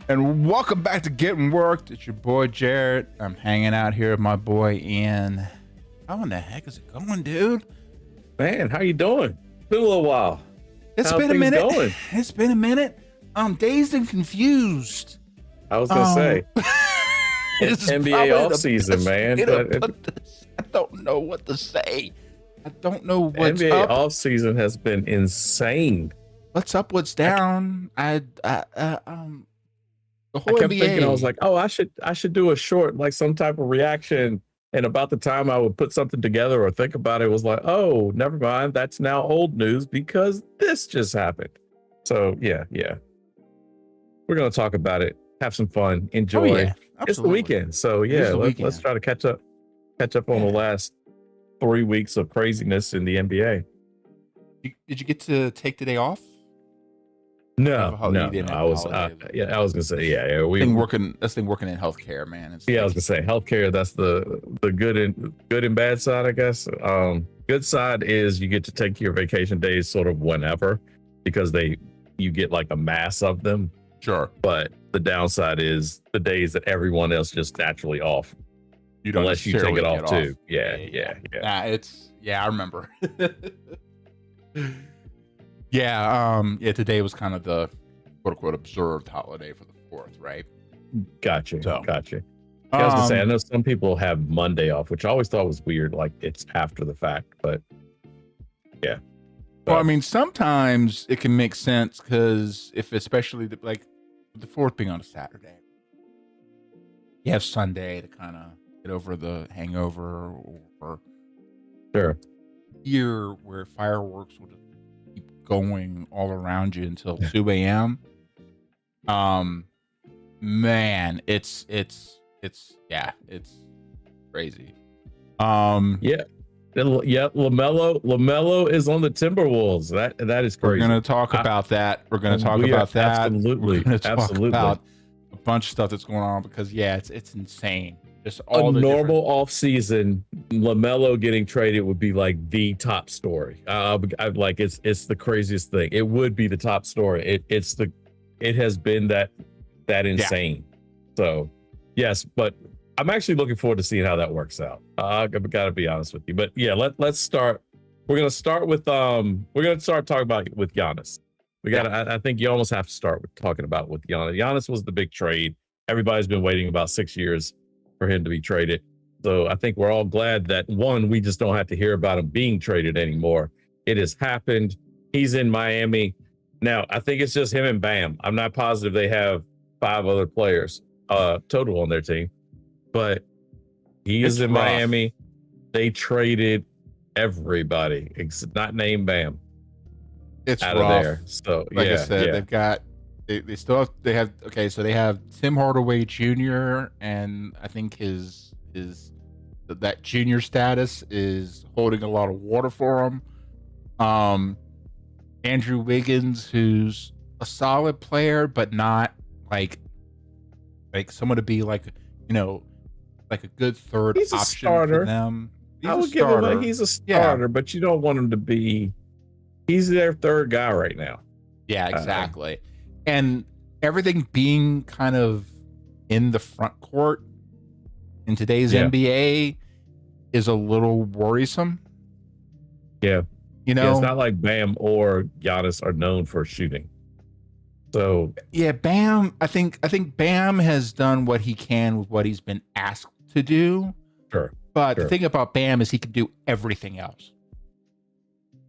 And welcome back to Getting Worked. It's your boy Jared. I'm hanging out here with my boy Ian. How in the heck is it going, dude? Man, how you doing? Been a little while. It's been a minute. It's been a minute. I'm dazed and confused. I was gonna say it's NBA offseason, man. I don't know what to say. I don't know what's NBA up. offseason has been insane. What's up? What's down? The whole I kept NBA. thinking, I was like, oh, I should do a short, like some type of reaction. And about the time I would put something together or think about it, was like, oh, never mind. That's now old news because this just happened. So yeah. We're gonna talk about it, have some fun, enjoy. Oh, yeah, it's the weekend. So yeah, let's try to catch up on the last 3 weeks of craziness in the NBA. Did you get to take the day off? No, You didn't have I was, holidays. yeah, I was gonna say, yeah, That's thing working in healthcare, man. It's yeah, I like, was gonna say healthcare. That's the good and bad side, I guess. Good side is you get to take your vacation days sort of whenever, because you get like a mass of them. sure. But the downside is the days that everyone else just naturally off, You don't unless you take it necessarily off get too. Yeah. Nah, I remember. Today was kind of the quote unquote observed holiday for the 4th, right? Gotcha. So, Yeah, I was gonna say, I know some people have Monday off, which I always thought was weird, like it's after the fact, but yeah. well, I mean, sometimes it can make sense because especially like the 4th being on a Saturday, you have Sunday to kind of get over the hangover, or Sure. here where fireworks will just keep going all around you until 2 a.m. Man, it's crazy. Yeah. LaMelo is on the Timberwolves. That is crazy. We're gonna talk about that. We're gonna talk we about are that. absolutely- We're gonna talk absolutely. about a bunch of stuff that's going on because it's insane. Just A all the normal off season, LaMelo getting traded would be like the top story. I'd like it's the craziest thing. It would be the top story. It has been that insane. So yes, but I'm actually looking forward to seeing how that works out. I've got to be honest with you. But yeah, let's start. We're gonna start with talking about with Giannis. I think you almost have to start with talking about with Giannis. Giannis was the big trade. Everybody's been waiting about 6 years for him to be traded. So I think we're all glad that we just don't have to hear about him being traded anymore. It has happened. He's in Miami. Now, I think it's just him and Bam. I'm not positive they have 5 other players total on their team, but he is in Miami. They traded everybody, not named Bam. It's out rough. of there. So like I said, they've got they have Tim Hardaway Jr. and I think that junior status is holding a lot of water for him. Andrew Wiggins, who's a solid player, but not like someone to be like a good third he's option starter for them. He's a starter, but you don't want him to be. He's their third guy right now. Yeah, exactly. And everything being kind of in the front court in today's NBA is a little worrisome. Yeah. It's not like Bam or Giannis are known for shooting. So Bam, I think Bam has done what he can with what he's been asked to do. Sure. But the thing about Bam is he can do everything else.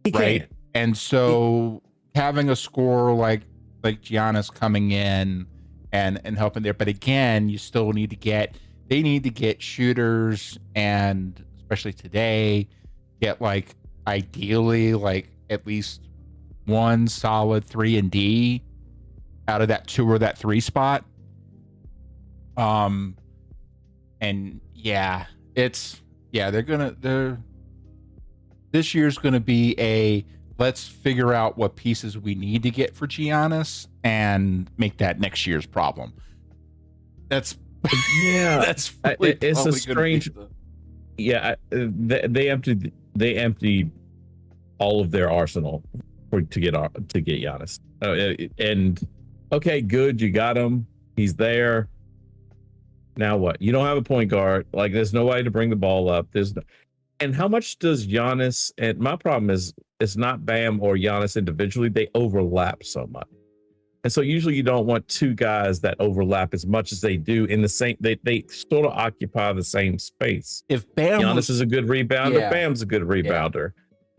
He can. And so having a scorer like Giannis coming in and helping there, but again, you still need to get shooters, and especially today, get ideally at least one solid 3-and-D out of that 2 or that 3 spot. This year's gonna be let's figure out what pieces we need to get for Giannis and make that next year's problem. That's really it's a strange. They emptied all of their arsenal to get Giannis. And okay, good, you got him. He's there. Now what? You don't have a point guard. There's nobody to bring the ball up. And how much does Giannis? And my problem is, it's not Bam or Giannis individually. They overlap so much. And so usually you don't want 2 guys that overlap as much as they do in the same, they sort of occupy the same space. If Giannis is a good rebounder, Bam's a good rebounder.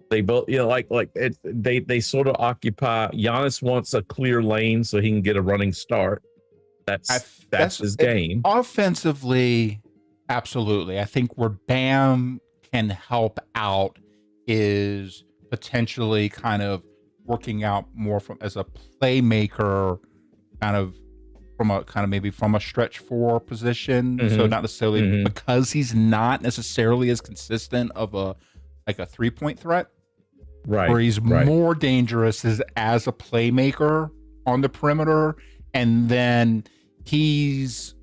They both, they sort of occupy. Giannis wants a clear lane so he can get a running start. That's his game. Offensively, absolutely. I think where Bam can help out is potentially kind of working out more as a playmaker, maybe from a stretch 4 position. Mm-hmm. So not necessarily because he's not necessarily as consistent of a 3-point threat, right? Where he's more dangerous as a playmaker on the perimeter, and then he's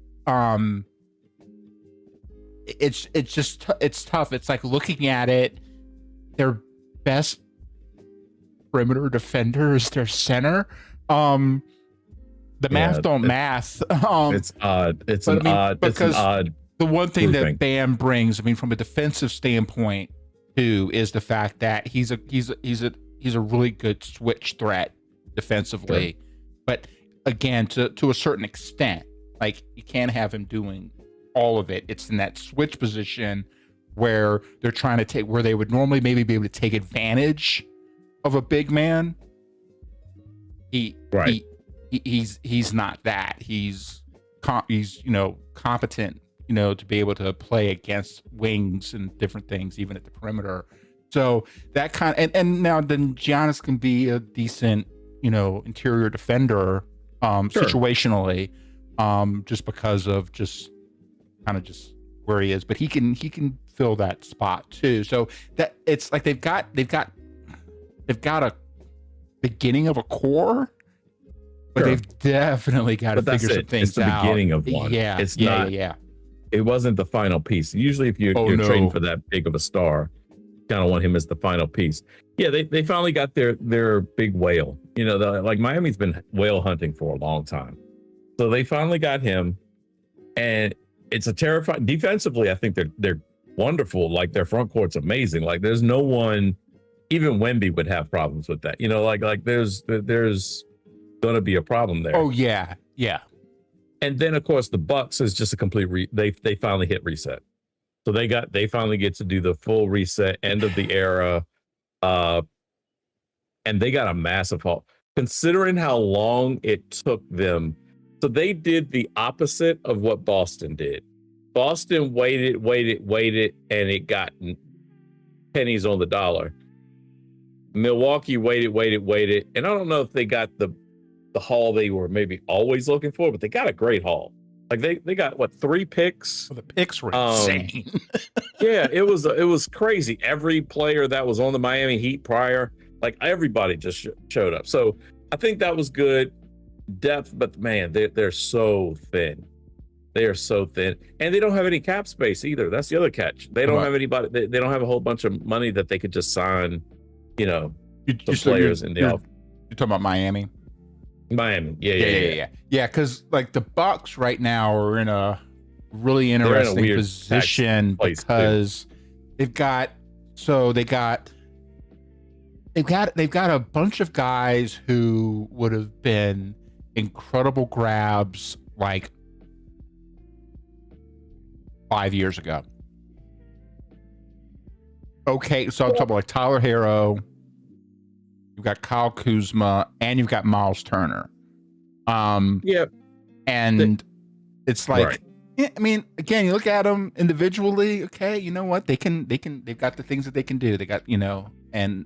it's just it's tough. It's like looking at it, their best perimeter defender is their center. The math don't math. It's odd. It's an odd. It's an odd. The one thing that Bam brings, I mean, from a defensive standpoint, too, is the fact that he's a really good switch threat defensively. Sure. But again, to a certain extent, like you can't have him doing all of it. It's in that switch position where they're trying to take where they would normally maybe be able to take advantage of a big man. He's not that. He's competent, to be able to play against wings and different things, even at the perimeter. So that and now then Giannis can be a decent, interior defender, situationally, just because of just where he is. But he can fill that spot too. So that it's like they've got a beginning of a core. But they've definitely got to figure some things out. It's the beginning of one. Yeah, it's not. Yeah. It wasn't the final piece. Usually, if you're trading for that big of a star, you kind of want him as the final piece. Yeah, they finally got their big whale. Like Miami's been whale hunting for a long time, so they finally got him, and it's a terrifying. Defensively, I think they're wonderful. Like their front court's amazing. Like there's no one, even Wemby would have problems with that. Like there's going to be a problem there. Oh yeah. And then of course the Bucks is just a complete they finally hit reset. So they finally get to do the full reset, end of the era, and they got a massive haul considering how long it took them. So they did the opposite of what Boston did. Boston waited, and it got pennies on the dollar. Milwaukee waited, and I don't know if they got the haul they were maybe always looking for, but they got a great haul. Like they got 3 picks. Well, the picks were insane. Yeah, it was crazy. Every player that was on the Miami Heat prior, like everybody just showed up. So I think that was good depth, but man, they're so thin. They are so thin, and they don't have any cap space either. That's the other catch. They don't have anybody. They don't have a whole bunch of money that they could just sign. Some players in the off. You're talking about Miami. Yeah. Because like the Bucks right now are in a really interesting position because they've got a bunch of guys who would have been incredible grabs like 5 years ago. Okay, so I'm talking about like Tyler Hero. You've got Kyle Kuzma, and you've got Miles Turner. And it's like, I mean, again, you look at them individually. Okay, you know what? They've got the things that they can do. They got, and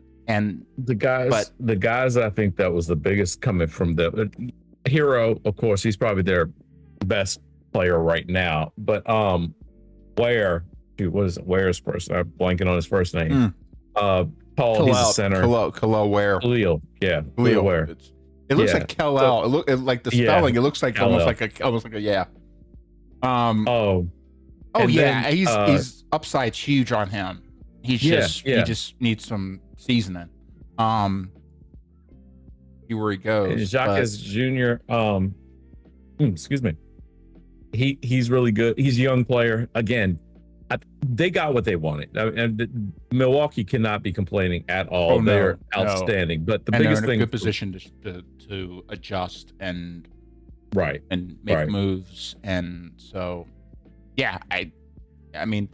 the guys. I think that was the biggest coming from the Hero. Of course, he's probably their best player right now. But Where's first? I'm blanking on his first name. Paul, he's a center. Khalil Ware. Khalil Ware. It looks like Kal-El. It look like the spelling. It looks like Kal-El. almost like a yeah. Then, he's upside's huge on him. He just needs some seasoning. See where he goes. Jacques Jr. Excuse me. He's really good. He's a young player. Again, they got what they wanted. And Milwaukee cannot be complaining at all. They're outstanding. But the biggest thing, good position to adjust and make moves. And so, yeah, I mean,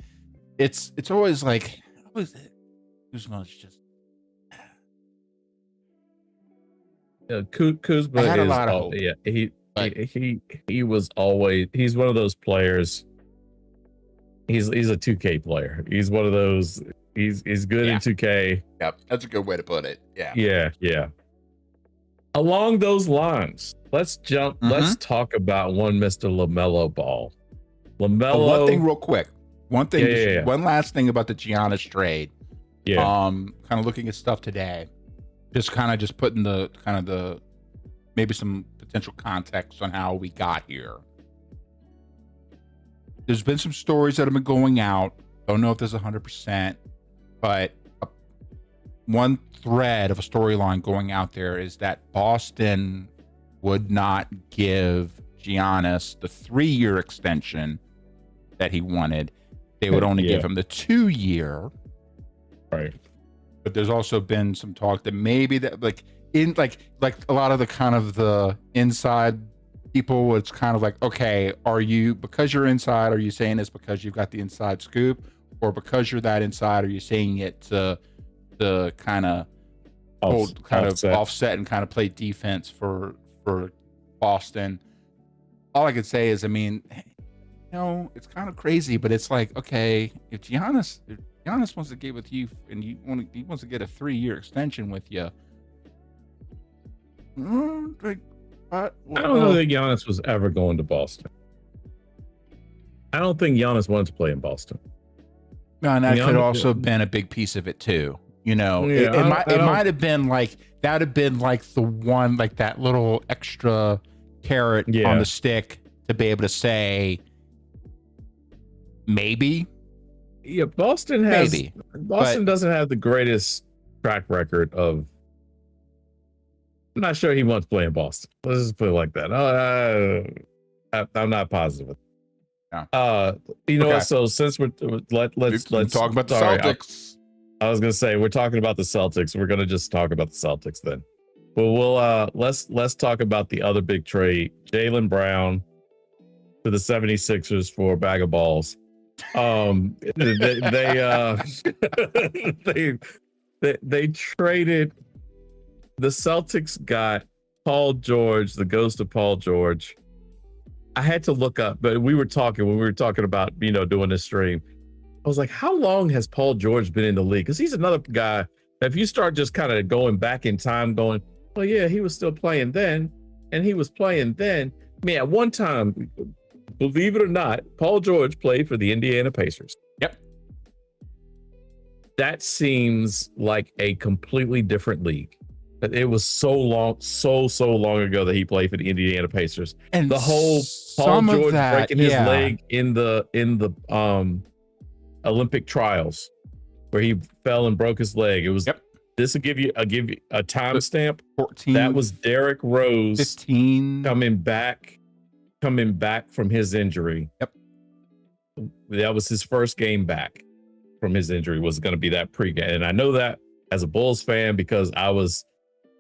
it's always like, Kuzma's just. Kuzma I had a lot of hope. Yeah, he was always. He's one of those players. He's a 2K player. He's one of those. He's good in 2K. Yep, that's a good way to put it. Yeah. Along those lines, let's jump. Let's talk about one Mr. LaMelo Ball. One thing, real quick. One thing. One last thing about the Giannis trade. Yeah. Kind of looking at stuff today. Just putting the maybe some potential context on how we got here. There's been some stories that have been going out. Don't know if there's 100%, but one thread of a storyline going out there is that Boston would not give Giannis the 3-year extension that he wanted. They would only give him the 2-year. Right. But there's also been some talk that maybe that like a lot of the kind of the inside people, it's kind of like, okay, are you, because you're inside, are you saying this because you've got the inside scoop, or because you're that inside, are you saying it to kind of offset and kind of play defense for Boston? All I could say is, I mean, it's kind of crazy, but it's like, okay, if Giannis wants to get with you and he wants to get a 3-year extension with you, I don't think Giannis was ever going to Boston. I don't think Giannis wanted to play in Boston. No, and that could also have been a big piece of it too. It might have been like, that would have been like the one, like that little extra carrot on the stick to be able to say maybe. Yeah, Boston doesn't have the greatest track record of. I'm not sure he wants to play in Boston. Let's just put it like that. I'm not positive. No. What? So since let's talk about the Celtics. I was gonna say we're talking about the Celtics. We're gonna just talk about the Celtics then. Well, let's talk about the other big trade. Jaylen Brown to the 76ers for a bag of balls. They traded. The Celtics got Paul George, the ghost of Paul George. I had to look up, but when we were talking about, doing this stream, I was like, how long has Paul George been in the league? Because he's another guy that if you start just kind of going back in time, going, well, yeah, he was still playing then, and he was playing then. I mean, at one time, believe it or not, Paul George played for the Indiana Pacers. Yep. That seems like a completely different league. It was so long ago that he played for the Indiana Pacers. And the whole Paul George breaking his leg in the Olympic trials, where he fell and broke his leg. It was. Yep. This will give you a timestamp. 14. That was Derrick Rose. 15. coming back from his injury. Yep. That was his first game back from his injury. Was going to be that pregame, and I know that as a Bulls fan because I was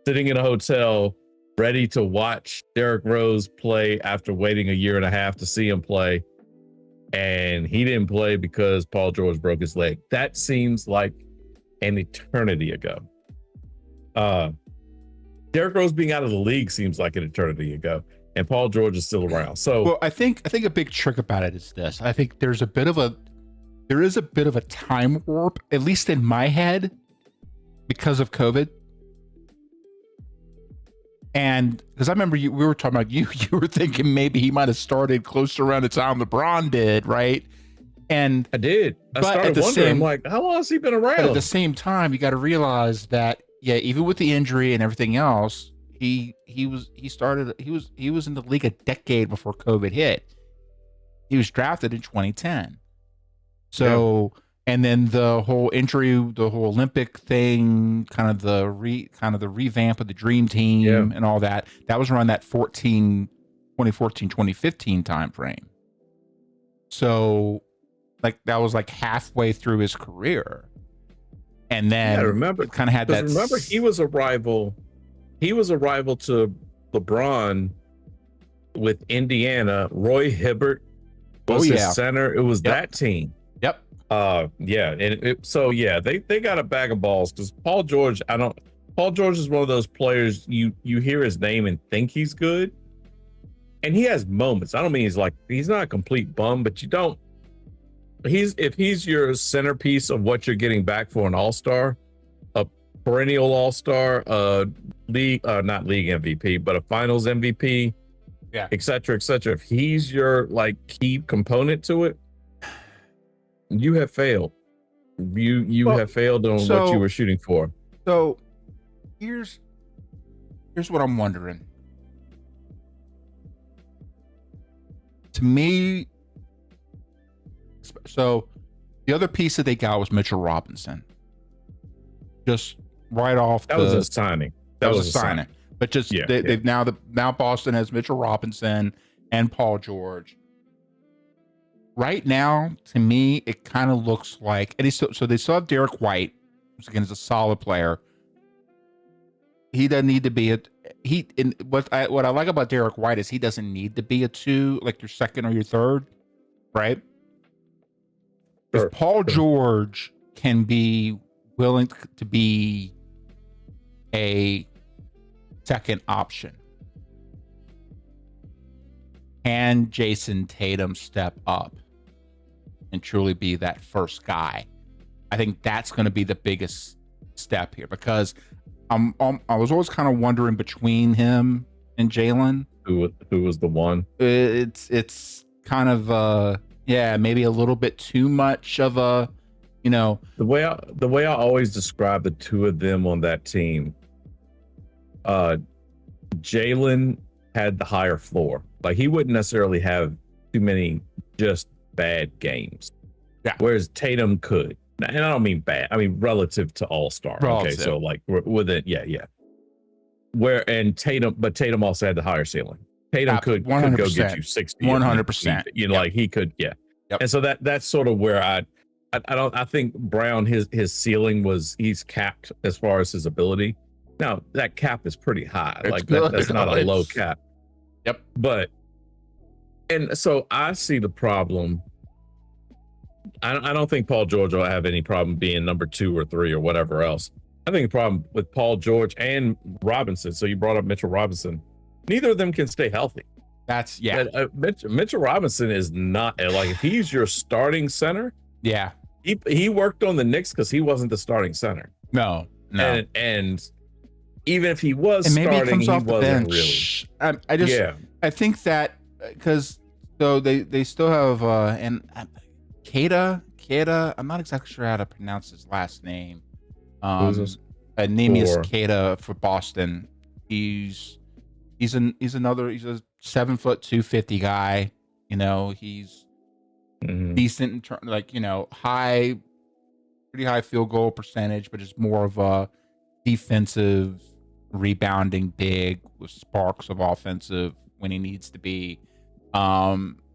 sitting in a hotel ready to watch Derrick Rose play after waiting 1.5 years to see him play. And he didn't play because Paul George broke his leg. That seems like an eternity ago. Derrick Rose being out of the league seems like an eternity ago. And Paul George is still around. So well, I think a big trick about it is this. I think there is a bit of a time warp, at least in my head, because of COVID. And because I remember we were talking about you were thinking maybe he might have started close to around the time LeBron did, right? And I did. I started wondering, I'm like, how long has he been around? But at the same time, you got to realize that, even with the injury and everything else, he was in the league a decade before COVID hit. He was drafted in 2010. So. Yeah. And then the whole injury, the whole Olympic thing, kind of the revamp of the dream team and all that was around that 2014, 2015 time frame. So like that was like halfway through his career. And then remember kind of had that. Remember, he was a rival to LeBron with Indiana. Roy Hibbert was his center. It was that team. Yep. They got a bag of balls because Paul George is one of those players you hear his name and think he's good, and he has moments. I don't mean he's not a complete bum, but if he's your centerpiece of what you're getting back for an all-star, a perennial all-star, league not league MVP, but a finals MVP, et cetera, if he's your key component to it, you have failed. You have failed on what you were shooting for. So here's what I'm wondering. to me, so the other piece that they got was Mitchell Robinson. Just right off that was a signing. That was a signing. But just they've now Boston has Mitchell Robinson and Paul George. Right now, to me, it kind of looks like, and so they still have Derek White, who's again is a solid player. He doesn't need to be what I like about Derek White is he doesn't need to be a 2, like your second or your third, right? If Paul George can be willing to be a second option, can Jason Tatum step up and truly be that first guy? I think that's going to be the biggest step here, because I was always kind of wondering between him and Jalen, who was the one. It's kind of maybe a little bit too much of a, the way I always describe the two of them on that team. Jalen had the higher floor. Like, he wouldn't necessarily have too many just bad games. Yeah. Whereas Tatum could. And I don't mean bad. I mean relative to all-star. Okay, so like with it, but Tatum also had the higher ceiling. Tatum could go get you 60. 100%. Like he could, Yep. And so that's sort of where I think Brown, his ceiling he's capped as far as his ability. Now that cap is pretty high. That's not a low cap. Yep. And so I see the problem. I don't think Paul George will have any problem being number 2 or 3 or whatever else. I think the problem with Paul George and Robinson, so you brought up Mitchell Robinson, neither of them can stay healthy. That's Mitchell Robinson is not, like, if he's your starting center. Yeah. He worked on the Knicks because he wasn't the starting center. No. And even if he was and maybe starting, he comes off the bench. Really. I think that because they still have Keita. I'm not exactly sure how to pronounce his last name. Name is Keita for Boston. He's a 7'2", 250 guy. He's decent in terms, like, pretty high field goal percentage, but it's more of a defensive rebounding big with sparks of offensive when he needs to be.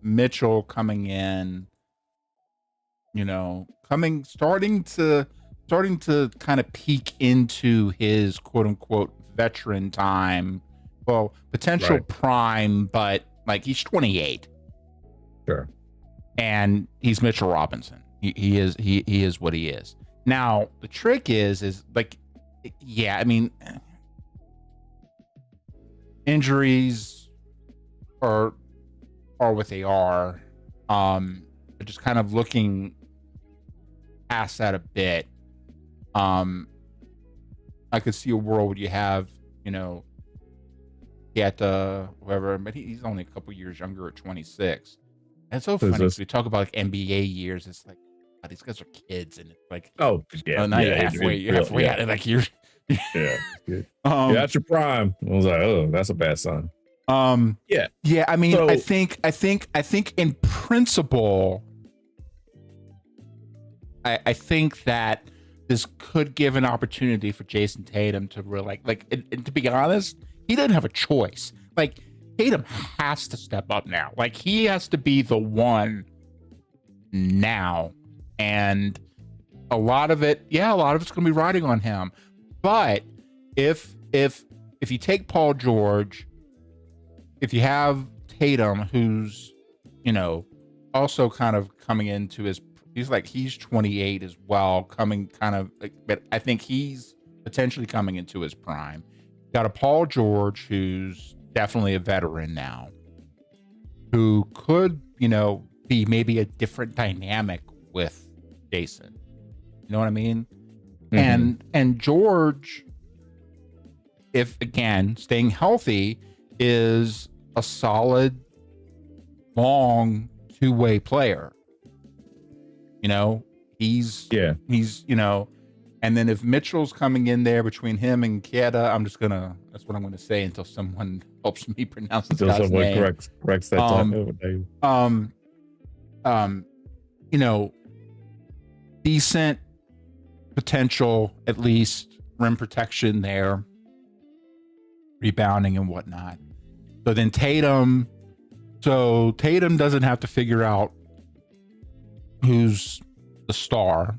Mitchell coming in, starting to kind of peek into his quote unquote veteran time. Well, potential prime, but like he's 28. Sure. And he's Mitchell Robinson. He is what he is. Now, the trick is like, I mean, injuries are what they are. But just kind of looking past that a bit, I could see a world where you have, whoever, but he's only a couple years younger at 26. And it's so funny because we talk about like NBA years. It's like, God, these guys are kids, and it's like, now you're halfway out of like you're. You're at your prime. I was like, oh, that's a bad sign. I mean, so, I think in principle, I think that this could give an opportunity for Jason Tatum to really and to be honest, he didn't have a choice. Like, Tatum has to step up now. Like, he has to be the one now, and a lot of it's going to be riding on him. But if you take Paul George, if you have Tatum, who's, also kind of coming into he's 28 as well, but I think he's potentially coming into his prime. Got a Paul George who's definitely a veteran now, who could, be maybe a different dynamic with Jason. You know what I mean? Mm-hmm. And George, if again staying healthy, is a solid, long two-way player. He's And then if Mitchell's coming in there between him and Queda, that's what I'm gonna say until someone helps me pronounce this Until guy's someone name. corrects that name. Um, you know, decent potential, at least rim protection there, rebounding and whatnot. So then Tatum doesn't have to figure out who's the star.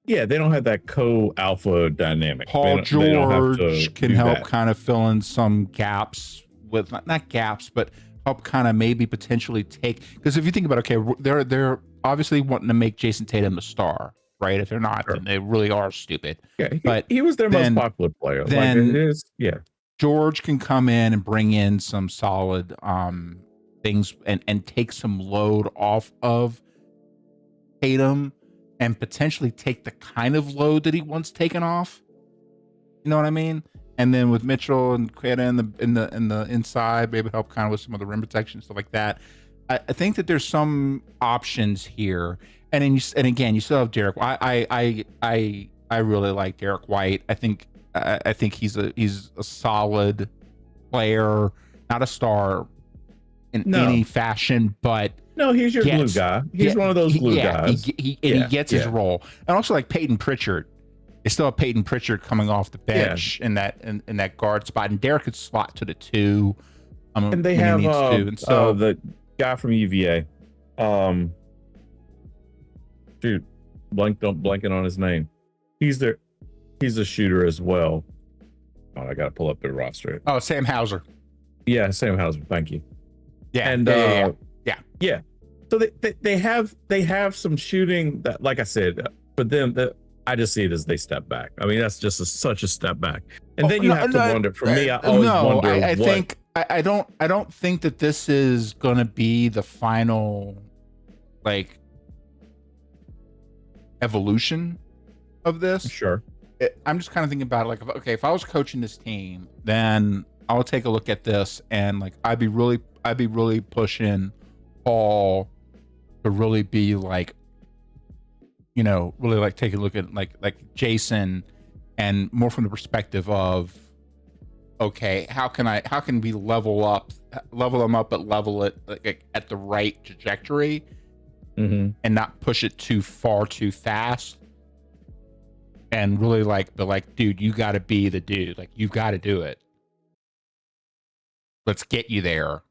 Yeah, they don't have that co-alpha dynamic. Paul George can help kind of fill in some gaps with not gaps, but help kind of maybe potentially take, because if you think about it, okay, they're obviously wanting to make Jason Tatum the star, right? If they're not, then they really are stupid. Yeah, but he was their most popular player. Then it is, yeah. George can come in and bring in some solid things and take some load off of Tatum and potentially take the kind of load that he once taken off. You know what I mean? And then with Mitchell and Queta in the inside, maybe help kind of with some of the rim protection, stuff like that. I think that there's some options here. And then again, you still have Derek. I really like Derek White. I think he's a solid player, not a star in any fashion, but no, he's your glue guy. He's one of those glue guys. He gets his role. And also like Peyton Pritchard. They still have Peyton Pritchard coming off the bench in that guard spot, and Derek could slot to the 2. And they have the guy from UVA. Dude, blanking on his name. He's a shooter as well. Oh, I gotta pull up their roster. Oh, Sam Hauser. Yeah, Sam Hauser. Thank you. Yeah, and yeah. So they have some shooting that, like I said, for them that I just see it as they step back. I mean, that's just such a step back. And then you have to wonder. For me, I always wonder. I don't think that this is gonna be the final like evolution of this. Sure. I'm just kind of thinking about it like, if I was coaching this team, then I would take a look at this and like I'd be really pushing Paul to really be like, you know, really like take a look at like Jason, and more from the perspective of, okay, how can we level them up, but level it like at the right trajectory, and not push it too far too fast. And really like, but like, dude, you got to be the dude. Like, you got to do it. Let's get you there.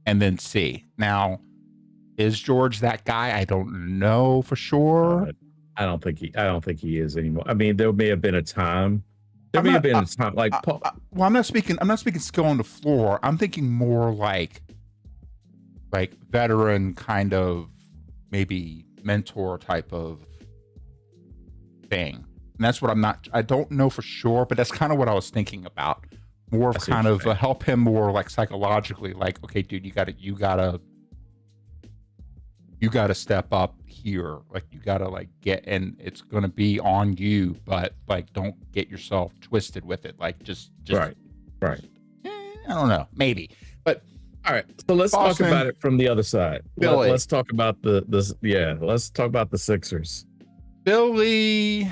And then see. Now, is George that guy? I don't know for sure. I don't think he is anymore. I mean, there may have been a time. Like, well, I'm not speaking skill on the floor. I'm thinking more like veteran kind of maybe mentor type of thing. And that's what I don't know for sure, but that's kind of what I was thinking about. More of kind of help him more like psychologically, like, okay, dude, you gotta step up here. Like, you gotta like get, and it's gonna be on you, but like, don't get yourself twisted with it. Like, just right. I don't know, maybe, but all right. So let's talk about it from the other side. Let's talk about let's talk about the Sixers. Philly,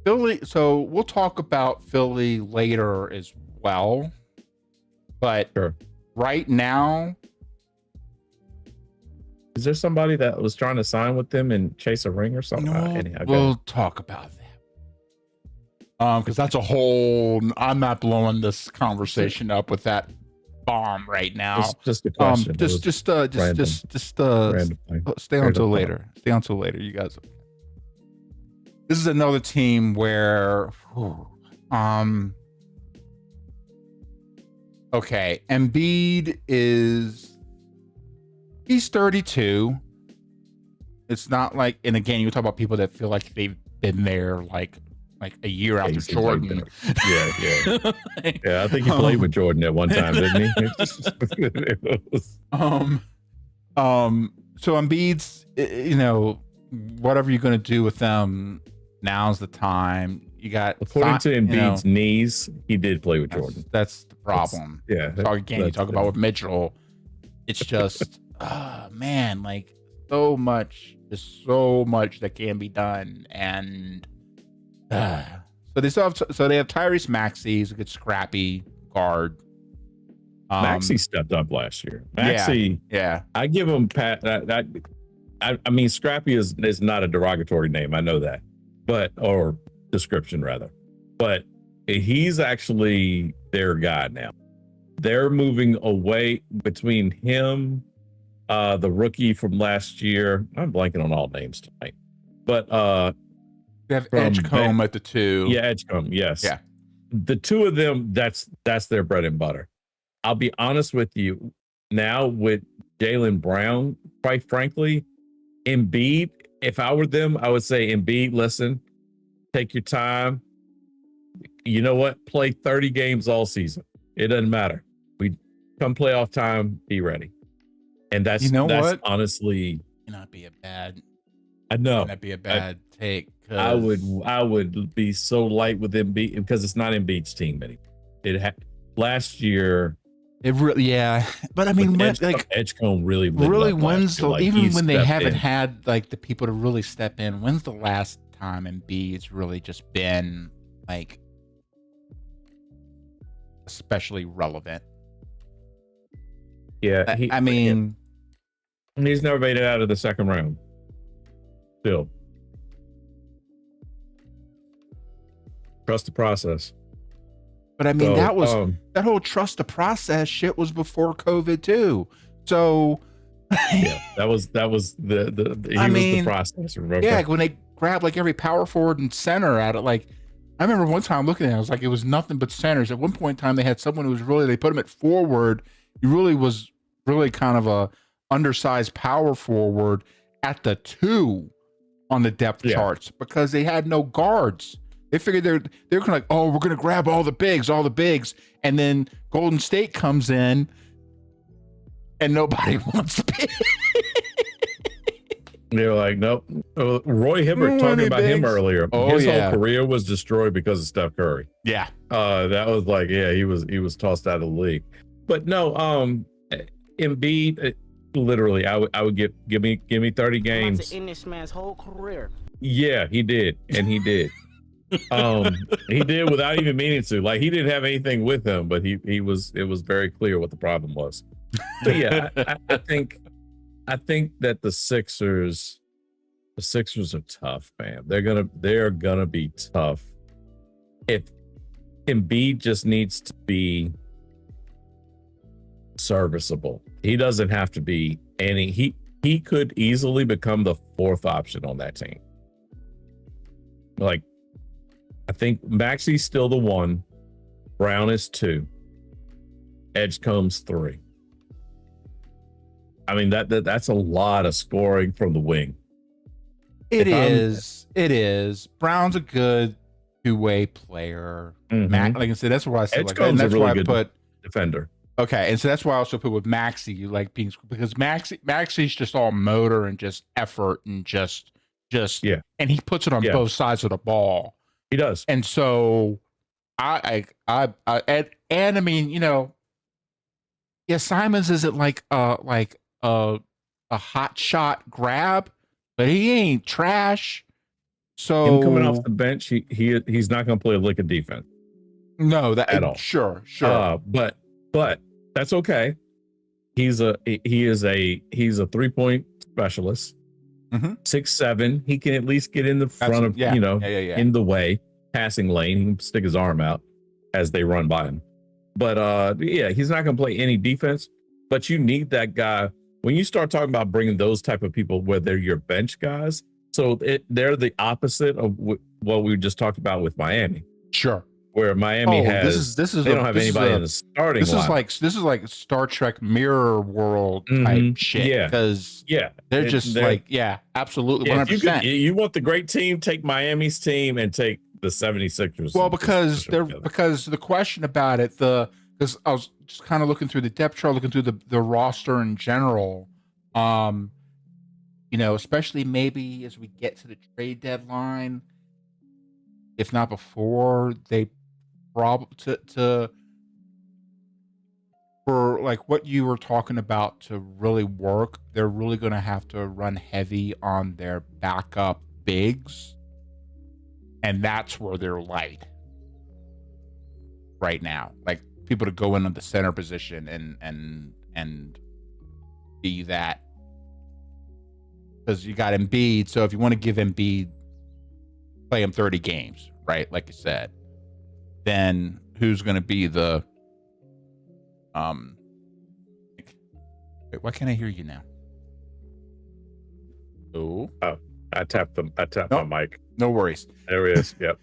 Philly. So we'll talk about Philly later as well, but right now, is there somebody that was trying to sign with them and chase a ring or something? No, we'll talk about that. Because that's a whole. I'm not blowing this conversation up with that bomb right now. Just a question. Just stay on till later. Stay on till later, you guys. This is another team where, okay, Embiid he's 32. It's not like, and again, you talk about people that feel like they've been there like a year after Jordan. Yeah. Yeah, I think he played with Jordan at one time, didn't he? So Embiid's, whatever you're going to do with them, now's the time. You got, according to Embiid's knees, he did play with Jordan. That's the problem. So again, you talk about with Mitchell, it's just, man, like so much There's so much that can be done, and so they still have so they have Tyrese Maxey, he's a good scrappy guard. Maxey stepped up last year. Yeah, Maxey, yeah. I give him pat. I mean, scrappy is not a derogatory name. I know that, but or description rather, but he's actually their guy now. They're moving away between him, the rookie from last year. I'm blanking on all names tonight, but They have Edgecombe at the 2. Yeah, Edgecombe. Yes. Yeah. The two of them, that's their bread and butter. I'll be honest with you. Now with Jaylen Brown, quite frankly, Embiid, if I were them, I would say, Embiid, listen, take your time. You know what? Play 30 games all season. It doesn't matter. We come playoff time, be ready. And that's what? Honestly, Cannot be a bad. I know. Cannot be a bad take. I would be so light with Embiid because it's not Embiid's team anymore. Last year. It really, yeah, but I mean, Edgecombe really when's even when they haven't had like the people to really step in? When's the last time Embiid's really just been like especially relevant? Yeah, I mean, he's never made it out of the second round. Still, trust the process. But I mean, that whole trust the process shit was before COVID too. So yeah, that was the process. Remember? Yeah, when they grabbed like every power forward and center at it, like I remember one time looking at it, I was like, it was nothing but centers. At one point in time, they had someone who was they put him at forward. He was kind of a undersized power forward at the 2 on the depth charts because they had no guards. They figured they're kind of like, oh, we're gonna grab all the bigs, and then Golden State comes in, and nobody wants to be. They're like, nope. Roy Hibbert talking about him earlier. His whole career was destroyed because of Steph Curry. Yeah, that was like, he was tossed out of the league. But no, Embiid, literally, I would give me 30 games. In this man's whole career. Yeah, he did, and he did. He did without even meaning to. Like he didn't have anything with him, but it was very clear what the problem was. So yeah, I think that the Sixers are tough, man. They're gonna be tough. If Embiid just needs to be serviceable, he doesn't have to be any. He could easily become the 4th option on that team. Like, I think Maxey's still the 1. Brown is 2. Edgecombe's 3. I mean, that's a lot of scoring from the wing. It is. Brown's a good 2-way player. Mm-hmm. Like I said, that's why I said Edgecombe's that's a really why I good put defender. Okay, and so that's why I also put with Maxey, you like being because Maxey's just all motor and just effort and just and he puts it on both sides of the ball. He does. And so I mean, Simons isn't like a hot shot grab, but he ain't trash. So him coming off the bench, he's not going to play a lick of defense. No, that at all. Sure. But that's okay. He's a 3-point specialist. 6'7". He can at least get in the front of in the way passing lane. He can stick his arm out as they run by him. But he's not going to play any defense. But you need that guy when you start talking about bringing those type of people where they're your bench guys. So they're the opposite of what we just talked about with Miami. Sure. Where Miami has they don't have anybody in the starting line. This is like Star Trek Mirror World type shit. Yeah. Because they're absolutely 100%. You want the great team, take Miami's team and take the 76ers. Well, because the question about it, because I was just kind of looking through the depth chart, looking through the roster in general, especially maybe as we get to the trade deadline, if not before, they for like what you were talking about to really work, they're really going to have to run heavy on their backup bigs, and that's where they're light right now. Like people to go in on the center position and be that, because you got Embiid. So if you want to give Embiid, play him 30 games, right? Like you said, then who's going to be the wait, why can't I hear you now? Oh, I tapped them. I tapped nope, my mic. no worries. There he is. Yep.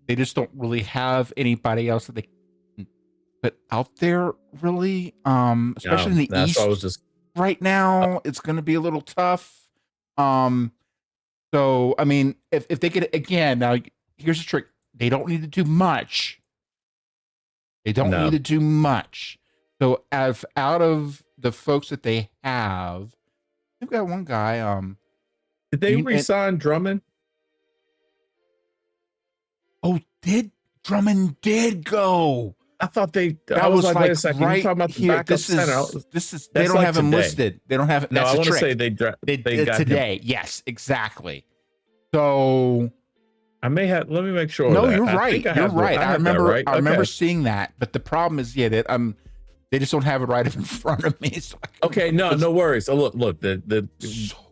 They just don't really have anybody else that they can put out there, really. Especially in the East. So I was just right now, it's going to be a little tough. So I mean, if they could, again, now here's the trick: they don't need to do much. They don't need to do much. So out of the folks that they have, they've got one guy. Did they re-sign Drummond? Oh, Drummond did go? I thought they. That I was like wait a second. right you talking about the here. backup center? This is. They don't like have him today. listed. They don't have it. No, That's I want to say they got today. Him. Yes, exactly. So I may have. Let me make sure. No, that. you're right. You're right. I remember. Right. I remember seeing that. But the problem is, yeah, that they just don't have it right in front of me. So okay, no worries. So look.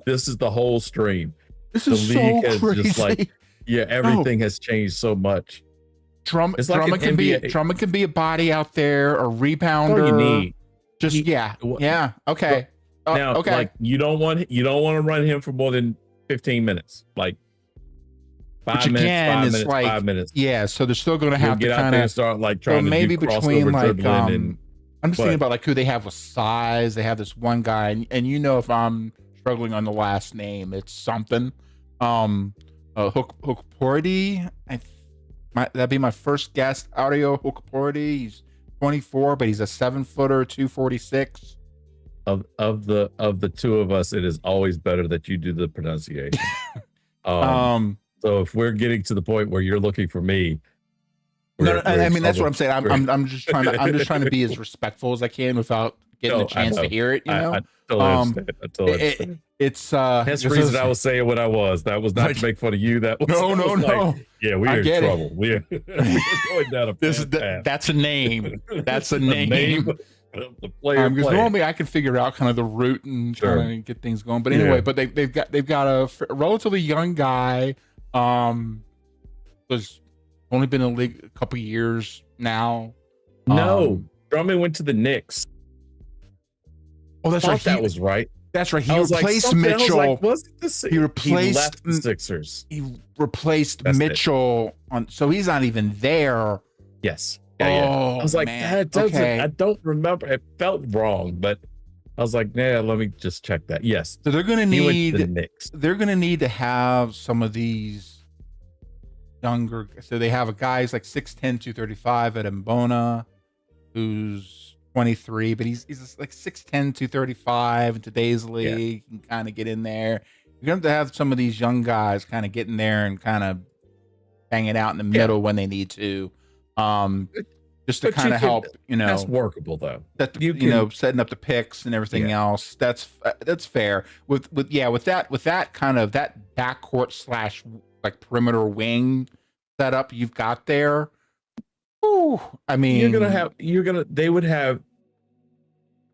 This is the whole stream. This is the league so has crazy. Just like, yeah, everything has changed so much. Drummond can be a body out there, a rebounder. All you need. Yeah. Okay. Now, okay. Like you don't want to run him for more than 15 minutes. Like 5 minutes, 5 minutes. Yeah. So they're still going to have to get out there and start like trying to maybe do between like and, I'm just thinking about like who they have with size. They have this one guy, and you know, if I'm struggling on the last name, it's something. Hukporti. That'd be my first guess. Audio Hukporti. He's 24, but he's a 7-footer, 246. Of the two of us, it is always better that you do the pronunciation. So if we're getting to the point where you're looking for me, I mean that's what I'm saying. I'm just trying to be as respectful as I can without getting a chance to hear it. You know, I totally understand. I totally understand. It's that's the reason I was saying what I was. That was not to make fun of you. That was no. Like, yeah, we're in trouble. We're going down a path. That's a name. That's a name. The player. Because normally I can figure out kind of the route and try to get things going. But anyway, but they've got a relatively young guy. Was only been in the league a couple years now. No, Drummond went to the Knicks. Oh, that's right. That was right. That's right. He replaced Mitchell. He replaced the Sixers. He replaced Mitchell on. So he's not even there. Yes. Oh, I was like, man. that doesn't. I don't remember. It felt wrong, but I was like, nah. Let me just check that. Yes. So they're gonna need. The Knicks. They're gonna need to have some of these younger. So they have a guy's like 6'10", 235 at Mbona, who's 23, but he's like 6'10", 235 in today's league. Can kind of get in there. You're going to have some of these young guys kind of get in there and kind of bang it out in the middle when they need to, just to kind of help. You know, that's workable though. That setting up the picks and everything else. That's fair. With that kind of that backcourt / like perimeter wing setup you've got there. Ooh, I mean, they would have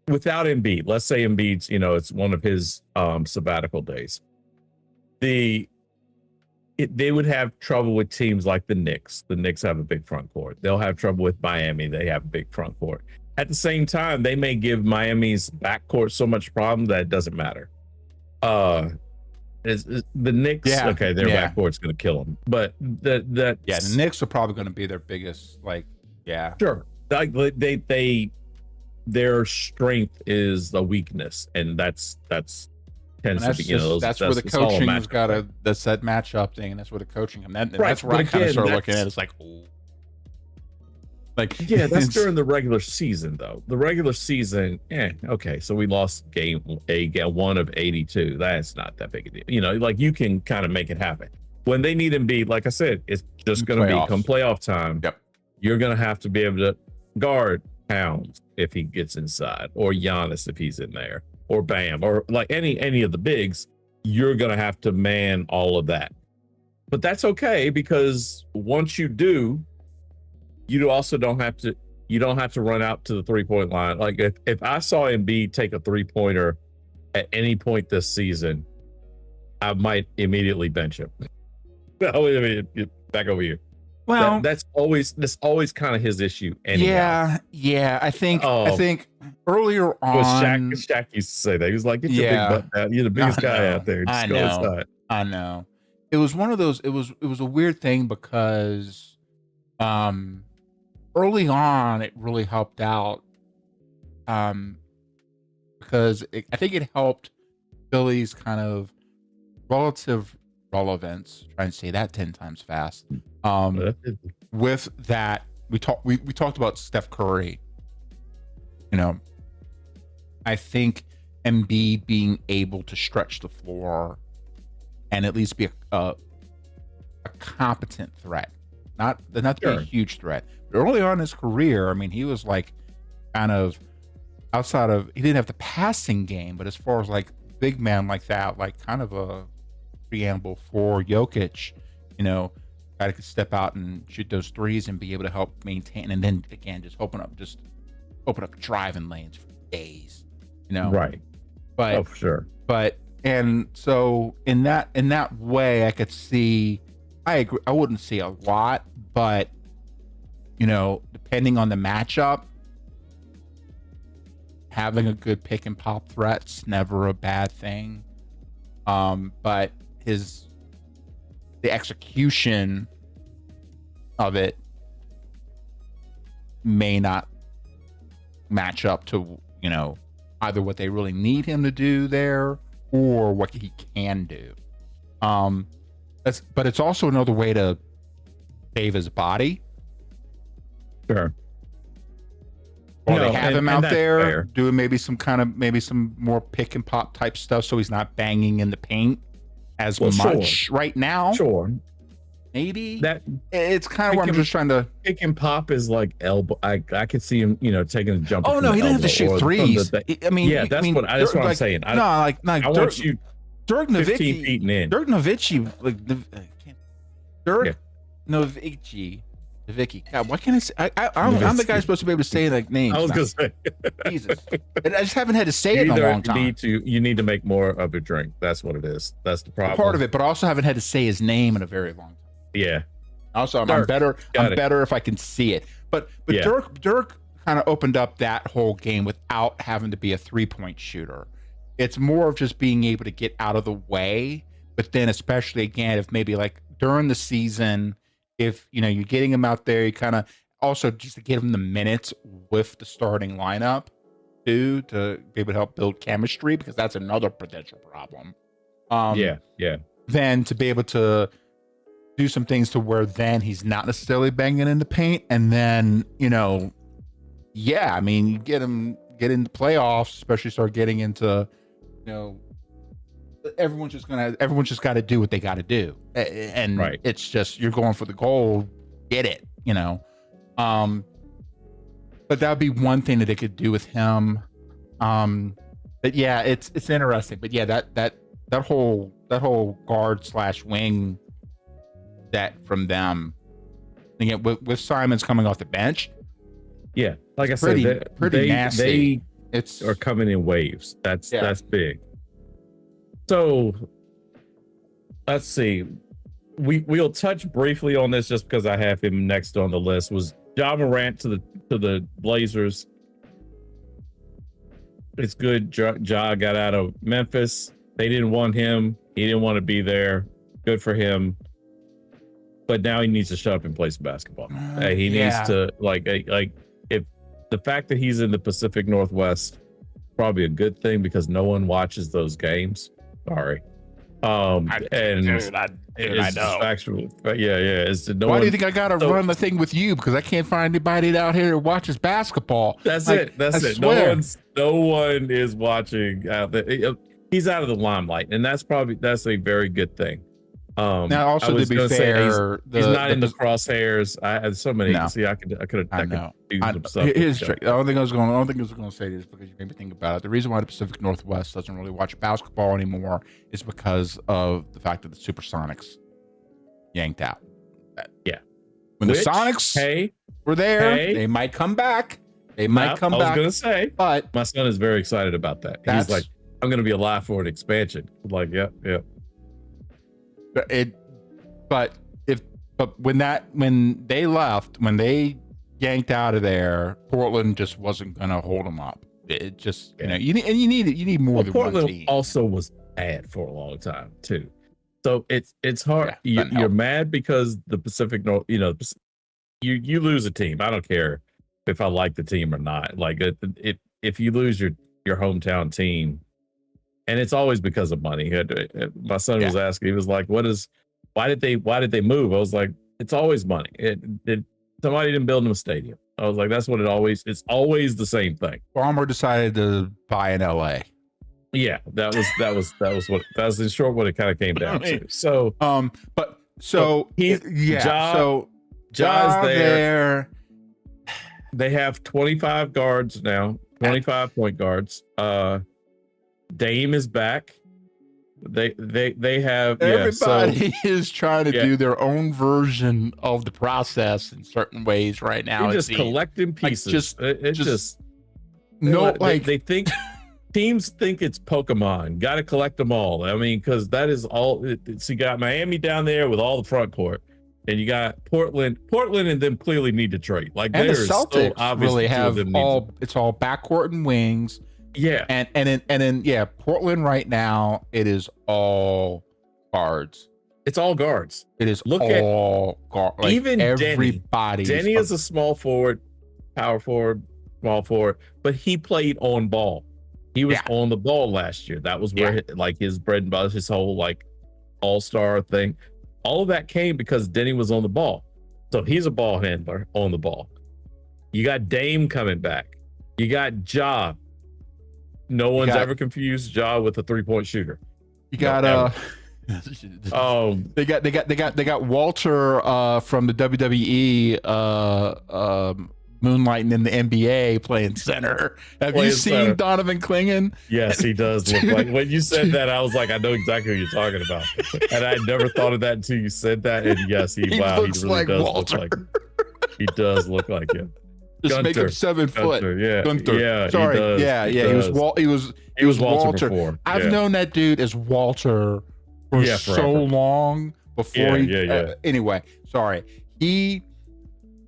without Embiid. Let's say Embiid's, it's one of his sabbatical days. They would have trouble with teams like the Knicks. The Knicks have a big front court. They'll have trouble with Miami. They have a big front court. At the same time, they may give Miami's backcourt so much problem that it doesn't matter. The Knicks, their backcourt's going to kill them. But the Knicks are probably going to be their biggest, sure. Like their strength is the weakness, and that's tends to be. That's where the coaching's got that's that matchup thing, and that's where the coaching. And that's where I kind of start looking at it. It's like, ooh. That's during the regular season, though. The regular season, okay. So we lost game 1 of 82. That's not that big a deal. You can kind of make it happen. When they need Embiid, like I said, it's just going to be come playoff time. Yep. you're going to have to be able to guard Towns if he gets inside, or Giannis if he's in there, or Bam, or like any of the bigs. You're going to have to man all of that. But that's okay, because once you do, you also don't have to run out to the 3-point line. Like if I saw Embiid take a 3-pointer at any point this season, I might immediately bench him. Back over here. Well, that's always kind of his issue. Anyhow. Yeah. I think earlier on, Shaq used to say that. He was like, "Get your big butt down. You're the biggest guy out there. Just go inside." I know. It was one of those. It was a weird thing because, early on, it really helped out. Because I think it helped Philly's kind of relative relevance. Trying to say that 10 times fast. With that, we talked about Steph Curry. You know, I think Embiid being able to stretch the floor and at least be a competent threat, not be a huge threat. But early on in his career, I mean, he was like kind of outside of, he didn't have the passing game, but as far as like big man like that, like kind of a preamble for Jokic, you know, guy that could step out and shoot those threes and be able to help maintain, and then again just open up driving lanes for days, you know. Right. But for sure. But and so in that way, I could see. I agree. I wouldn't see a lot, but you know, depending on the matchup, having a good pick and pop threat's never a bad thing. But the execution of it may not match up to, you know, either what they really need him to do there or what he can do. But it's also another way to save his body. Sure. Or they have him out there doing maybe some more pick and pop type stuff, so he's not banging in the paint as much right now. Sure. Maybe that it's kind of where I'm just trying to pick and pop is like elbow. I could see him, you know, taking a jump. Oh no, he didn't have to shoot threes. I mean, yeah, that's what I'm saying. I want you Dirk 15 feet and in. Dirk Nowitzki, Vicky. God, why can't I say? I'm the guy supposed to be able to say like names. I was gonna say, Jesus, I just haven't had to say it in a long time. You need to make more of a drink. That's what it is. That's the problem. Part of it, but I also haven't had to say his name in a very long time. Yeah. Also, I'm better if I can see it. But yeah. Dirk kind of opened up that whole game without having to be a 3-point shooter. It's more of just being able to get out of the way. But then, especially again, if maybe like during the season, if you know you're getting him out there, you kind of also just to give him the minutes with the starting lineup too, to be able to help build chemistry, because that's another potential problem. Yeah. Then to be able to do some things to where then he's not necessarily banging in the paint, and then you know, I mean, you get into playoffs, especially start getting into, you know, everyone's just got to do what they got to do, and right. It's just you're going for the goal, get it, you know. But that would be one thing that they could do with him. But yeah, it's interesting. But yeah, that whole guard / wing that from them, again, with Simons coming off the bench. Yeah, like I said, pretty nasty. They are coming in waves. That's big. So let's see. We'll touch briefly on this just because I have him next on the list. Was Ja Morant to the Blazers. It's good. Ja got out of Memphis. They didn't want him. He didn't want to be there. Good for him. But now he needs to shut up and play some basketball. He needs to like if the fact that he's in the Pacific Northwest, probably a good thing because no one watches those games. Sorry. I know. Factual. But yeah. Why do you think I gotta run the thing with you? Because I can't find anybody out here who watches basketball. That's it. No one is watching out there. He's out of the limelight, and that's a very good thing. Now, I also to was be gonna say fair, he's not in the pos- crosshairs. I had so many. no, See, I could I know. do I, some stuff. here's the trick. The only thing I was going to say is because you made me think about it. The reason why the Pacific Northwest doesn't really watch basketball anymore is because of the fact that the Supersonics yanked out. Yeah. When Which, the Sonics hey, were there, hey, they might come back. They now, might come I was back. gonna say, But my son is very excited about that. He's that's like, I'm gonna be alive for an expansion. I'm like, yep. but when they left, when they yanked out of there, Portland just wasn't gonna hold them up. It just you need more than Portland one team. also was bad for a long time too. So it's hard. Yeah, You're mad because the Pacific North, you lose a team. I don't care if I like the team or not. Like if you lose your hometown team, and it's always because of money. My son was asking, he was like, why did they move? I was like, it's always money. Somebody didn't build them a stadium. I was like, that's what it's always the same thing. Farmer decided to buy in LA. Yeah, that was in short what it kind of came down to. So Ja's there. They have 25 guards now, 25 point guards. Dame is back. They have everybody is trying to do their own version of the process in certain ways right now. They're just collecting pieces. They think teams think it's Pokemon. Got to collect them all. I mean, because that is all. So you got Miami down there with all the front court, and you got Portland, and them clearly need to trade. Like, and the Celtics really have all. It's all backcourt and wings. Yeah, and then Portland right now, it is all guards. It's all guards. It is all guards. Like even everybody. Denny is a small forward, power forward, small forward, but he played on ball. He was on the ball last year. That was where his bread and butter, his whole all-star thing. All of that came because Denny was on the ball. So he's a ball handler on the ball. You got Dame coming back. You got Ja. No one's ever confused Ja with a 3-point shooter. You got they got Walter from the WWE moonlighting in the NBA playing center. Have you seen Donovan Clingan? Yes, he does look like. When you said that, I was like, I know exactly what you're talking about. And I never thought of that until you said that. And yes, he really does look like. He does look like him. Just make him 7 foot. Yeah. Gunter. Yeah. Sorry. He does. He was Walter before. I've known that dude as Walter for so long before anyway, sorry.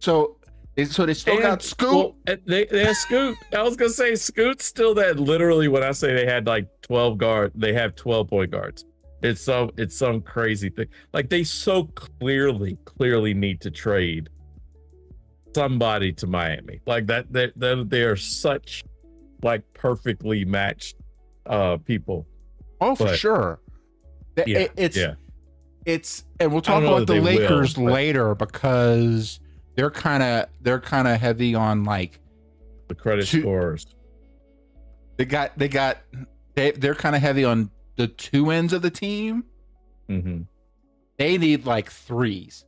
So they still got Scoot. Well, they have Scoot. I was gonna say Scoot's still that. Literally, when I say they had like 12 guards, they have 12 point guards. It's some crazy thing. Like, they so clearly need to trade somebody to Miami. Like that. They are such perfectly matched people. Oh, for sure. It's and we'll talk about the Lakers later because they're kind of heavy on the credit scorers. They're kind of heavy on the two ends of the team. Mm-hmm. They need threes.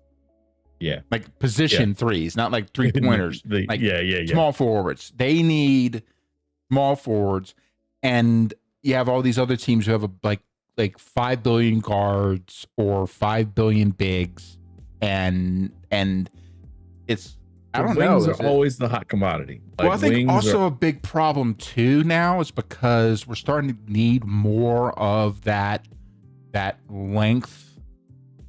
Yeah. Position threes, not 3-pointers. Small forwards. They need small forwards, and you have all these other teams who have 5 billion guards or 5 billion bigs, and it's I don't know. Wings are always the hot commodity. Well, I think also a big problem too now is because we're starting to need more of that length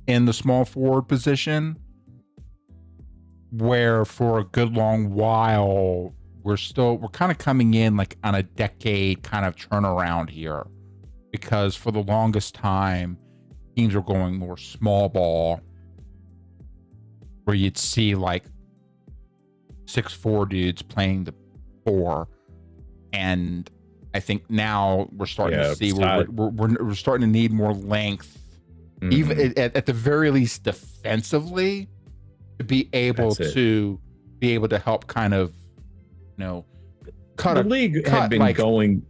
in the small forward position, where for a good long while we're kind of coming in on a decade kind of turnaround here, because for the longest time teams are going more small ball, where you'd see 6'4" dudes playing the 4, and I think now we're starting to see we're starting to need more length, even at the very least defensively, to be able to help kind of cut. The league had been going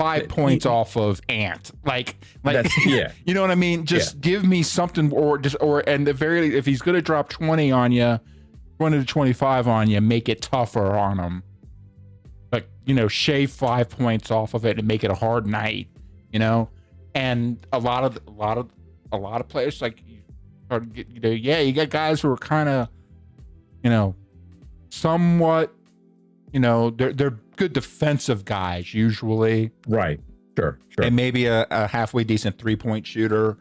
5 points off of Ant. Like yeah. You know what I mean? Just give me something, and the very, if he's going to drop 20 on you, 20 to 25 on you, make it tougher on him. Like, shave 5 points off of it and make it a hard night, and a lot of players, like, you got guys who are kind of, somewhat, they're good defensive guys usually. Right. Sure. And maybe a halfway decent 3-point shooter.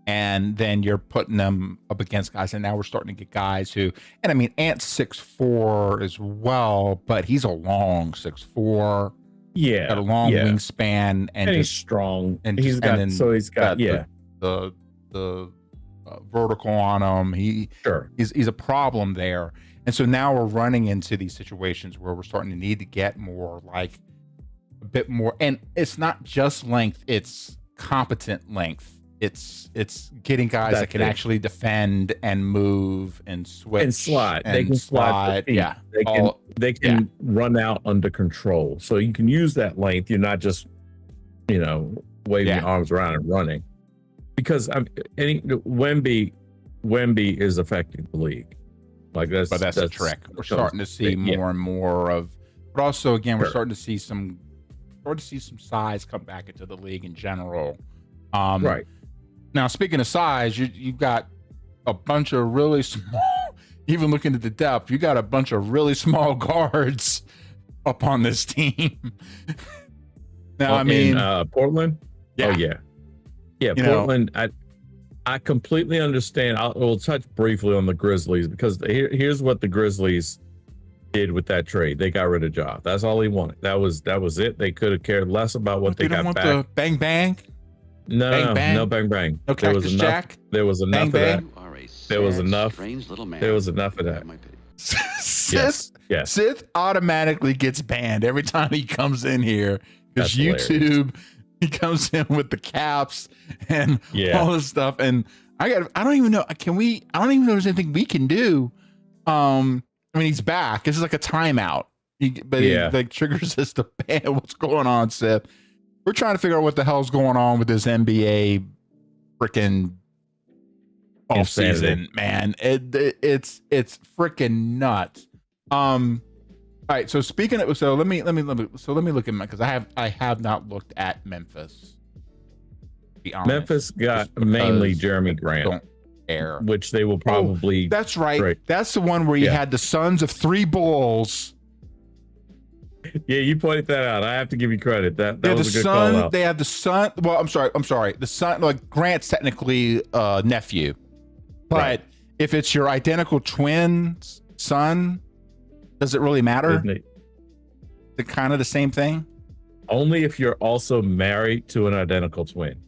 And then you're putting them up against guys. And now we're starting to get guys who, and I mean, Ant's 6'4" as well, but he's a long 6'4". Yeah. Got a long wingspan, and he's strong. And he's got the vertical on him. He's a problem there. And so now we're running into these situations where we're starting to need to get more, like a bit more. And it's not just length, it's competent length. It's getting guys that can actually defend and move and switch and slide. They can slide. Yeah. They can run out under control. So you can use that length. You're not just, waving your arms around and running. Because Wemby is affecting the league. Like that's the trick. We're starting to see more and more of, but also again, we're starting to see some size come back into the league in general. Right. Now, speaking of size, you've got a bunch of really small, even looking at the depth, you got a bunch of really small guards up on this team. Now, in Portland? Yeah. Oh, yeah. Yeah, Portland, I completely understand. We'll touch briefly on the Grizzlies, because here's what the Grizzlies did with that trade. They got rid of Ja. That's all he wanted. That was it. They could have cared less about what they got back. The bang bang? No bang bang. No Cactus Jack? There was enough of that. There was enough. Strange little man. There was enough of that. Sith automatically gets banned every time he comes in here, because YouTube, he comes in with the caps and all this stuff. And I don't even know. I don't even know if there's anything we can do. I mean, he's back. This is like a timeout. He like triggers us to ban. What's going on, Sith? We're trying to figure out what the hell's going on with this NBA freaking offseason, man. It's freaking nuts. All right. So speaking of, let me look at, because I have not looked at Memphis. To be honest. Memphis got mainly Jeremy Grant. Don't care. Which they will probably. That's right. That's the one where you had the sons of 3 bulls. Yeah, you pointed that out. I have to give you credit. That was a good call out. They have the son. Well, I'm sorry. The son, like Grant's technically nephew, but if it's your identical twin son, does it really matter? Is it kind of the same thing? Only if you're also married to an identical twin.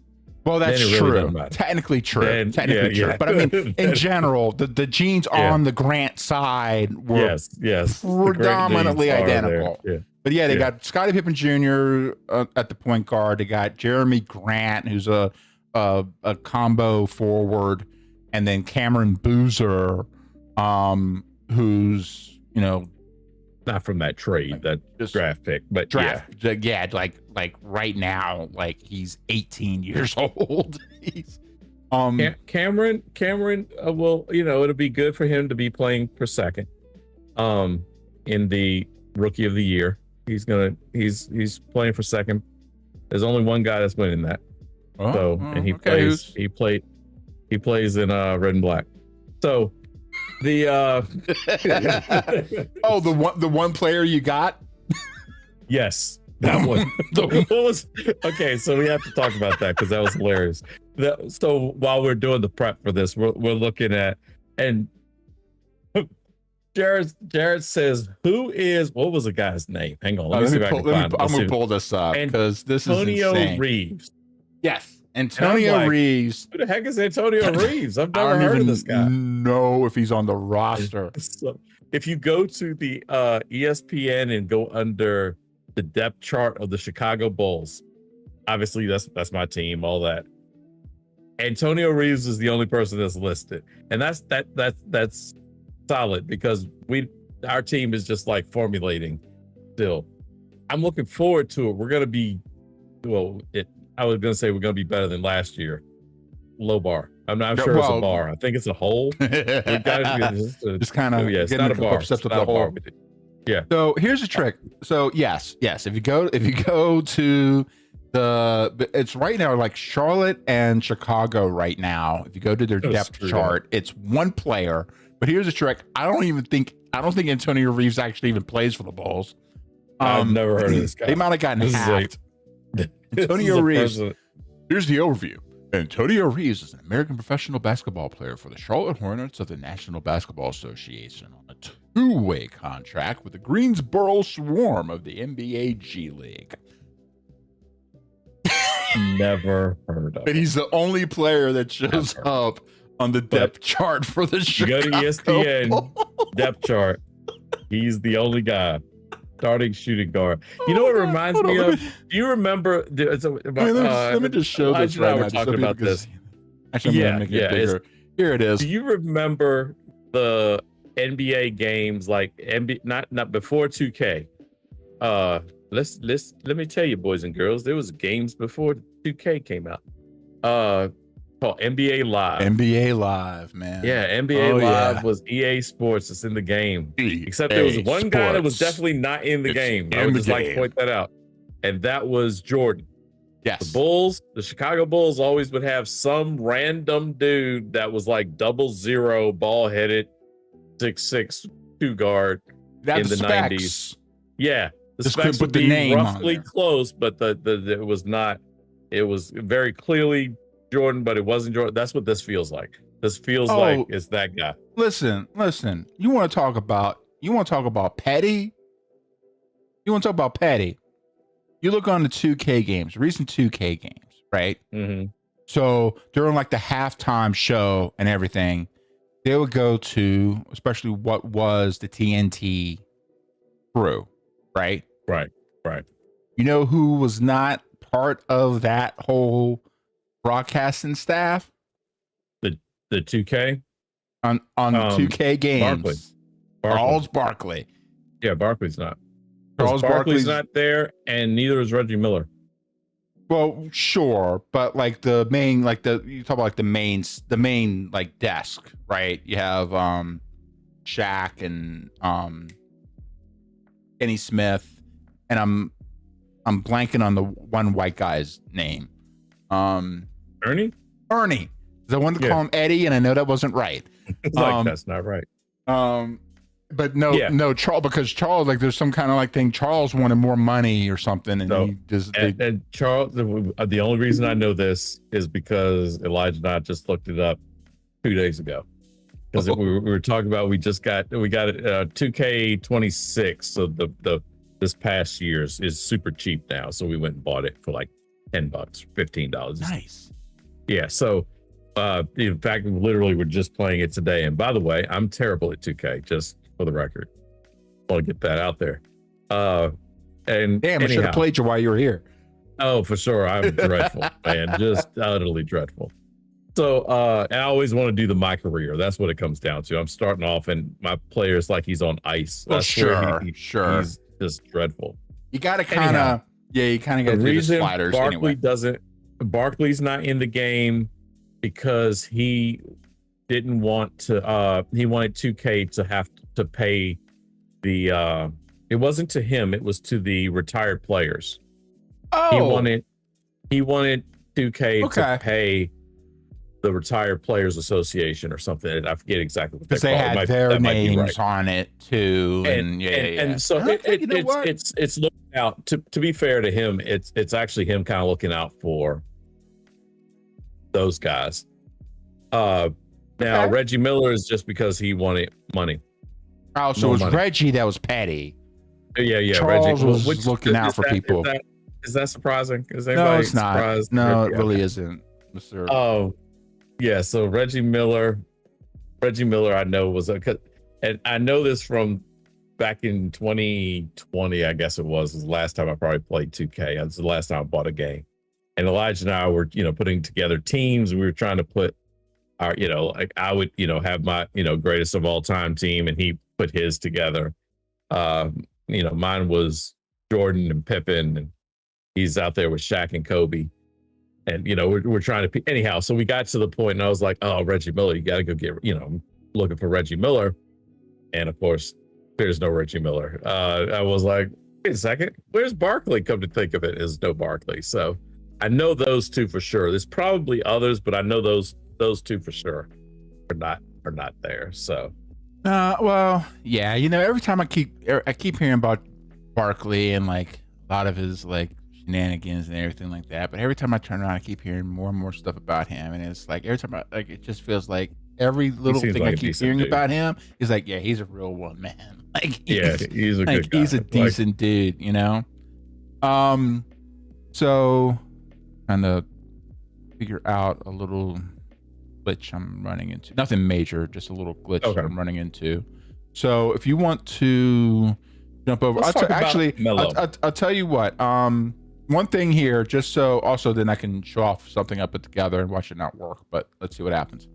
Well, that's true. Technically true. But I mean, in general, the genes on the Grant side were predominantly identical. But they got Scottie Pippen Jr. At the point guard. They got Jeremy Grant, who's a combo forward, and then Cameron Boozer, who's not from that trade, that draft pick, but like right now, like he's 18 years old. He's Cameron will, it'll be good for him to be playing for second in the Rookie of the Year. He's playing for second. There's only one guy that's winning that. He plays in red and black. So the the one player you got? Yes, that one. Okay, so we have to talk about that, because that was hilarious. So while we're doing the prep for this, we're looking at, and Jared says, what was the guy's name? Hang on, let me see if I can find it. I'm gonna pull this up, because this is Antonio insane. Reeves. Yes. Antonio Reeves. Who the heck is Antonio Reeves? I've never heard of this guy. I don't even know if he's on the roster. So if you go to the ESPN and go under the depth chart of the Chicago Bulls, obviously that's my team, all that. Antonio Reeves is the only person that's listed, and that's solid, because our team is just like formulating still. I'm looking forward to it. We're going to be well, I was going to say we're going to be better than last year. Low bar. I'm not Yeah, sure it's a well, bar. I think it's a hole. We got to just kind of it's getting not a a couple bar. steps It's up not the a bar hole. with it. Yeah. So here's a trick. So yes, if you go to it's right now like Charlotte and Chicago right now. If you go to their Oh, depth screw chart, it's one player. But here's a trick. I don't think Antonio Reeves actually even plays for the Bulls. I've never heard of this guy. They might have gotten This is hacked. Antonio Reeves. Here's the overview. Antonio Reeves is an American professional basketball player for the Charlotte Hornets of the National Basketball Association on a two-way contract with the Greensboro Swarm of the NBA G League. Never heard of But he's the only player that shows up on the depth chart for the Chicago. You go to ESPN depth chart. He's the only guy. Starting shooting guard. You know what it reminds me of? Do you remember? Let me just show this right now. We're talking about this. Actually, I'm gonna make it bigger. Here it is. Do you remember the NBA games like NBA? Not before 2K. Let me tell you, boys and girls, there was games before 2K came out. Called NBA Live. NBA Live, man. Yeah, NBA Live was EA Sports. It's in the game. Except there was one guy that was definitely not in the game. I would just like to point that out. And that was Jordan. Yes. The Chicago Bulls always would have some random dude that was like 00 ball-headed 6'6" 2 guard in the 90s. Yeah. The specs would be roughly close, but it was not. It was very clearly Jordan, but it wasn't Jordan. That's what this feels like. This feels like it's that guy. Listen. You want to talk about petty? You want to talk about petty? You look on the 2K games, recent 2K games, right? Mm-hmm. So during like the halftime show and everything, they would go to, especially what was the TNT crew, right? Right. You know who was not part of that whole broadcasting staff? The 2K on 2K games. Barkley. Charles Barkley. Yeah, Barkley's not. Charles Barkley's not there, and neither is Reggie Miller. Well, sure, but like you talk about like the main like desk, right? You have Shaq and Kenny Smith, and I'm blanking on the one white guy's name. Ernie. I wanted to call him Eddie, and I know that wasn't right. That's not right. But no, Charles, because Charles, like, there's some kind of like thing. Charles wanted more money or something, and he just. And Charles, the only reason I know this is because Elijah and I just looked it up 2 days ago. Because we were talking about we got it 2K26, so the this past year's is super cheap now, so we went and bought it for like $10, $15. Nice. Yeah, so in fact, literally we're just playing it today. And by the way, I'm terrible at 2K, just for the record. I want to get that out there. And damn, I should have played you while you were here. Oh, for sure. I'm dreadful, man. Just utterly dreadful. So and I always want to do my career. That's what it comes down to. I'm starting off and my player's like he's on ice. Well, sure. He's just dreadful. You got to kind of got to do the sliders anyway. Barkley's not in the game because he didn't want to he wanted 2K to have to pay the it wasn't to him, it was to the retired players. He wanted 2K to pay the Retired Players Association or something, and I forget exactly what because they had their names on it too, and so it's looking out. To be fair to him, it's actually him kind of looking out for those guys. Now Reggie Miller is just because he wanted money. Oh, so it was Reggie that was petty. Yeah. Charles Reggie was looking out for people. Is that surprising? Is anybody it's surprised? No, it really isn't, Mr. Oh, yeah. So Reggie Miller, I know was and I know this from back in 2020, I guess it was the last time I probably played 2K. That's the last time I bought a game. And Elijah and I were, putting together teams, and we were trying to put our, like I would, have my, greatest of all time team, and he put his together. Mine was Jordan and Pippen and he's out there with Shaq and Kobe. And, we're trying to, anyhow. So we got to the point and I was like, oh, Reggie Miller, you got to go get, looking for Reggie Miller. And of course, there's no Reggie Miller. I was like, wait a second, where's Barkley? Come to think of it, is no Barkley. So I know those two for sure. There's probably others, but I know those two for sure are not there. So, well, yeah, every time I keep hearing about Barkley and like a lot of his like shenanigans and everything like that, but every time I turn around, I keep hearing more and more stuff about him, and it's like every time it just feels like every little thing I keep hearing about him is like, yeah, he's a real one, man. Like, he's a good guy. He's a decent dude, So trying to figure out a little glitch I'm running into. Nothing major, just a little glitch that I'm running into. So if you want to jump over, I'll tell you what. One thing here, just so also then I can show off something I put together and watch it not work. But let's see what happens.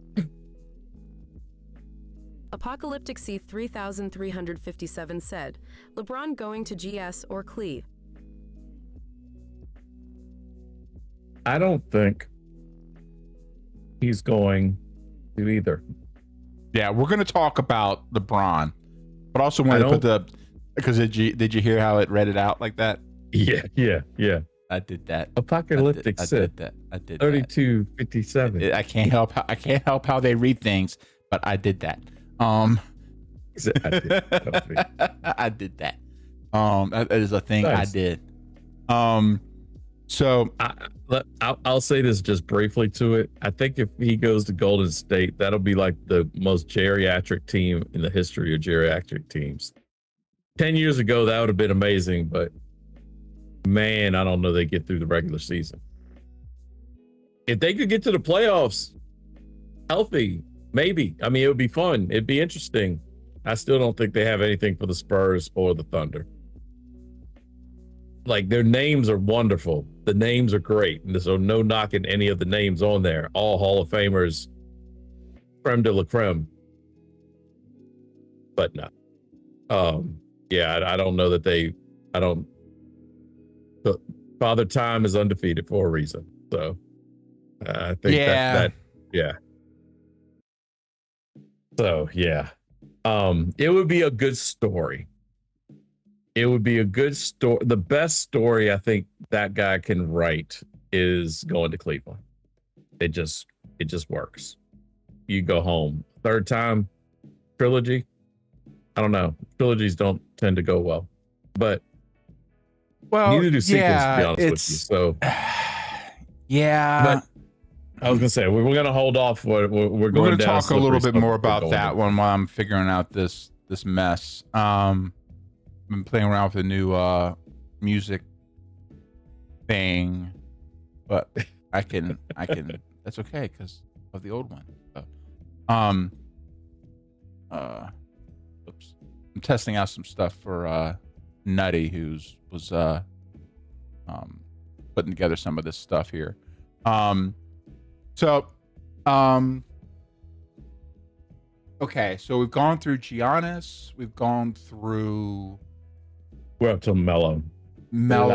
Apocalyptic C 3357 said, LeBron going to GS or Cleve? I don't think he's going to either. Yeah, we're going to talk about LeBron, but also want to put because did you hear how it read it out like that? Yeah. I did that. Apocalyptic I did that. 3257. I can't help how they read things, but I did that. I did that. That is a thing nice. I did. So I'll say this just briefly to it. I think if he goes to Golden State, that'll be like the most geriatric team in the history of geriatric teams. 10 years ago, that would have been amazing, but man, I don't know they get through the regular season. If they could get to the playoffs healthy, maybe. I mean, it would be fun. It'd be interesting. I still don't think they have anything for the Spurs or the Thunder. Like, their names are wonderful. The names are great. And so no knocking any of the names on there. All Hall of Famers, creme de la creme. But no. Yeah, I don't know that Father Time is undefeated for a reason. So I think that So yeah, it would be a good story. It would be a good story. The best story I think that guy can write is going to Cleveland. It just works. You go home. Third time trilogy. I don't know. Trilogies don't tend to go well, but neither do sequels, to be honest with you. So yeah. But I was gonna say we're gonna hold off. We're going to talk a little bit more about that one while I'm figuring out this mess. I've been playing around with the new music thing, but I can that's okay because of the old one. So, oops. I'm testing out some stuff for Nutty, who's was putting together some of this stuff here. Okay, so we've gone through Giannis, we've gone through we're up to Melo and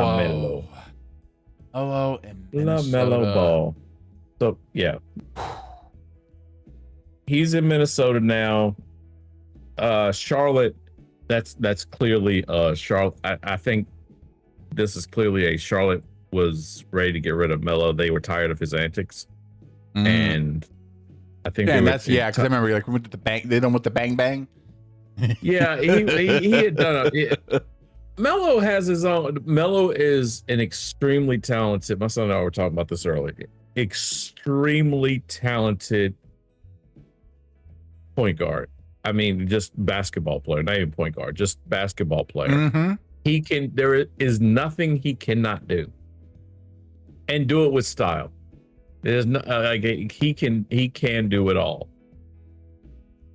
Minnesota. Melo Ball. So yeah, he's in Minnesota now. Charlotte, that's clearly Charlotte. I think this is clearly a Charlotte was ready to get rid of Melo. They were tired of his antics. And I think because I remember like we went to the bang. They done with the bang bang. Yeah, he had done Melo has his own. Melo is an extremely talented. My son and I were talking about this earlier. Extremely talented point guard. I mean, just basketball player, not even point guard, just basketball player. Mm-hmm. There is nothing he cannot do, and do it with style. There's no he can do it all.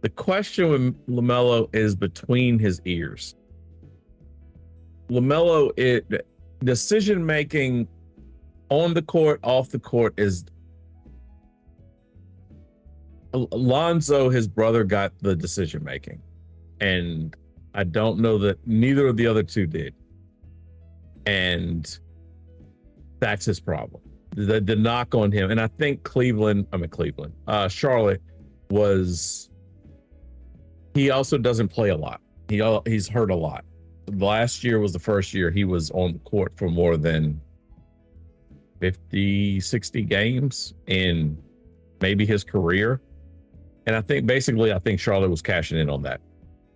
The question with LaMelo is between his ears. LaMelo, decision making on the court, off the court is. Alonzo, his brother, got the decision making, and I don't know that neither of the other two did. And That's his problem. The knock on him, and I think Charlotte was. He also doesn't play a lot. He's hurt a lot. Last year was the first year he was on the court for more than 50, 60 games in maybe his career. And I think Charlotte was cashing in on that.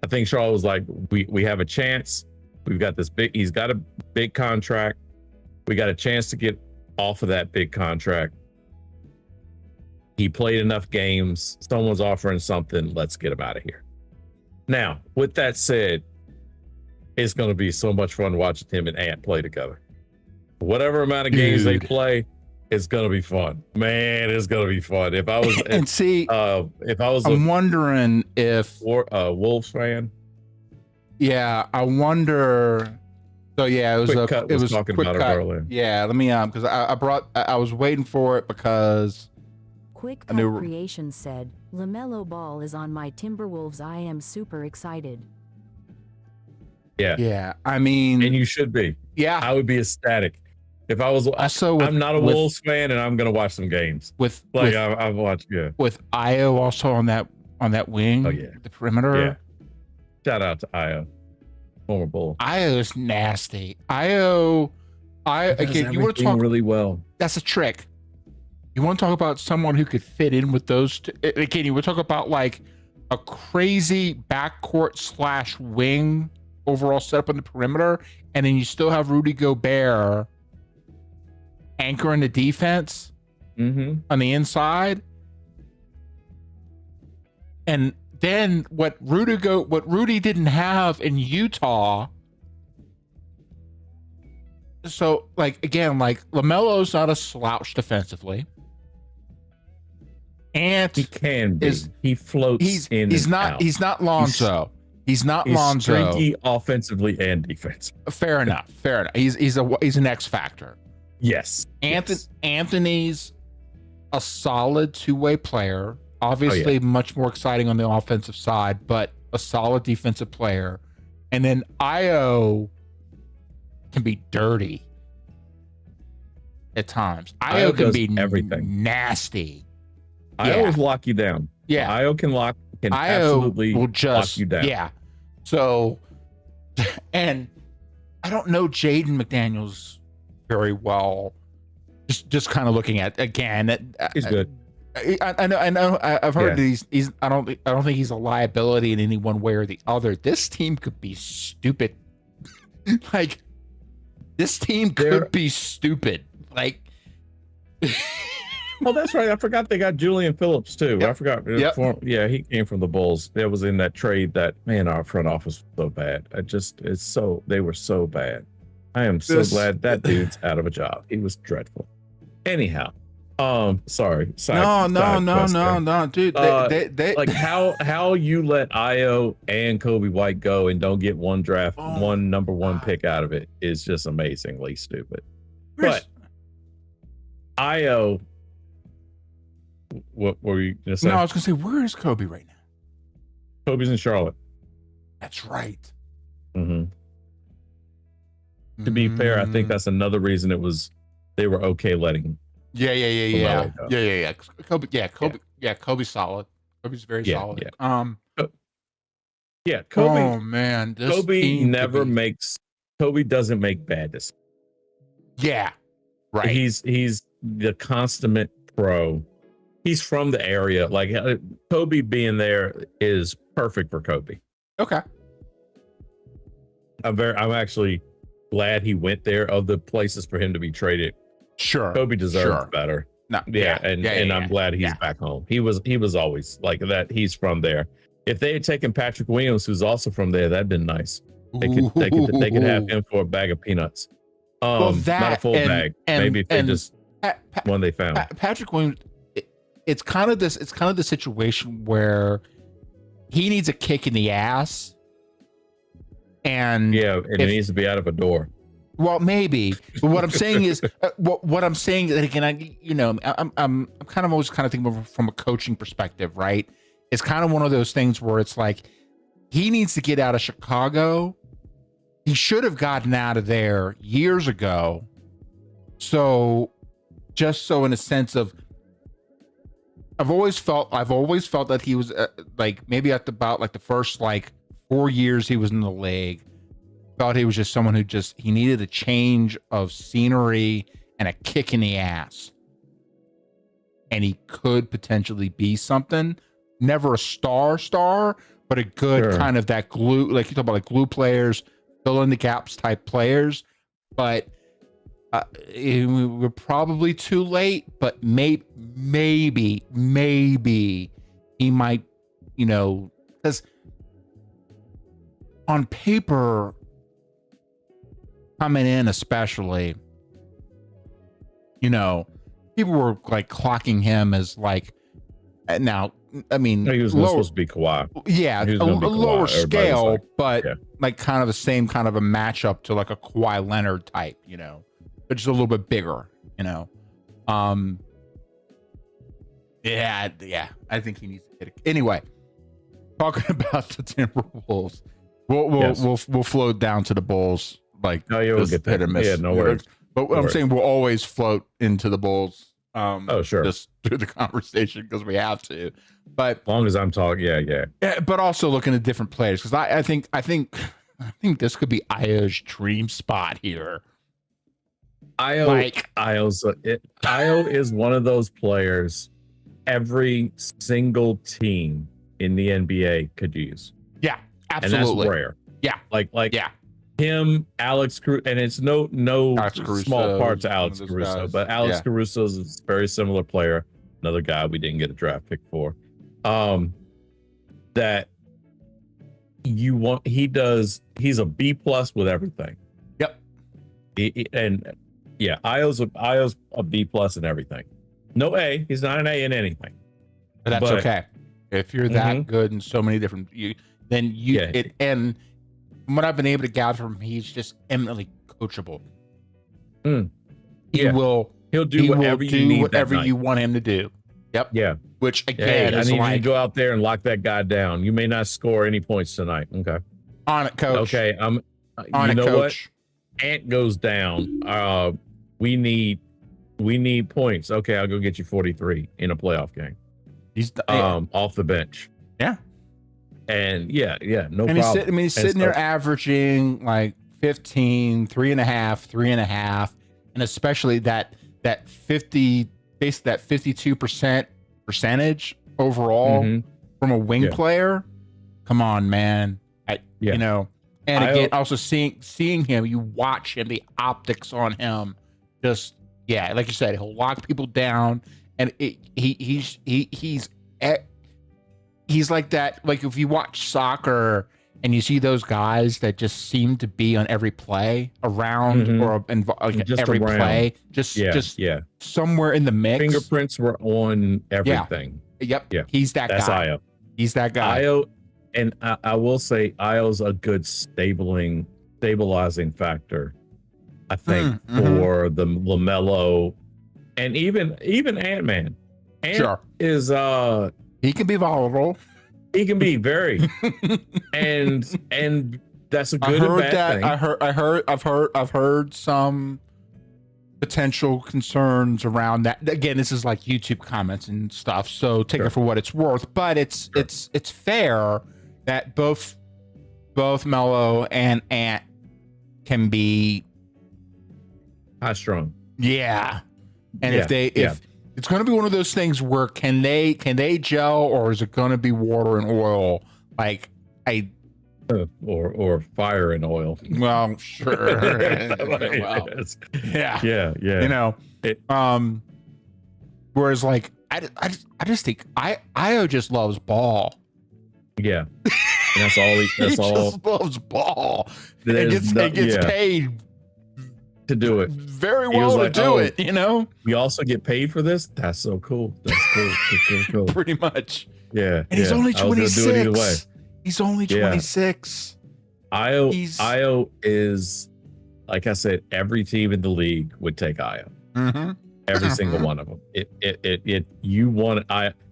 I think Charlotte was like, we have a chance. We've got he's got a big contract. We got a chance to get off of that big contract. He played enough games. Someone's offering something. Let's get him out of here. Now, with that said, it's going to be so much fun watching him and Ant play together. Whatever amount of games they play, it's going to be fun. Man, it's going to be fun. If I was I'm wondering if Wolves fan. Yeah, I wonder. So yeah, it was talking quick about cut. it earlier. Yeah, let me because I was waiting for it because Quick Cut Creation said, LaMelo Ball is on my Timberwolves. I am super excited. Yeah. I mean, and you should be. Yeah, I would be ecstatic if I was. Also, I'm not a Wolves fan, and I'm gonna watch some games. I've watched. Yeah, with Io also on that wing. Oh yeah, the perimeter. Yeah. Shout out to Io, former Bull. Io is nasty. Again, you want to talk really well. That's a trick. You want to talk about someone who could fit in with those two? Again, you want to talk about like a crazy backcourt / wing overall setup on the perimeter, and then you still have Rudy Gobert anchoring the defense on the inside. And then what Rudy didn't have in Utah. So like again, like LaMelo's not a slouch defensively. And he can be. He floats in. He's not Lonzo. He's Lonzo. Streaky offensively and defensively. Fair enough. He's an X factor. Yes. Anthony's a solid two-way player. Obviously, much more exciting on the offensive side, but a solid defensive player. And then Io can be dirty at times. Io can be everything nasty. Io will lock you down. Yeah, Io can absolutely lock you down. Yeah. So, and I don't know Jaden McDaniels very well. Just kind of looking at again. He's good. I know. I've heard that he's. I don't think he's a liability in any one way or the other. This team could be stupid. Like, this team could be stupid. Like. Oh, that's right. I forgot they got Julian Phillips too. Yep. I forgot. Yep. He came from the Bulls. That was in that trade. That man, our front office was so bad. They were so bad. I am so glad that dude's out of a job. He was dreadful. Anyhow, sorry. No, dude. They like how you let Io and Kobe White go and don't get one number one pick out of it is just amazingly stupid. But Io. What were you gonna say? No, I was gonna say, where is Kobe right now? Kobe's in Charlotte. That's right. To be fair, I think that's another reason they were okay letting him. Yeah. Kobe's solid. Kobe's very solid. Yeah. Kobe. Oh man, Kobe doesn't make bad decisions. Yeah, right. He's the consummate pro. He's from the area. Like Kobe being there is perfect for Kobe. Okay. I'm actually glad he went there. Of the places for him to be traded, sure, Kobe deserves better. No, and I'm glad he's back home. He was always like that. He's from there. If they had taken Patrick Williams, who's also from there, that'd been nice. They could have him for a bag of peanuts. Not a full bag. Maybe if they just one they found. Patrick Williams. It's kind of the situation where he needs a kick in the ass, and it needs to be out of a door. Well, maybe, but what I'm saying is, what I'm saying that again, I'm kind of always kind of thinking from a coaching perspective, right? It's kind of one of those things where it's like he needs to get out of Chicago. He should have gotten out of there years ago, So just so in a sense of, I've always felt that he was like maybe at about like the first like 4 years he was in the league, felt he was just someone he needed a change of scenery and a kick in the ass. And he could potentially be something, never a star, but a good kind of that glue, like you talk about like glue players, fill in the gaps type players. But we're probably too late, but maybe he might, because on paper, coming in especially, people were like clocking him as like, now, I mean, he was supposed to be Kawhi. Yeah, a lower scale, like, but like kind of the same kind of a matchup to like a Kawhi Leonard type, but just a little bit bigger, Yeah, I think he needs to get it. Anyway, talking about the Timberwolves, we'll float down to the Bulls. Like, we'll get there. Yeah, no worries. But I'm saying we'll always float into the Bulls. Sure. Just through the conversation because we have to. But as long as I'm talking, yeah. But also looking at different players because I think this could be Io's dream spot here. Io is one of those players every single team in the NBA could use. Yeah, absolutely. And that's rare. Yeah. Like him, Alex Caruso, and it's no small part to Alex Caruso, guys. but Alex Caruso is a very similar player. Another guy we didn't get a draft pick for. That you want, he's a B+ with everything. Yep. Io's a B+ in everything. No A. He's not an A in anything. But that's okay. If you're that good in so many different, and from what I've been able to gather from him, he's just eminently coachable. He'll do whatever you want him to do. Yep. Yeah. Which again I is need like, you to go out there and lock that guy down. You may not score any points tonight. Okay. On it, coach. Okay. On it, coach. What? Ant goes down. We need points. Okay, I'll go get you 43 in a playoff game. He's off the bench. Yeah. And no problem. He's sitting there averaging like 15, 3.5, and especially that 50, basically that 52% percentage overall from a wing player. Come on, man. And again, also seeing him, you watch him, the optics on him, just like you said, he'll lock people down, and he's like that. Like if you watch soccer and you see those guys that just seem to be on every play around or just every play, just somewhere in the mix. Fingerprints were on everything. Yep. He's that guy. That's Io. He's that guy. Io, and I will say Io's a good stabilizing factor, I think, for the LaMelo and even Ant-Man. Ant is he can be volatile. He can be very, and that's a good and bad thing. I've heard some potential concerns around that. Again, this is like YouTube comments and stuff, so take it for what it's worth. But it's fair that both Melo and Ant can be high strung. Yeah, and if it's going to be one of those things where can they gel, or is it going to be water and oil? Like or fire and oil. Well, sure. Whereas like I just think Io just loves ball. Yeah, and that's all. That's all. Just loves ball. It gets paid to do it very well to do it. We also get paid for this. That's so cool. That's cool. Pretty much. Yeah. And he's only 26. Do it either way. He's only 26. Io is, like I said, every team in the league would take Io. Every single one of them.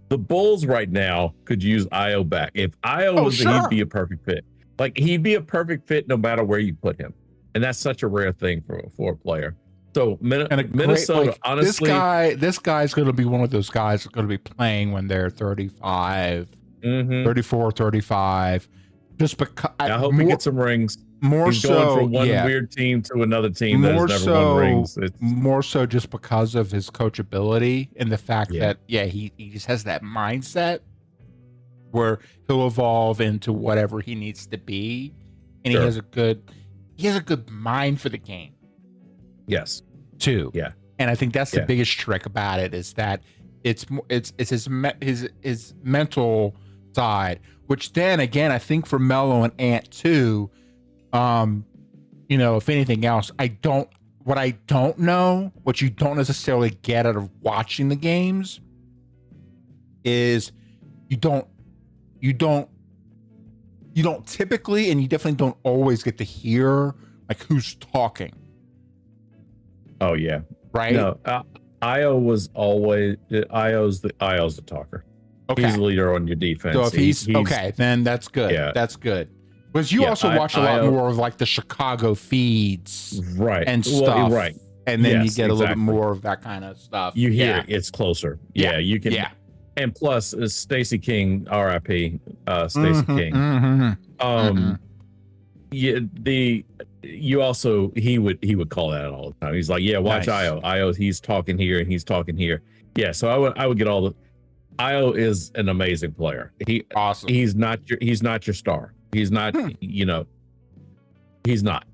The Bulls right now could use Io back. If Io was, he'd be a perfect fit. Like he'd be a perfect fit no matter where you put him. And that's such a rare thing for a player. So And a great, Minnesota, like, honestly, this guy's going to be one of those guys that's going to be playing when they're 35, mhm. 34, 35. Just because I hope he gets some rings. more He's going so, from one yeah, weird team to another team that has more never won rings. It's, more so just because of his coachability and the fact Yeah. that, yeah, he just has that mindset where he'll evolve into whatever he needs to be, and Sure. he has a good mind for the game yes. too. Yeah. And I think that's the Yeah. biggest trick about it, is that it's his mental side, which then again, I think for Melo and Ant too, you know, if anything else, what I don't know, what you don't necessarily get out of watching the games is you don't typically, and you definitely don't always get to hear like who's talking, Oh yeah. right? No, Io was always Io's the talker. Okay. He's the leader on your defense. So if he's okay, then that's good. Yeah. That's good. Because you Yeah, also watch a lot Io, more of like the Chicago feeds right, and well, stuff, right, and then you Yes, get a little bit exactly. more of that kind of stuff. You hear Yeah. it, it's closer. Yeah, you can. Yeah. And plus, Stacey King, R.I.P. Stacey King. mhm. Yeah, you also he would call that all the time. He's like, yeah, watch Nice. Io. He's talking here and he's talking here. Yeah, so I would get all the. Io is an amazing player. Awesome. He's not your star. He's not. You know, he's not.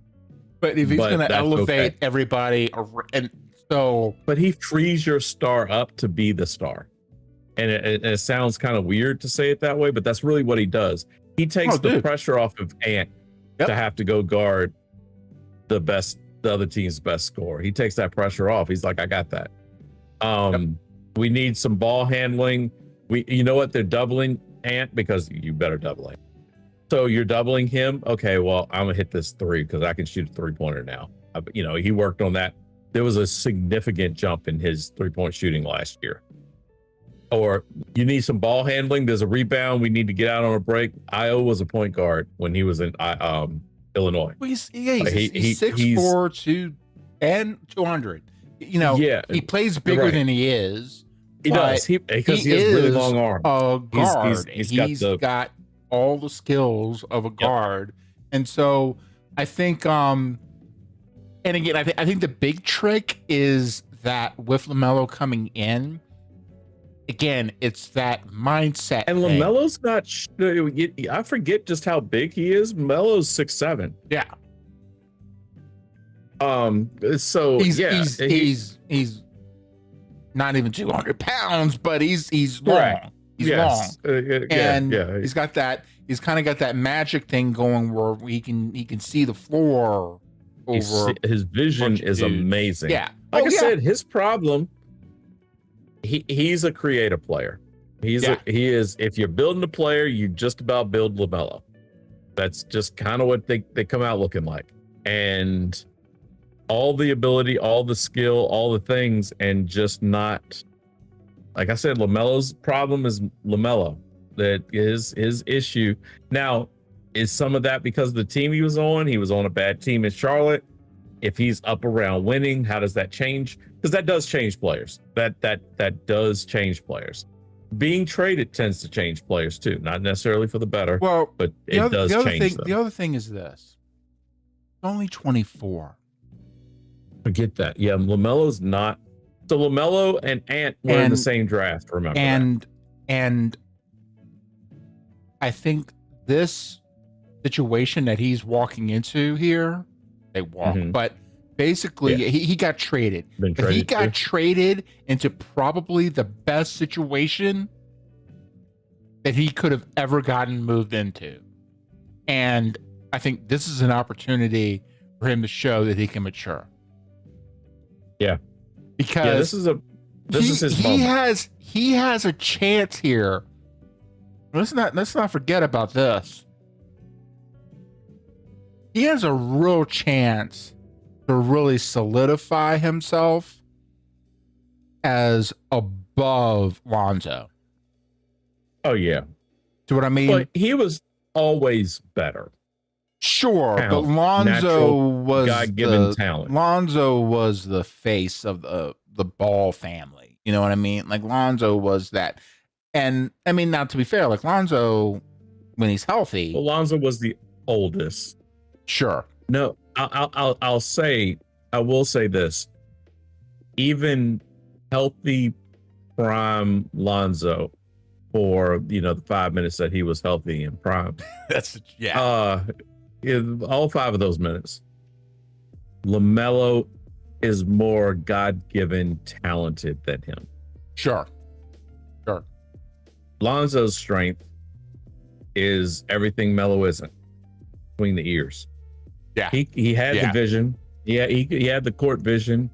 But if he's But going to that's elevate okay. everybody, and so But he frees your star up to be the star. And it sounds kind of weird to say it that way, but that's really what he does. He takes the pressure off of Ant to have to go guard the other team's best scorer. He takes that pressure off. He's like, I got that. We need some ball handling. You know what? They're doubling Ant because you better double him. So you're doubling him. Okay, well, I'm gonna hit this three because I can shoot a 3-pointer now. You know, he worked on that. There was a significant jump in his 3-point shooting last year. Or you need some ball handling. There's a rebound. We need to get out on a break. Io was a point guard when he was in Illinois. Well, he's 6'4", 200. You know, he plays bigger than he is. He does. Because he has really long arms. A guard. He's got all the skills of a guard. And so I think, and again, I think the big trick is that with LaMelo coming in, again, it's that mindset. And LaMelo's not. I forget just how big he is. Melo's 6'7". Yeah. So he's not even 200 pounds, but he's long. He's long, and he's got that. He's kind of got that magic thing going where he can see the floor over. His vision is amazing. Yeah, like I said, his problem. He's a creative player. He is. If you're building a player, you just about build LaMelo. That's just kind of what they come out looking like, and all the ability, all the skill, all the things, and just not. Like I said, LaMelo's problem is LaMelo. That is his issue. Now, is some of that because of the team he was on? He was on a bad team in Charlotte. If he's up around winning, how does that change? Because that does change players. That does change players. Being traded tends to change players too, not necessarily for the better. Well, but it does change them. The other thing is this: only 24. Forget that. Yeah, LaMelo's not. So LaMelo and Ant were in the same draft. Remember that. And I think this situation that he's walking into here, but basically he got traded. He got traded into probably the best situation that he could have ever gotten moved into. And I think this is an opportunity for him to show that he can mature. Yeah. Because this is his moment. He has a chance here. Let's not forget about this. He has a real chance to really solidify himself as above Lonzo. Oh yeah. Do what I mean? But he was always better. Sure, but Talent. Lonzo Natural, was God-given talent. Lonzo was the face of the Ball family. You know what I mean? Like Lonzo was that. And I mean, now to be fair, like Lonzo, when he's healthy, Lonzo was the oldest. sure. No, I will say this. Even healthy prime Lonzo for the 5 minutes that he was healthy and prime. That's yeah. In all 5 of those minutes, LaMelo is more God-given talented than him. Sure. Lonzo's strength is everything Melo isn't, between the ears. Yeah. He had the vision. Yeah, he had the court vision.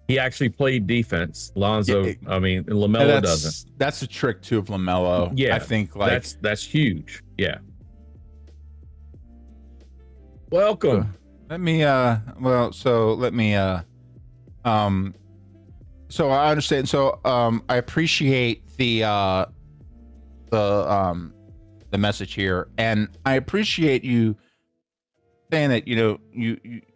He actually played defense. Lonzo, LaMelo doesn't. That's the trick too of LaMelo. Yeah, I think like that's huge. Yeah. Welcome. Let me so I understand. So I appreciate the message here, and I appreciate you saying that you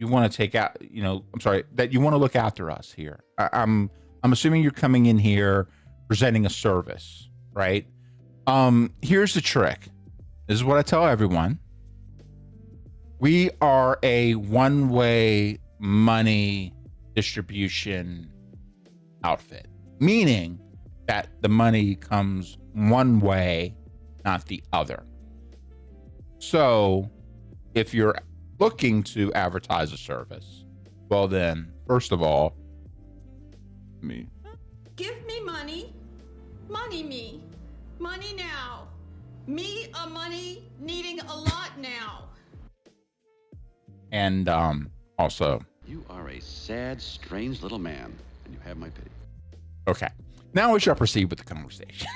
want to take out I'm sorry, that you want to look after us here. I'm assuming you're coming in here presenting a service, right? Here's the trick. This is what I tell everyone. We are a one-way money distribution outfit, meaning that the money comes one way, not the other. So if you're looking to advertise a service, well then, first of all, give me money, me, money now. Me a money needing a lot now. And also, you are a sad, strange little man, and you have my pity. Okay, now we shall proceed with the conversation.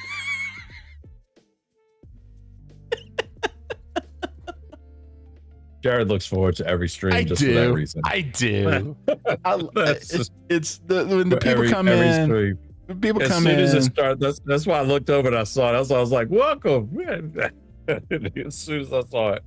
Jared looks forward to every stream for that reason. I do. It's when the people come in. Stream. People as come soon in. As it started, that's why I looked over and I saw it. I was like, welcome. As soon as I saw it.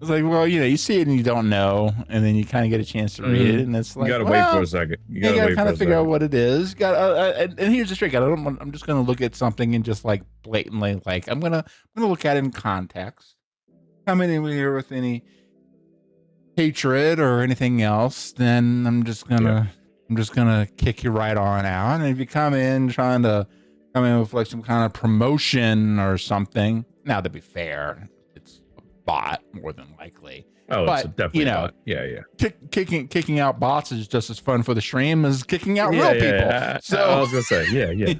It's like, well, you see it and you don't know, and then you kind of get a chance to read it, and it's like, you gotta wait for a second. You gotta kind of figure out what it is. And here's the trick. I'm just gonna look at something and just like blatantly, like I'm gonna look at it in context. Come in here with any hatred or anything else, then I'm just gonna kick you right on out. And if you come in with like some kind of promotion or something, now to be fair, it's a bot more than likely. Oh, but, it's definitely bot. Yeah. Kicking out bots is just as fun for the stream as kicking out real people. So I was gonna say, yeah.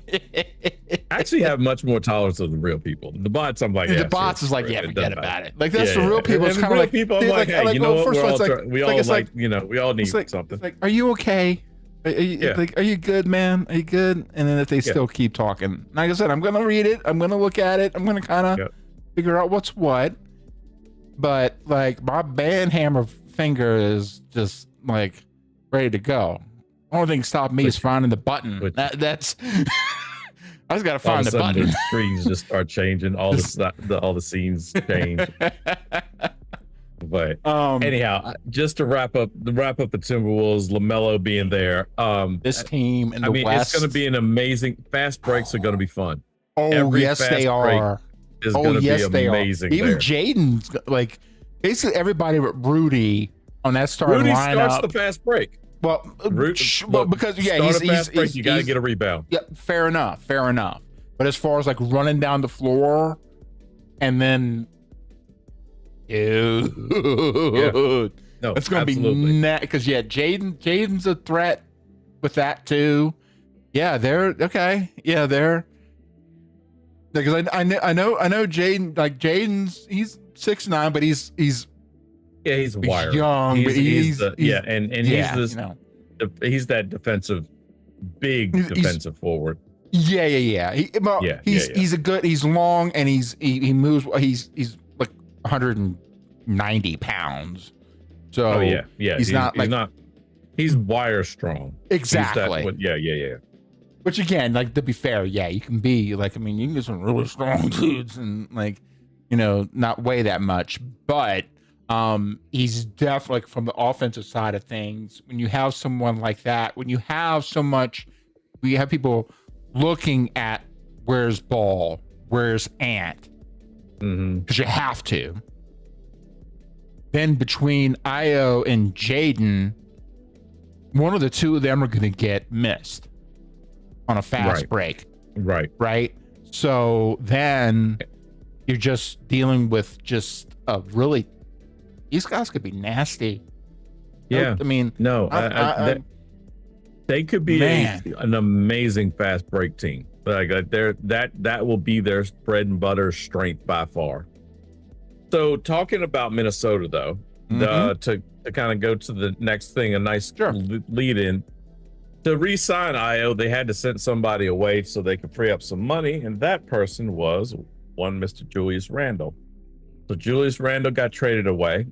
I actually have much more tolerance of the real people. The bots, I'm like, the bots is like, forget about it. Like that's the real people. It's kind of like people. I'm like, hey, you know what? First of all, we all like, we all need something. It's like, are you okay? Are you good, man? Are you good? And then if they still keep talking, like I said, I'm gonna read it. I'm gonna look at it. I'm gonna kind of figure out what's what. But like my band hammer finger is just like ready to go. Only thing stopping me is finding the button. That's I just gotta find the button. The screens just start changing. All the scenes change. But anyhow, just to wrap up the Timberwolves, LaMelo being there. This team in the West, it's going to be an amazing. Fast breaks are going to be fun. Oh, yes, they are. Is going to be amazing. Even Jaden's like basically everybody but Rudy on that starting Rudy lineup. Starts the fast break. Well, because he's you got to get a rebound. Yeah, fair enough. But as far as like running down the floor, and then. Dude, no, it's gonna absolutely. Be because Jaden's a threat with that too. Yeah, they're okay. Yeah, they're because I know Jaden, like Jaden's 6'9", but he's wired. Young, but he's he's that defensive forward. Yeah. He's long and he moves. He's like 190 pounds. So he's wire strong. Exactly. Yeah. Which again, like to be fair, you can be like, I mean, you can get some really strong dudes and like, not weigh that much, but He's definitely from the offensive side of things. When you have someone like that, when you have so much, we have people looking at where's Ball, where's Ant, because you have to. Then between Io and Jaden, one of the two of them are going to get missed on a fast break. Right. So then you're just dealing with just a really, these guys could be nasty. Yeah. I mean, no, they could be an amazing fast break team. Like that will be their bread and butter strength by far. So talking about Minnesota though, to kind of go to the next thing, a nice lead in. To re-sign Io, they had to send somebody away so they could free up some money, and that person was one Mr. Julius Randle. So Julius Randle got traded away.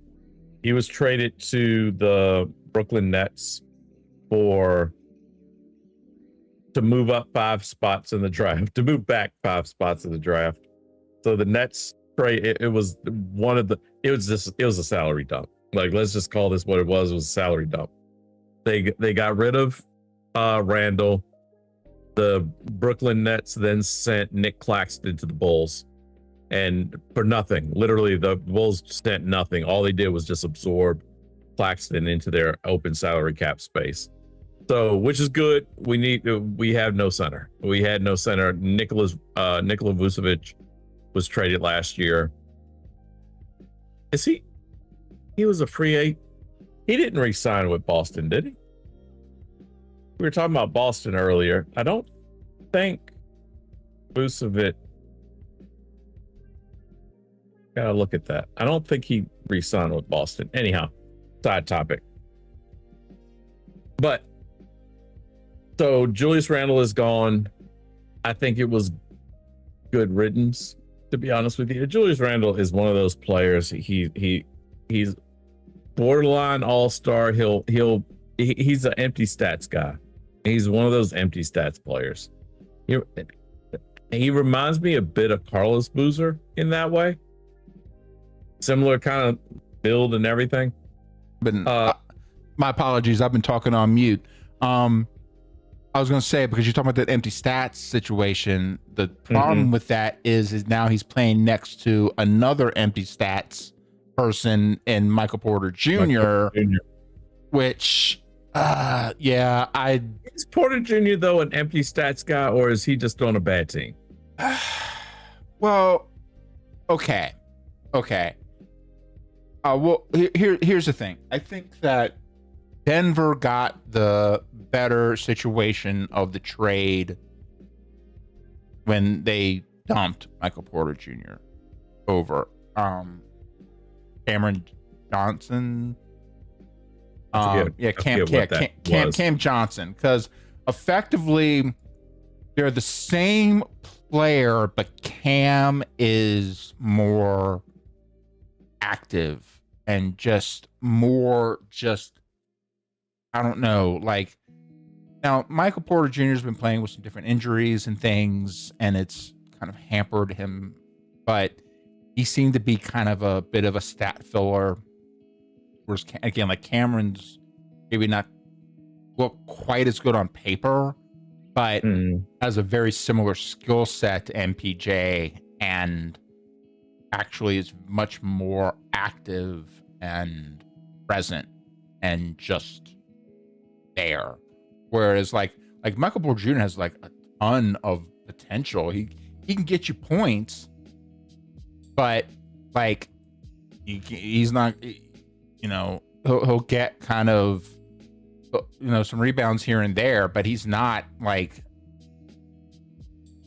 He was traded to the Brooklyn Nets to move up 5 spots in the draft, to move back 5 spots in the draft. So the Nets trade, it was a salary dump. Like, let's just call this what it was a salary dump. They got rid of Randall. The Brooklyn Nets then sent Nick Claxton to the Bulls, and for nothing. Literally, the Bulls sent nothing. All they did was just absorb Claxton into their open salary cap space. So, which is good. We have no center. We had no center. Nikola Vucevic was traded last year. He was a free agent. He didn't re-sign with Boston, did he? We were talking about Boston earlier. I don't think Vucevic. Gotta look at that. I don't think he re-signed with Boston. Anyhow, side topic. But so Julius Randle is gone. I think it was good riddance, to be honest with you. Julius Randle is one of those players. He's borderline all-star. He's an empty stats guy. He's one of those empty stats players. He reminds me a bit of Carlos Boozer in that way. Similar kind of build and everything. But my apologies. I've been talking on mute. I was going to say, because you're talking about that empty stats situation, the problem with that is now he's playing next to another empty stats person in Michael Porter Jr., which... Is Porter Jr. though an empty stats guy, or is he just on a bad team? Well, okay. Well, here's the thing. I think that Denver got the better situation of the trade when they dumped Michael Porter Jr. over Cameron Johnson. Cam Johnson, because effectively they're the same player, but Cam is more active and just more I don't know, like, now Michael Porter Jr. has been playing with some different injuries and things, and it's kind of hampered him, but he seemed to be kind of a bit of a stat filler. Whereas, again, like, Cameron's maybe not look quite as good on paper, but has a very similar skill set to MPJ, and actually is much more active and present and just there. Whereas like Michael Porter Jr. has like a ton of potential. He can get you points, but like he's not. He'll get kind of, some rebounds here and there, but he's not like,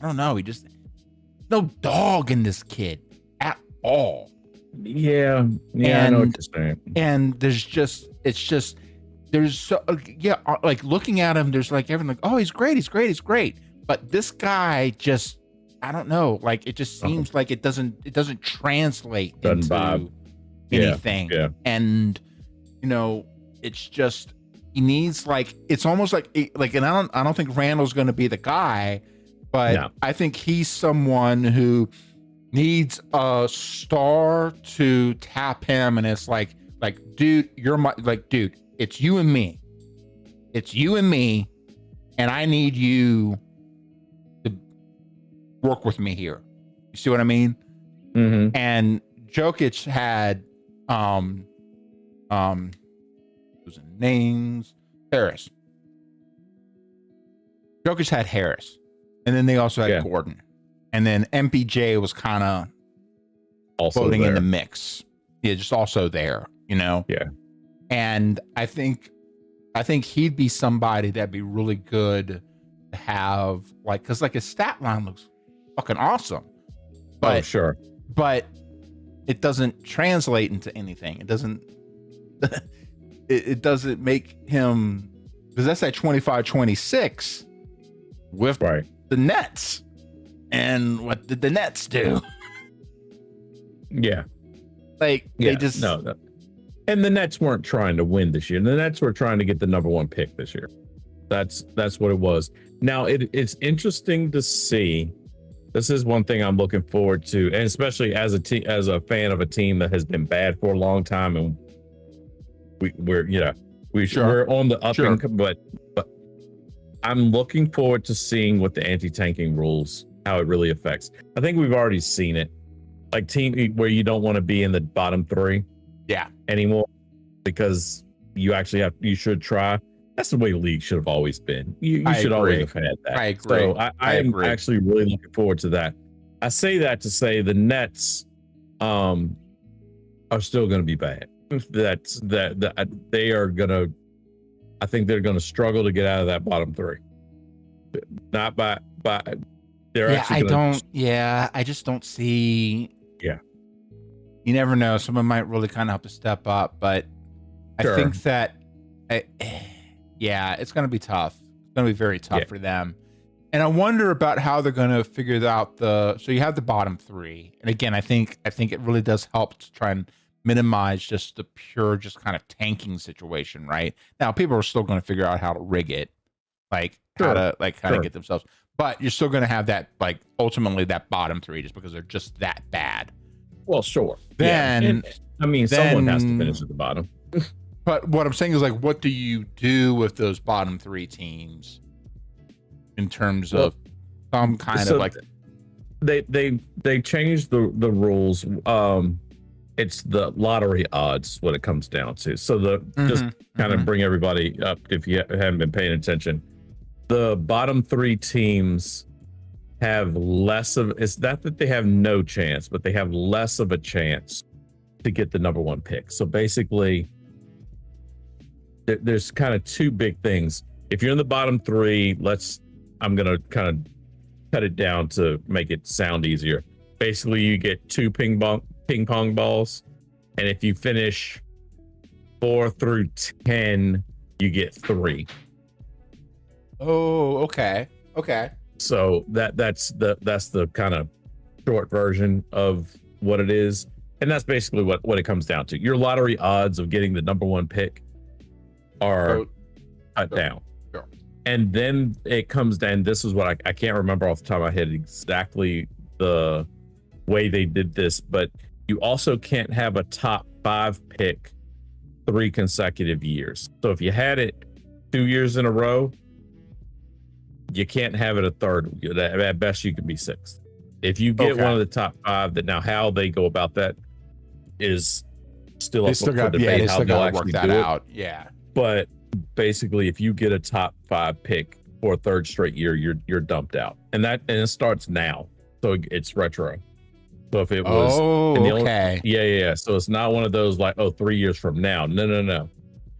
I don't know. No dog in this kid at all. Yeah. I know what you're saying. And like looking at him, there's like everyone like, oh, he's great. But this guy just, I don't know. Like, it just seems like it doesn't translate into anything. Yeah. And it's just, he needs, like, it's almost like and I don't think Randall's going to be the guy, but I think he's someone who needs a star to tap him, and it's like, dude, you're my, like, dude, it's you and me. It's you and me, and I need you to work with me here. You see what I mean? Mm-hmm. And Jokic had who's in names? Harris. Jokic had Harris, and then they also had Gordon, and then MPJ was kind of also floating in there. the mix. Yeah, just also there, you know. Yeah. And I think he'd be somebody that'd be really good to have, like, because like his stat line looks fucking awesome. But, oh, sure. But it doesn't translate into anything. It doesn't. it doesn't make him, because that's at 25-26 with the Nets. And what did the Nets do? Yeah. Like, they just no. And the Nets weren't trying to win this year. The Nets were trying to get the number 1 pick this year. That's what it was. Now it's interesting to see. This is one thing I'm looking forward to, and especially as a fan of a team that has been bad for a long time, and we're on the up but I'm looking forward to seeing what the anti-tanking rules, how it really affects. I think we've already seen it, like team where you don't want to be in the bottom 3 anymore, because you should try. That's the way the league should have always been. You should always have had that. I agree. So I am actually really looking forward to that. I say that to say the Nets are still going to be bad. They are going to, I think they're going to struggle to get out of that bottom 3. Not by they're actually I just don't see. Yeah. You never know. Someone might really kind of have to step up, but I think that it's going to be tough. It's going to be very tough for them. And I wonder about how they're going to figure out so you have the bottom 3. And again, I think it really does help to try and minimize just the pure, just kind of tanking situation, right? Now, people are still going to figure out how to rig it, like how to get themselves. But you're still going to have that, like, ultimately that bottom 3, just because they're just that bad. Well, sure. Then, someone has to finish at the bottom. But what I'm saying is, like, what do you do with those bottom 3 teams in terms of some kind of like? They changed the rules. It's the lottery odds what it comes down to. So just kind of bring everybody up if you haven't been paying attention. The bottom 3 teams have less of, it's not that they have no chance, but they have less of a chance to get the number 1 pick. So basically, there's kind of 2 big things. If you're in the bottom 3, I'm going to kind of cut it down to make it sound easier. Basically, you get 2 ping pong balls, and if you finish 4 through 10, you get 3. Oh, okay. So that's the kind of short version of what it is, and that's basically what it comes down to. Your lottery odds of getting the number 1 pick are cut down. Sure. And then it comes down. This is what I can't remember off the top of my head exactly the way they did this, but you also can't have a top 5 pick 3 consecutive years. So if you had it 2 years in a row, you can't have it a third. At best, you can be 6th. If you get one of the top 5, that now how they go about that is still up for debate. They How still they'll got to work actually that do it. out. Yeah. But basically, if you get a top 5 pick for a 3rd straight year, you're dumped out, and it starts now, so it's retro. So if it was, yeah. So it's not one of those like 3 years from now. No.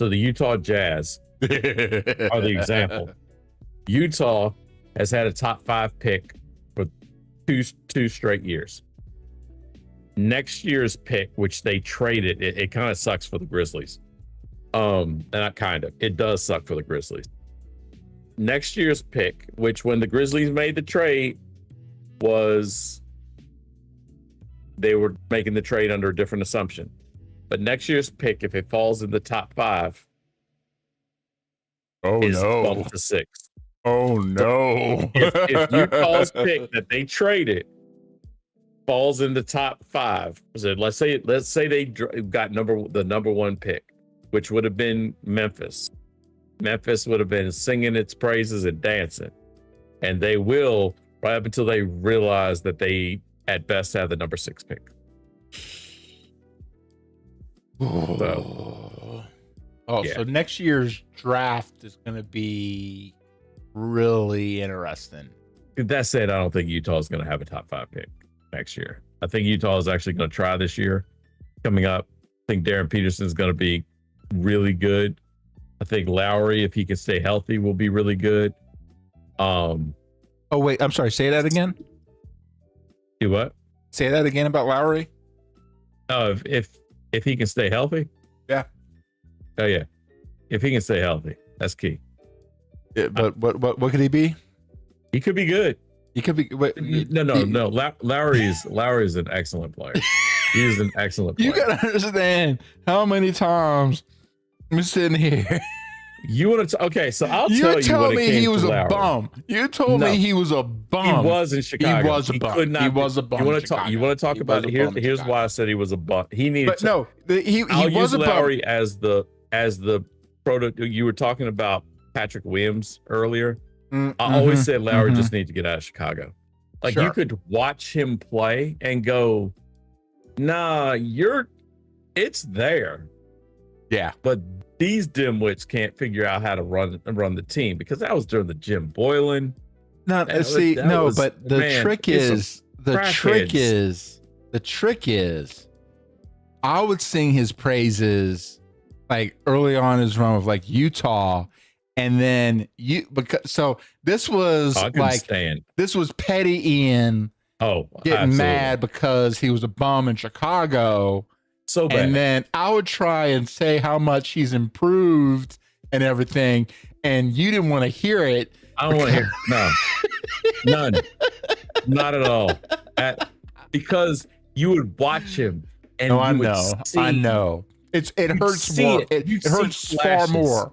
So the Utah Jazz are the example. Utah has had a top 5 pick for two straight years. Next year's pick, which they traded, it kind of sucks for the Grizzlies. Not kind of, it does suck for the Grizzlies. Next year's pick, which when the Grizzlies made the trade, they were making the trade under a different assumption. But next year's pick, if it falls in the top 5, is bumped to 6th. Oh no! If Utah's pick that they traded falls in the top 5. So let's say they got the number 1 pick, which would have been Memphis. Memphis would have been singing its praises and dancing, and they will right up until they realize that they at best have the number 6 pick. So, so next year's draft is going to be really interesting. That said, I don't think Utah is going to have a top 5 pick next year. I think Utah is actually going to try this year coming up. I think Darren Peterson is going to be really good. I think Lowry, if he can stay healthy, will be really good. Oh, wait, I'm sorry. Say that again. Do what? Say that again about Lowry. Oh, if he can stay healthy. Yeah. Oh yeah. If he can stay healthy, that's key. Yeah, but what could he be? He could be good. He could be. No. Lowry is an excellent player. He is an excellent player. You gotta understand how many times I'm sitting here. You want to? Okay, so I'll tell you. You told me he was a bum. You told me he was a bum. He was in Chicago. He was a bum. He was a bum. You want to talk? You want to talk about it? Here's why I said he was a bum. He needed. But no, he was a bum. Lowry as the proto. You were talking about Patrick Williams earlier. I always said Lowry just needs to get out of Chicago. Like you could watch him play and go, nah, it's there. Yeah. But these dimwits can't figure out how to run the team, because that was during the Jim Boylan. But the trick is I would sing his praises like early on in his run of like Utah. And then this was Petty Ian getting mad because he was a bum in Chicago. So bad. And then I would try and say how much he's improved and everything, and you didn't want to hear it. I don't want to hear none, not at all. Because you would watch him, and I know. It hurts more. It hurts far more.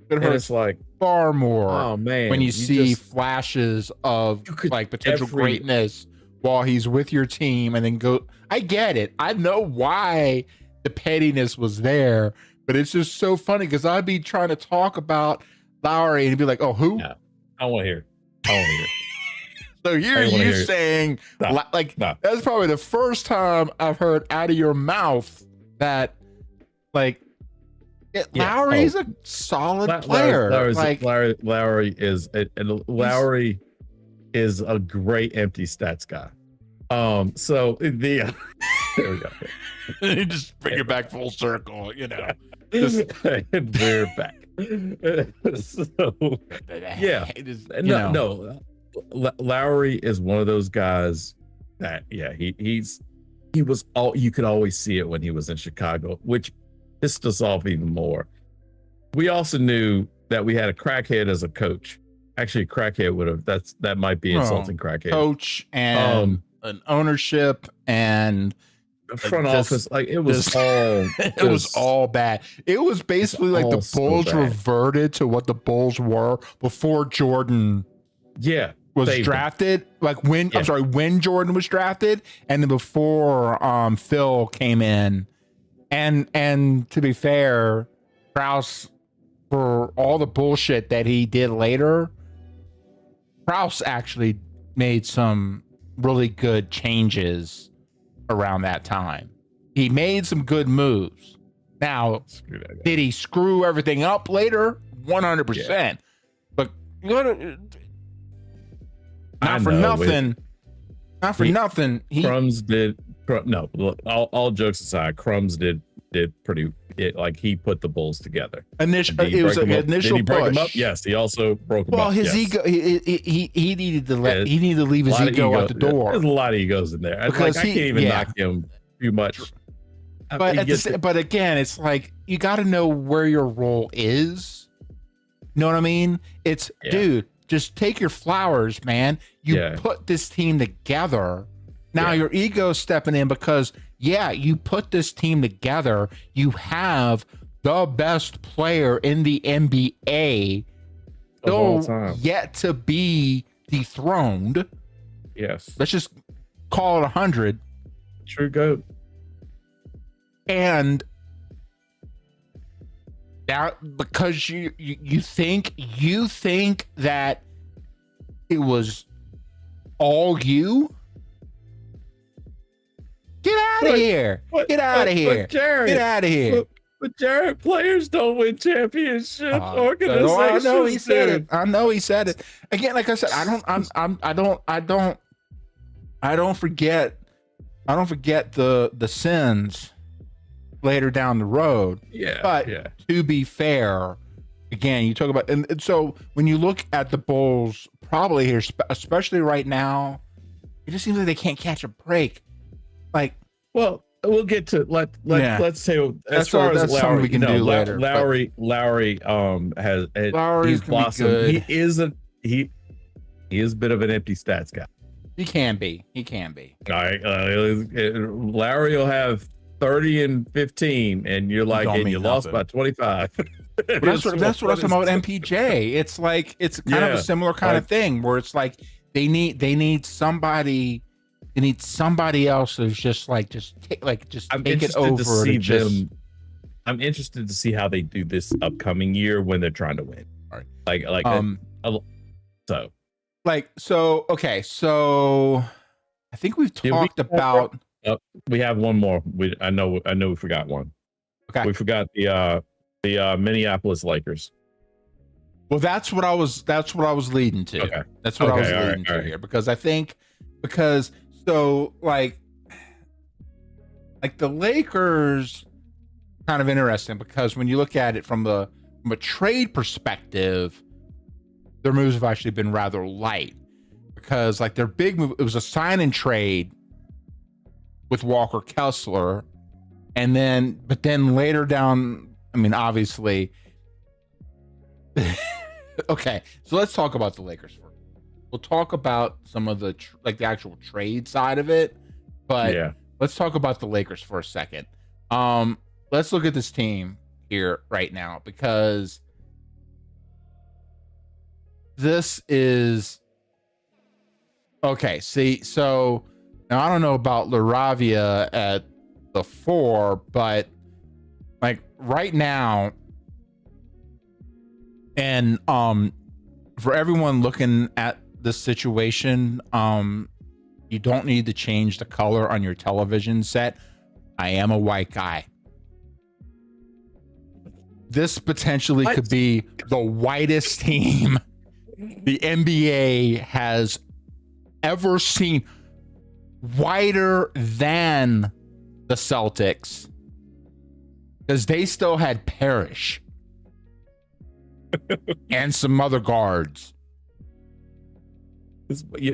It hurts like far more. Oh man! When you see flashes of like potential greatness while he's with your team, and then go. I get it. I know why the pettiness was there, but it's just so funny because I'd be trying to talk about Lowry and he'd be like, "Oh, who?" No, I want to hear. So here you're saying, that's probably the first time I've heard out of your mouth that, like, Lowry's a solid player. Lowry is a great empty stats guy. So there we go. You just bring it back full circle, you know. We're back. So, yeah. Lowry is one of those guys that, he was all, you could always see it when he was in Chicago, which pissed us off even more. We also knew that we had a crackhead as a coach. Actually, a crackhead that might be insulting crackhead. Coach and an ownership and front office, like it was all bad. It was basically like the Bulls reverted to what the Bulls were before Jordan was drafted. Like when Jordan was drafted, and then before Phil came in. And to be fair, Krause, for all the bullshit that he did later, Krause actually made some really good changes around that time. He made some good moves. Now, did he screw everything up later? 100%. But not for nothing. Crumbs did. No, look, all jokes aside, Crumbs did pretty. He put the Bulls together. It was an initial push. Break them up? Yes, he also broke them up. Well, his ego. He needed to he needed to leave his ego at the door. There's a lot of egos in there. Because I can't even knock him too much. But again, it's like you got to know where your role is. You know what I mean? It's dude, just take your flowers, man. You put this team together. Now your ego's stepping in because you put this team together. You have the best player in the NBA still yet to be dethroned. Yes. Let's just call it 100. True goat. And now, because you think that it was all you, get out of here. Get out of here. Jared, Get out of here. But Jared, players don't win championships. Organizations. I know he said do. it. I know he said it. Again, like I said, I don't forget the sins later down the road. Yeah. But to be fair, again, you talk about, and so when you look at the Bulls, probably here, especially right now, it just seems like they can't catch a break. Like, well, we'll get to let's say as far as Lowry, we can do later. Lowry he's blossomed. He is a bit of an empty stats guy. He can be. All right, Lowry will have 30 and 15, and you're like, and you lost by 25. That's what I was talking about with MPJ. It's like it's kind of a similar kind of thing where it's like they need somebody. They need somebody else who's just take it over. I'm interested to see how they do this upcoming year when they're trying to win. All right. Okay. So I think we've talked about. We have one more. I know we forgot one. Okay. We forgot the Minneapolis Lakers. Well, that's what I was leading to. Okay. That's what I was leading to here because so like the Lakers kind of interesting because when you look at it from a trade perspective, their moves have actually been rather light because like their big move, it was a sign and trade with Walker Kessler. But then later down, I mean, obviously, okay. So let's talk about the Lakers first. We'll talk about some of the the actual trade side of it, but let's talk about the Lakers for a second. Let's look at this team here right now because this is okay. See, so now I don't know about LaRavia at the 4, but like right now, and for everyone looking at this situation, you don't need to change the color on your television set. I am a white guy. This potentially could be the whitest team the NBA has ever seen, whiter than the Celtics, because they still had Parrish and some other guards.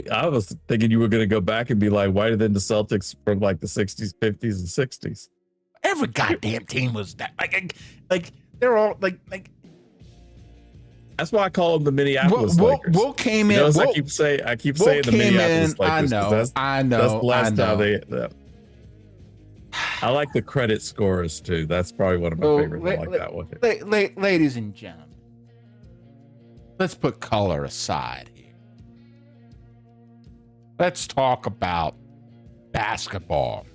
I was thinking you were going to go back and be like whiter than the Celtics from like the 60s, 50s, and 60s. Every goddamn team was that. Like they're all like. That's why I call them the Minneapolis Lakers. Will came in. I keep saying the Minneapolis Lakers. I know. That's the last time they. I like the credit scorers too. That's probably one of my favorites. I like that one. Ladies and gentlemen, let's put color aside here. Let's talk about basketball.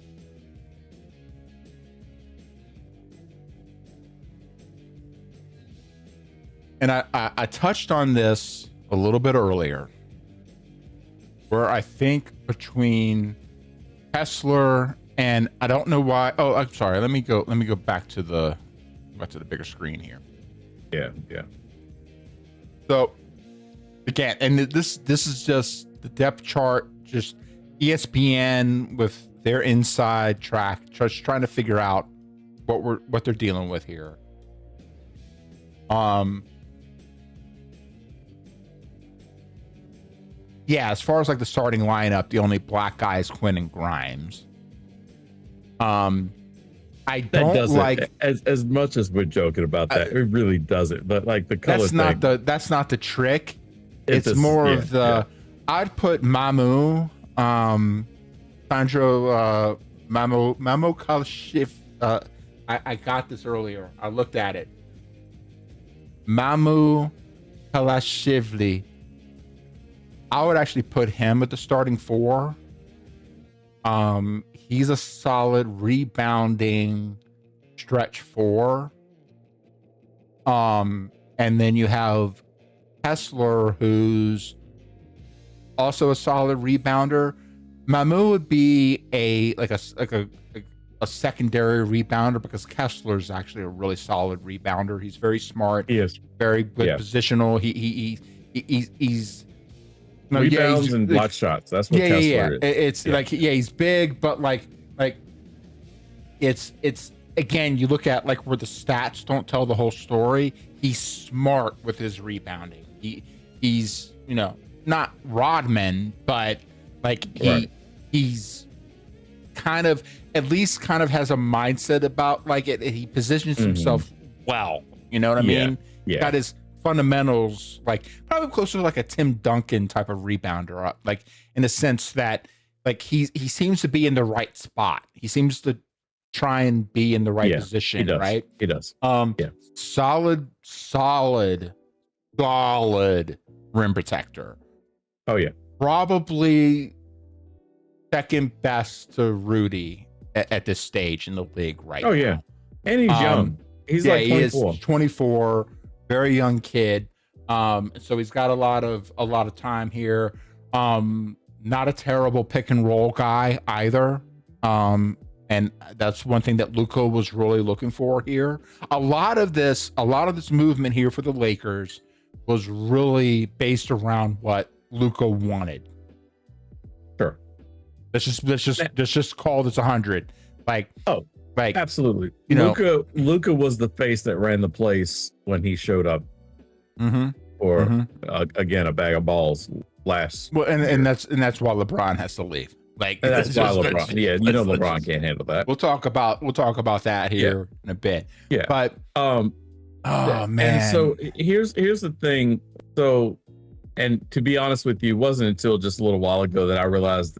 And I touched on this a little bit earlier, where I think between Kessler and I don't know why. Oh, I'm sorry. Let me go back to the bigger screen here. Yeah. So again, and this is just the depth chart, just ESPN with their inside track, just trying to figure out what they're dealing with here. Yeah, as far as like the starting lineup, the only black guy is Quinn and Grimes. I don't like as much as we're joking about that. It really doesn't. But like the color that's not the trick. It's more of the. I'd put Mamu, Sandro, Mamu Kalashif. I got this earlier. I looked at it. Mamu Kalashivli. I would actually put him at the starting 4 He's a solid rebounding stretch 4. And then you have Kessler, who's also a solid rebounder. Mamu would be a secondary rebounder because Kessler's actually a really solid rebounder. He's very smart. He is very good positional. He's rebounds and block shots. That's what Kessler is. It's like he's big, but like it's again, you look at like where the stats don't tell the whole story. He's smart with his rebounding. He's not Rodman, but like he's kind of at least kind of has a mindset about like it. He positions himself well. You know what I mean? Yeah. Got his fundamentals like probably closer to like a Tim Duncan type of rebounder, like in the sense that like he seems to be in the right spot. He seems to try and be in the right position, right? He does. Solid rim protector. Oh yeah. Probably second best to Rudy at this stage in the league right now. Oh yeah. And he's young. He's like 24. He is 24, very young kid. So he's got a lot of time here. Not a terrible pick and roll guy either. And that's one thing that Luka was really looking for here. A lot of this movement here for the Lakers was really based around what Luka wanted. Sure. Let's just call this 100. Absolutely. Luka was the face that ran the place when he showed up. Again, a bag of balls last. Well, and that's why LeBron has to leave. Like that's why LeBron. LeBron can't handle that. We'll talk about that here in a bit. Yeah. But oh man. And so here's the thing. So, and to be honest with you, it wasn't until just a little while ago that I realized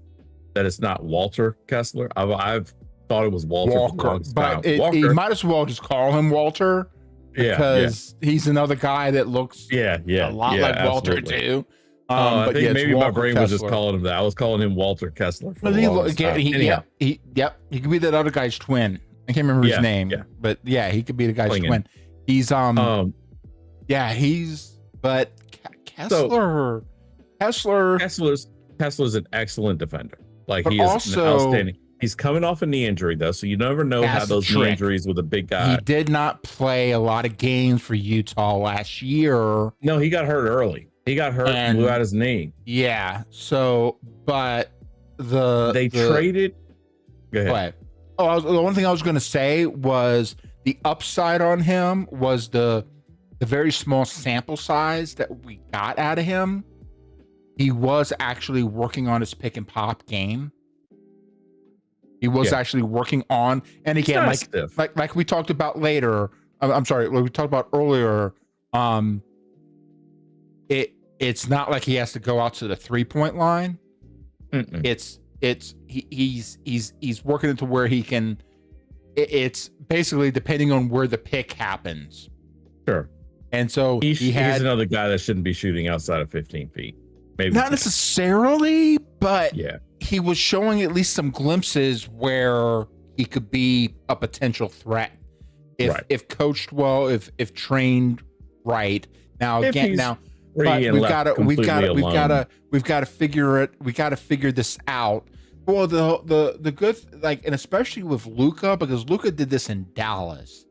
that it's not Walter Kessler. I've thought it was Walker, but you might as well just call him Walter because he's another guy that looks a lot like Walter too. I think maybe my brain was just calling him that. I was calling him Walter Kessler. He could be that other guy's twin. I can't remember his name, but he could be the guy's twin. He's but Kessler's an excellent defender. Like he is also outstanding. He's coming off a knee injury though, so you never know how those knee injuries with a big guy. He did not play a lot of games for Utah last year. No, he got hurt early. He got hurt and blew out his knee. Yeah. So, but they traded. Go ahead. The one thing I was going to say was the upside on him was the very small sample size that we got out of him. He was actually working on his pick and pop game. He was actually working on, and again, like we talked about later. I'm sorry, we talked about earlier. It's not like he has to go out to the 3-point line. He's working it to where he can. It's basically depending on where the pick happens. Sure. And so he's another guy that shouldn't be shooting outside of 15 feet. Maybe not necessarily, but he was showing at least some glimpses where he could be a potential threat if coached well, if trained right. Now again, but we've got to figure this out. Well, the good, like, and especially with Luka, because Luka did this in Dallas.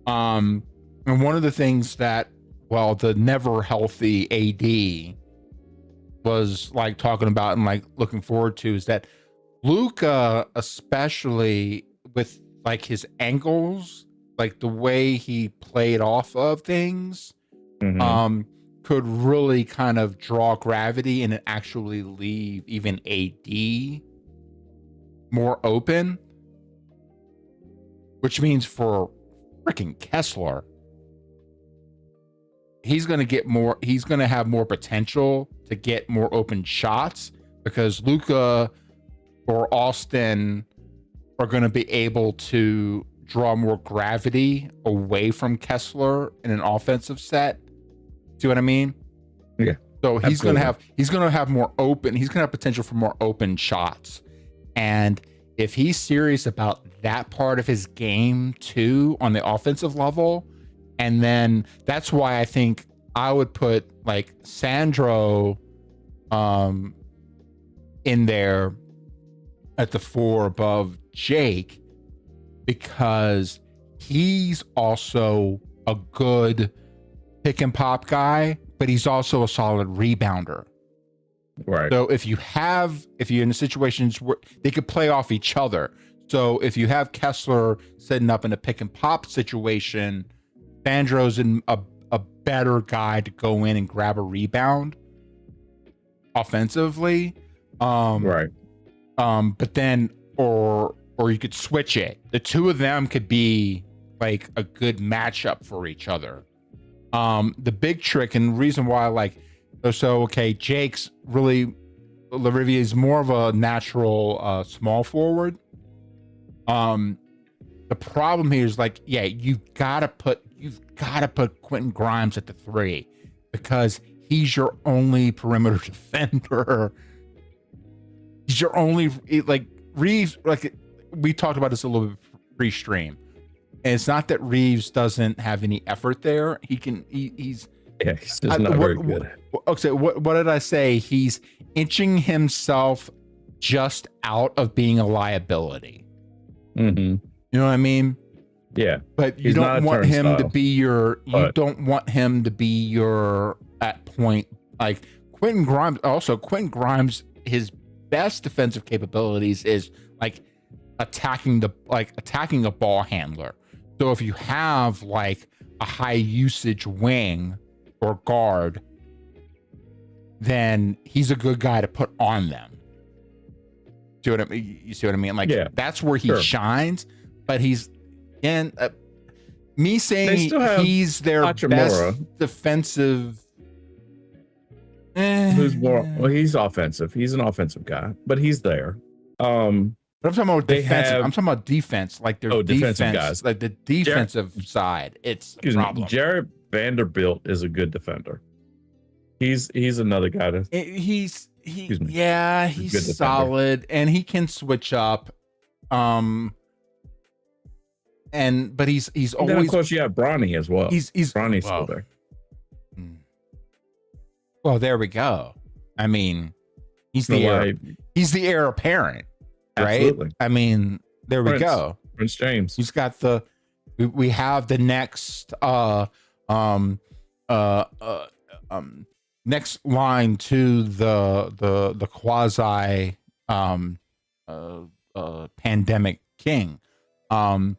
And one of the things that, the never healthy AD was like talking about and like looking forward to is that Luka, especially with like his angles, like the way he played off of things, could really kind of draw gravity and actually leave even AD more open, which means for freaking Kessler, he's going to have more potential to get more open shots because Luka or Austin are going to be able to draw more gravity away from Kessler in an offensive set. See what I mean? Yeah. So he's going to have potential for more open shots. And if he's serious about that part of his game too on the offensive level, and then that's why I think I would put like Sandro in there at the 4 above Jake, because he's also a good pick and pop guy, but he's also a solid rebounder. Right. So if you're in situations where they could play off each other. So if you have Kessler setting up in a pick and pop situation, Sandro's in a better guy to go in and grab a rebound offensively. Right. But then or you could switch it. The two of them could be like a good matchup for each other. The big trick and reason why, like, okay, Jake's really, Larivier's more of a natural small forward. The problem here is like, yeah, you've gotta put Quentin Grimes at the 3 because he's your only perimeter defender. He's your only, like, Reeves, like we talked about this a little bit pre-stream. And it's not that Reeves doesn't have any effort there. He's just not very good. Okay, what did I say? He's inching himself just out of being a liability. Mm-hmm. You know what I mean? Yeah. But you don't want him to be your at point, like Quentin Grimes. Also, Quentin Grimes, his best defensive capabilities is like attacking a ball handler. So if you have like a high usage wing or guard, then he's a good guy to put on them. See what I mean? You see what I mean? Like, yeah, that's where he shines. But he's in me saying he's their Hachimura. best defensive. Who's more? Well, he's offensive. He's an offensive guy, but he's there. But I'm talking about defensive. I'm talking about defense, like their defensive guys, like the defensive side. It's a problem. Jared Vanderbilt is a good defender. He's another guy to. He's solid, and he can switch up. But he's always. And of course, you have Bronny as well. He's Bronny's still there. Well, there we go. I mean, he's the heir apparent. Right? Absolutely. I mean, there we go. Prince James. He's got we have the next next line to the quasi pandemic king. As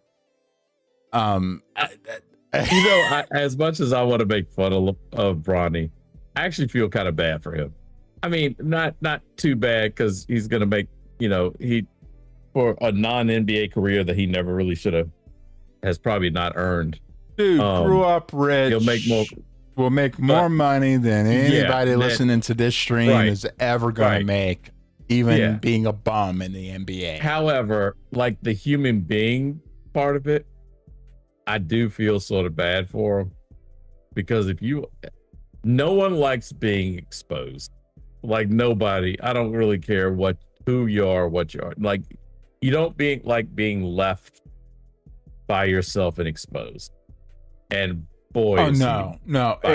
much as I want to make fun of Bronny, I actually feel kind of bad for him. I mean, not too bad because he's gonna make, he, for a non-NBA career that he never really has probably not earned. Dude, grew up rich. Will make more money than anybody listening to this stream is ever going to make, even being a bum in the NBA. However, like the human being part of it, I do feel sort of bad for him because no one likes being exposed. Like nobody. I don't really care who you are, what you are. Like you don't like being left by yourself and exposed. And boy, by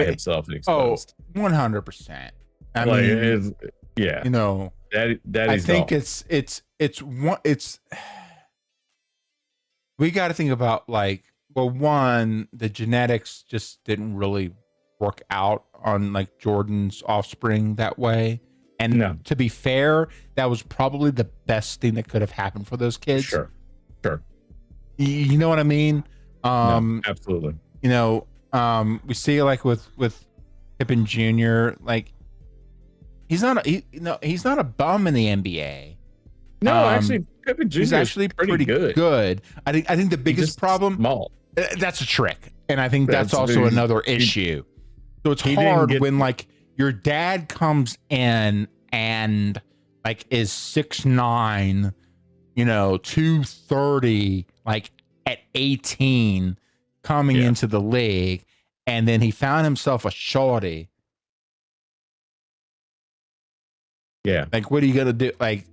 himself and exposed. 100%. I mean, I think it's we got to think about like, well, one, the genetics just didn't really work out on like Jordan's offspring that way. And to be fair, that was probably the best thing that could have happened for those kids. Sure. You know what I mean? Absolutely. We see like with Pippen Jr. Like he's not a bum in the NBA. No, actually, Pippen Jr. He's actually pretty good. I think the biggest problem, small. That's a trick, and I think that's also another issue. So it's hard when like your dad comes in and like is 6'9", 230, like at 18, coming into the league, and then he found himself a shorty. Yeah. Like, what are you gonna do? Like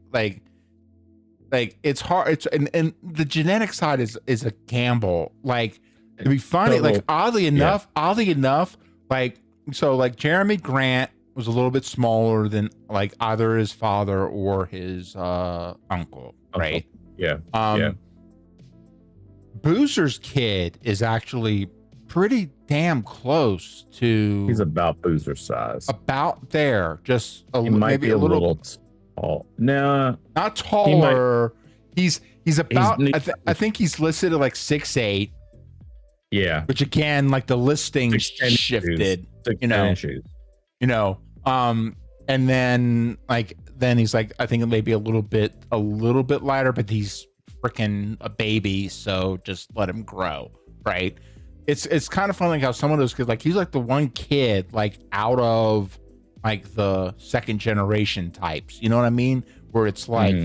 like it's hard. It's and the genetic side is a gamble. Like to be funny, like oddly enough, like so like Jeremy Grant was a little bit smaller than like either his father or his uncle, right? Yeah. Boozer's kid is actually pretty damn close to. He's about Boozer size. About there, just He might maybe be a little tall. No, not taller. He's about. He's I think he's listed at like 6'8". Yeah, Which again, like the listing 6'10" shifted. shoes. You know. Shoes. You know. And then he's like I think maybe a little bit lighter, but he's freaking a baby, so just let him grow, right? It's kind of fun like how some of those kids, like he's like the one kid like out of like the second generation types, you know what I mean, where it's like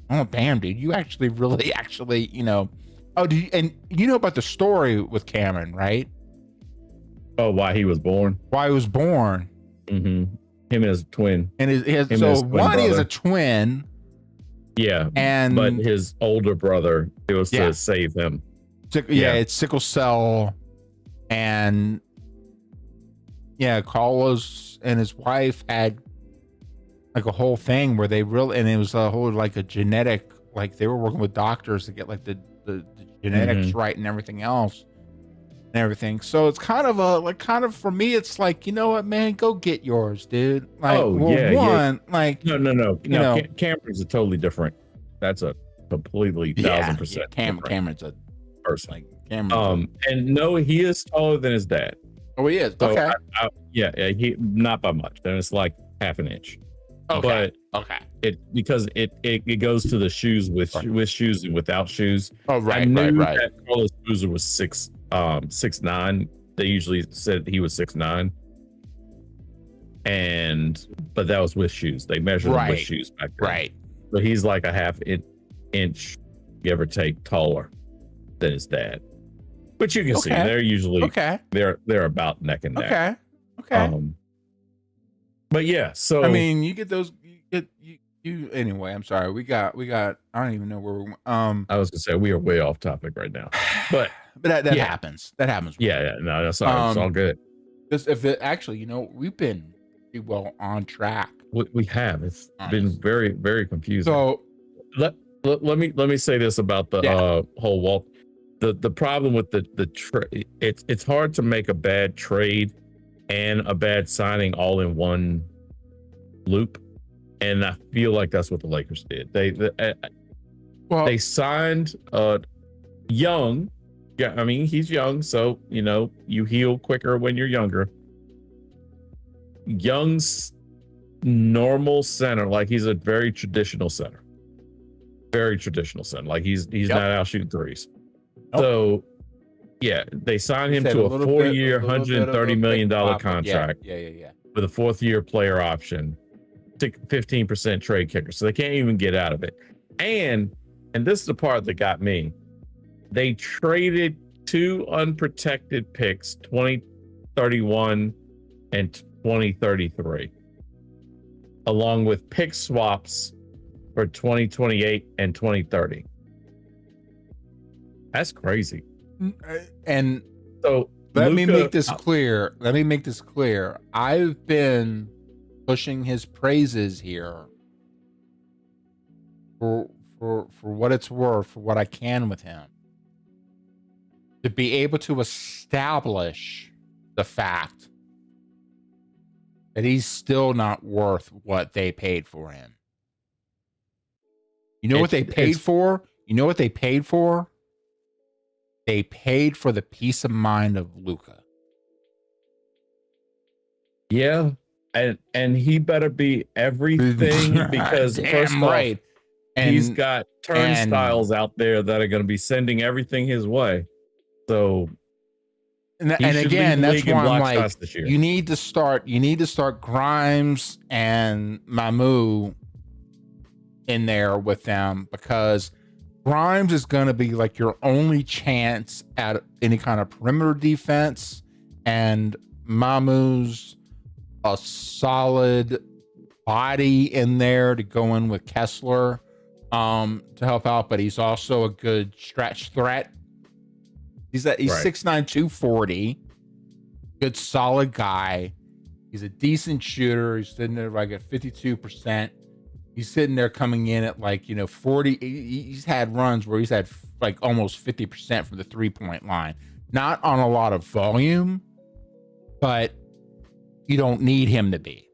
oh damn dude, you actually really you know. Oh, and you know about the story with Cameron, right? Oh, why he was born. Mm-hmm. Him and his twin. And he has a twin. Yeah, but his older brother, it was to save him. It's sickle cell, and Carlos and his wife had like a whole thing where they and it was a whole like a genetic, like they were working with doctors to get like the genetics right and everything else. So it's kind of for me, it's like, you know what, man, go get yours, dude. Like, like no, Cameron's a totally different. That's a completely 1000%. Cameron's a person. Like Cameron. And no, he is taller than his dad. Oh, he is. So okay. He not by much. Then it's like half an inch. Okay. But because it goes to the shoes with shoes and without shoes. Oh, right. I knew that Carlos Boozer was 6'9". They usually said he was 6'9". But that was with shoes. They measured him with shoes back then. Right. So he's like a half inch, give or take, taller than his dad. But you can see they're usually they're about neck and neck. Okay. But yeah, so I mean, you get those. You anyway. I'm sorry. We got. I don't even know where we're. I was gonna say we are way off topic right now, but that happens. That happens. Yeah. No, that's all. It's all good. If it actually, you know, we've been pretty well on track. We have. It's been very, very confusing. So let me say this about the whole Walt. The problem with the trade, it's hard to make a bad trade and a bad signing all in one loop, and I feel like that's what the Lakers did. They signed Young. Yeah, I mean he's young, so you know you heal quicker when you're younger. Young's normal center, like he's a very traditional center. Like he's not out shooting threes. Nope. So yeah, they signed him to a 4-year, $130 million contract. Yeah. With a 4th-year player option, 15% trade kicker. So they can't even get out of it. And this is the part that got me. They traded 2 unprotected picks, 2031 and 2033, along with pick swaps for 2028 and 2030. That's crazy. And so let me make this clear. I've been pushing his praises here for what it's worth, for what I can with him, to be able to establish the fact that he's still not worth what they paid for him. You know what they paid for? They paid for the peace of mind of Luka. Yeah, and he better be everything because first off, he's got turnstiles out there that are going to be sending everything his way. So, and again, that's why I'm like, you need to start Grimes and Mamu in there with them, because Grimes is going to be like your only chance at any kind of perimeter defense, and Mamu's a solid body in there to go in with Kessler. to help out, but he's also a good stretch threat. He's Right. 6'9", 240, good solid guy. He's a decent shooter. He's sitting there like at 52%. He's sitting there coming in at like, 40. He's had runs where he's had like almost 50% from the 3-point line. Not on a lot of volume, but you don't need him to be.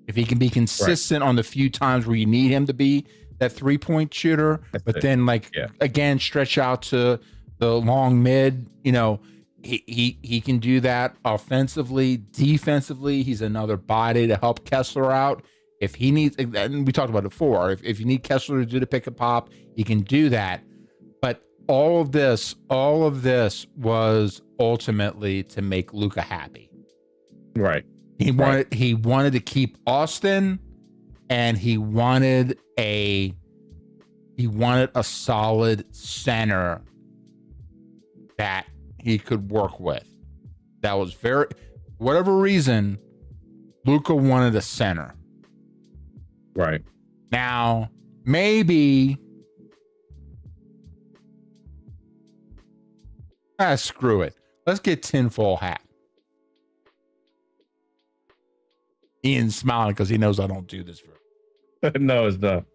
If he can be consistent on the few times where you need him to be that 3-point shooter, but then again, stretch out to the long mid, he can do that offensively. Defensively, he's another body to help Kessler out. If he needs, and we talked about it before, if you need Kessler to do the pick and pop, he can do that. But all of this was ultimately to make Luka happy. Right. He wanted to keep Austin, and he wanted a solid center that he could work with. That was whatever reason, Luka wanted a center. Right. Now, maybe screw it. Let's get tinfoil hat. Ian's smiling because he knows I don't do this for No, it's not.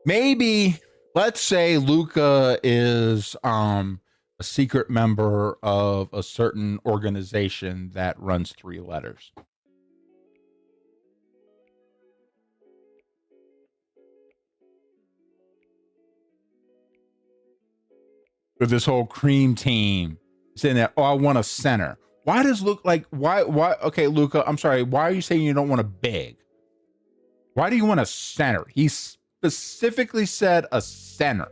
Maybe let's say Luka is a secret member of a certain organization that runs 3 letters. With this whole cream team saying that, I want a center. Why does why okay, Luka, I'm sorry, why are you saying you don't want a big? Why do you want a center? He specifically said a center.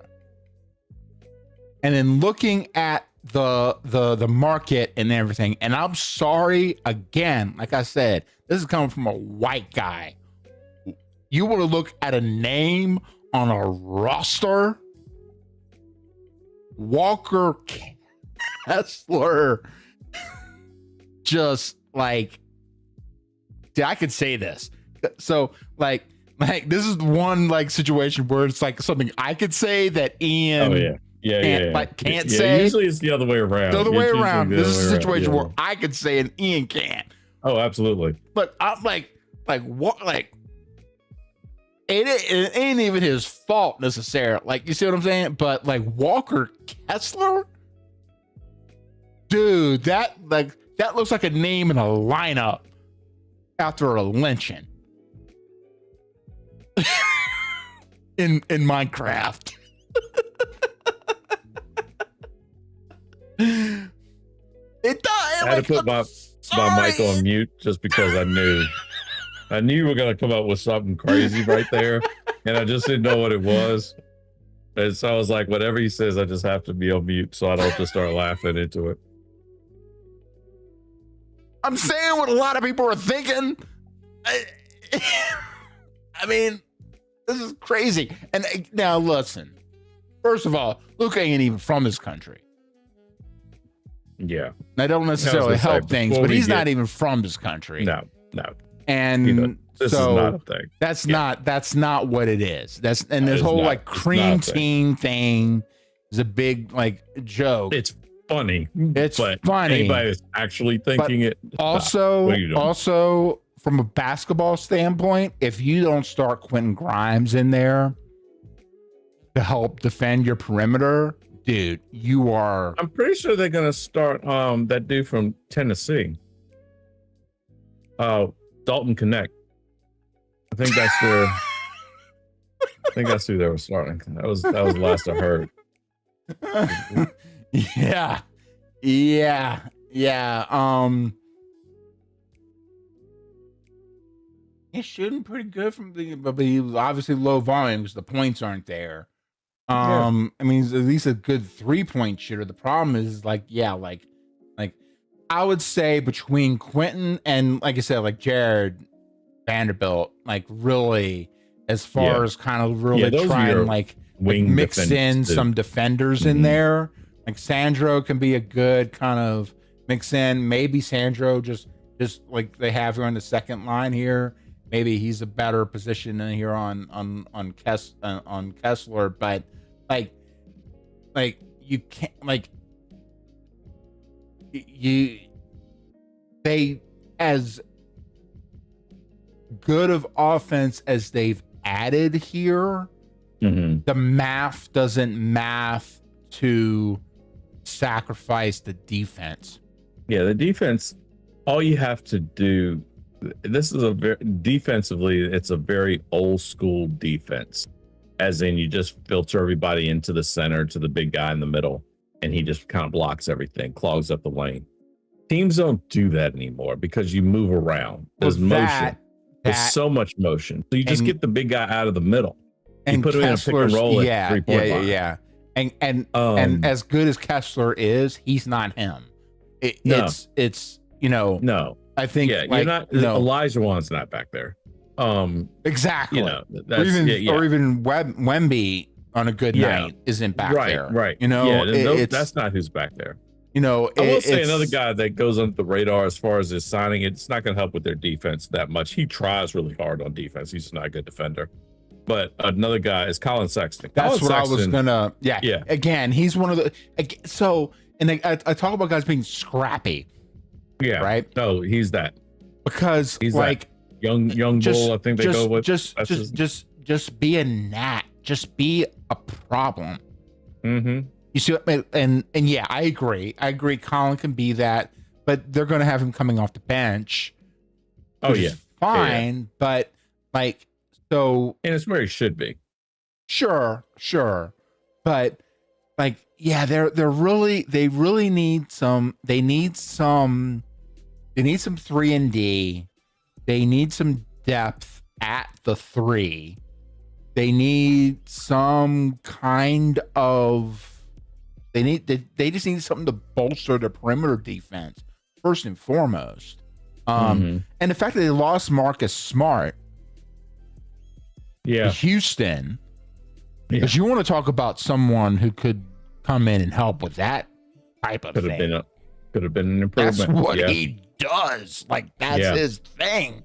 And then looking at the market and everything, and I'm sorry, again, like I said, this is coming from a white guy. You want to look at a name on a roster? Walker Kessler. Just like, I could say this. So like this is one like situation where it's like something I could say that Ian can't say. Usually it's the other way around. The other way around. This is a situation where I could say and Ian can't. Oh, absolutely. But I'm like what? Like it ain't even his fault necessarily. Like, you see what I'm saying? But like Walker Kessler, dude, that looks like a name in a lineup after a lynching in Minecraft. It does. I had to put my mic on mute just because I knew you were going to come up with something crazy right there, and I just didn't know what it was. And so I was like, whatever he says, I just have to be on mute so I don't just start laughing into it. I'm saying what a lot of people are thinking. I mean, this is crazy. And now listen, first of all, Luka ain't even from this country. Yeah. I don't necessarily help things, but he's not even from this country. No. And this so is not a thing. That's not what it is. This whole like cream team thing is a big like joke. It's funny. It's funny. Anybody that's actually thinking it. Also, from a basketball standpoint, if you don't start Quentin Grimes in there to help defend your perimeter, dude, you are. I'm pretty sure they're gonna start that dude from Tennessee. Dalton Connect. I think that's who they were starting. That was the last I heard. Yeah. He's shooting pretty good but he was obviously low volume because the points aren't there. I mean, he's at least a good 3-point shooter. The problem is like I would say between Quentin and, like I said, like Jared Vanderbilt, like really, as far as kind of really try and like mix in some defenders in there. Like Sandro can be a good kind of mix in. Maybe Sandro just like they have here on the second line here maybe he's a better position in here on Kessler, but like you can't they as good of offense as they've added here, the math doesn't math to sacrifice the defense. Yeah, the defense, all you have to do, this is defensively, it's a very old school defense, as in you just filter everybody into the center to the big guy in the middle, and he just kind of blocks everything, clogs up the lane. Teams don't do that anymore because you move around. There's motion. There's so much motion. So you just get the big guy out of the middle. You put him in a pick and roll at 3-point line. Yeah. And as good as Kessler is, he's not him. It's no. I think you're not. Elijah Wan's not back there. Exactly. That's, or even Wemby on a good night isn't back there. Right. That's not who's back there. I will say another guy that goes under the radar as far as his signing, it's not going to help with their defense that much. He tries really hard on defense. He's not a good defender. But another guy is Colin Sexton. That's what I was gonna. Yeah. Again, he's one of the. I talk about guys being scrappy. Yeah. Right. No, he's that. Because he's like young bull. I think they go with just be a gnat. Just be a problem. Mm-hmm. You see, and yeah, I agree. Colin can be that, but they're going to have him coming off the bench. Which is fine. But so, and it's where he should be. Sure, but they really need some. They need some 3-and-D. They need some depth at the 3. They need some kind of. They just need something to bolster the perimeter defense first and foremost. And the fact that they lost Marcus Smart. Yeah, Houston, because you want to talk about someone who could come in and help with that type of thing. Could have been an improvement. That's what he does. That's his thing.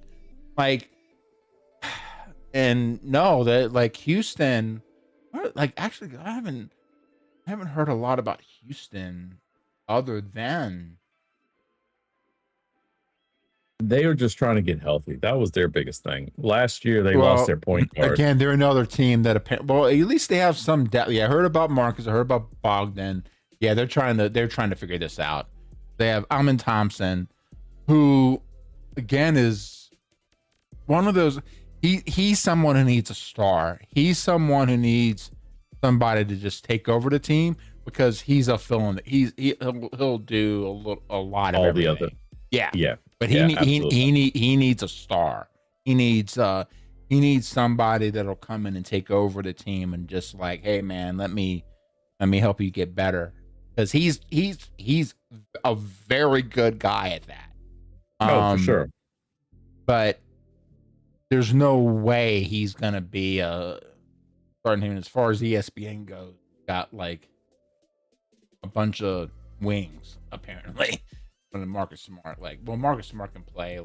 And no, that Houston. Actually, I haven't heard a lot about Houston, other than. They were just trying to get healthy. That was their biggest thing. Last year, they lost their point guard. Again, they're another team that at least they have some depth. Yeah, I heard about Marcus. I heard about Bogdan. Yeah, they're trying to figure this out. They have Amin Thompson, who, again, is one of those. He's someone who needs a star. He's someone who needs somebody to just take over the team because he's a fill-in. He'll do a lot of all everything. the other. Yeah. But he needs a star. He needs somebody that'll come in and take over the team and just hey man, let me help you get better, because he's a very good guy at that. For sure. But there's no way he's gonna be starting him as far as ESPN goes. Got a bunch of wings apparently. Than Marcus Smart. Marcus Smart can play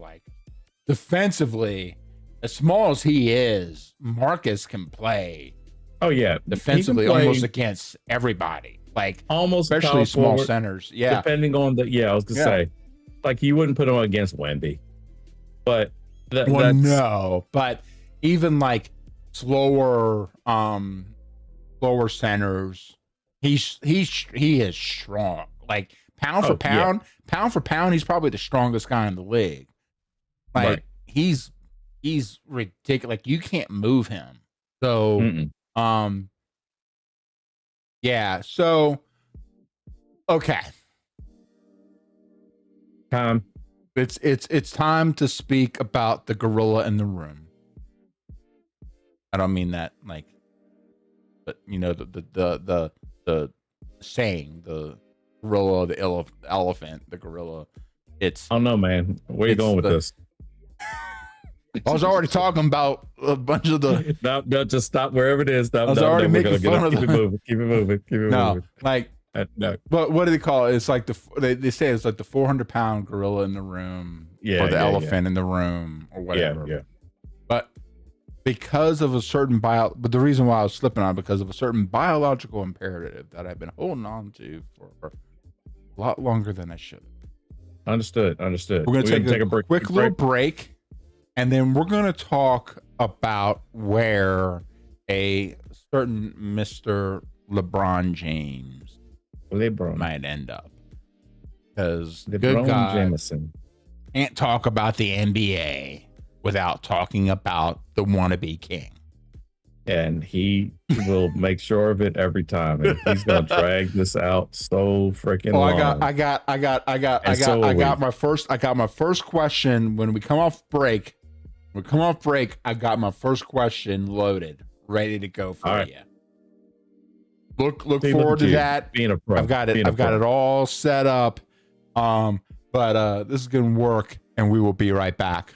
defensively. As small as he is, Marcus can play. Oh yeah, defensively almost against everybody. Almost especially small forward, centers. Yeah, depending on I was gonna say, you wouldn't put him against Wemby, but no. But even slower centers, he is strong. Pound for pound, he's probably the strongest guy in the league. He's ridiculous. You can't move him. So, yeah. So, okay. It's time to speak about the gorilla in the room. I don't mean that but the saying, the gorilla, the elephant, the gorilla. I don't know, man. Where are you going with this? I was already talking about a bunch of the. No, just stop wherever it is. I was already making fun of Keep it moving. No. No. But what do they call it? It's they say it's the 400-pound gorilla in the room, or the elephant in the room, or whatever. Yeah. because of a certain but the reason why I was slipping on because of a certain biological imperative that I've been holding on to for a lot longer than I should. Understood. We're going to take a quick little break, and then we're going to talk about where a certain Mr. LeBron James might end up. Because good God, Jameson can't talk about the NBA without talking about the wannabe king. And he will make sure of it every time. And he's gonna drag this out so freaking long. I got my first question when we come off break. I got my first question loaded, ready to go for you. Look forward to that. Being a pro. I've got it all set up. But this is gonna work, and we will be right back.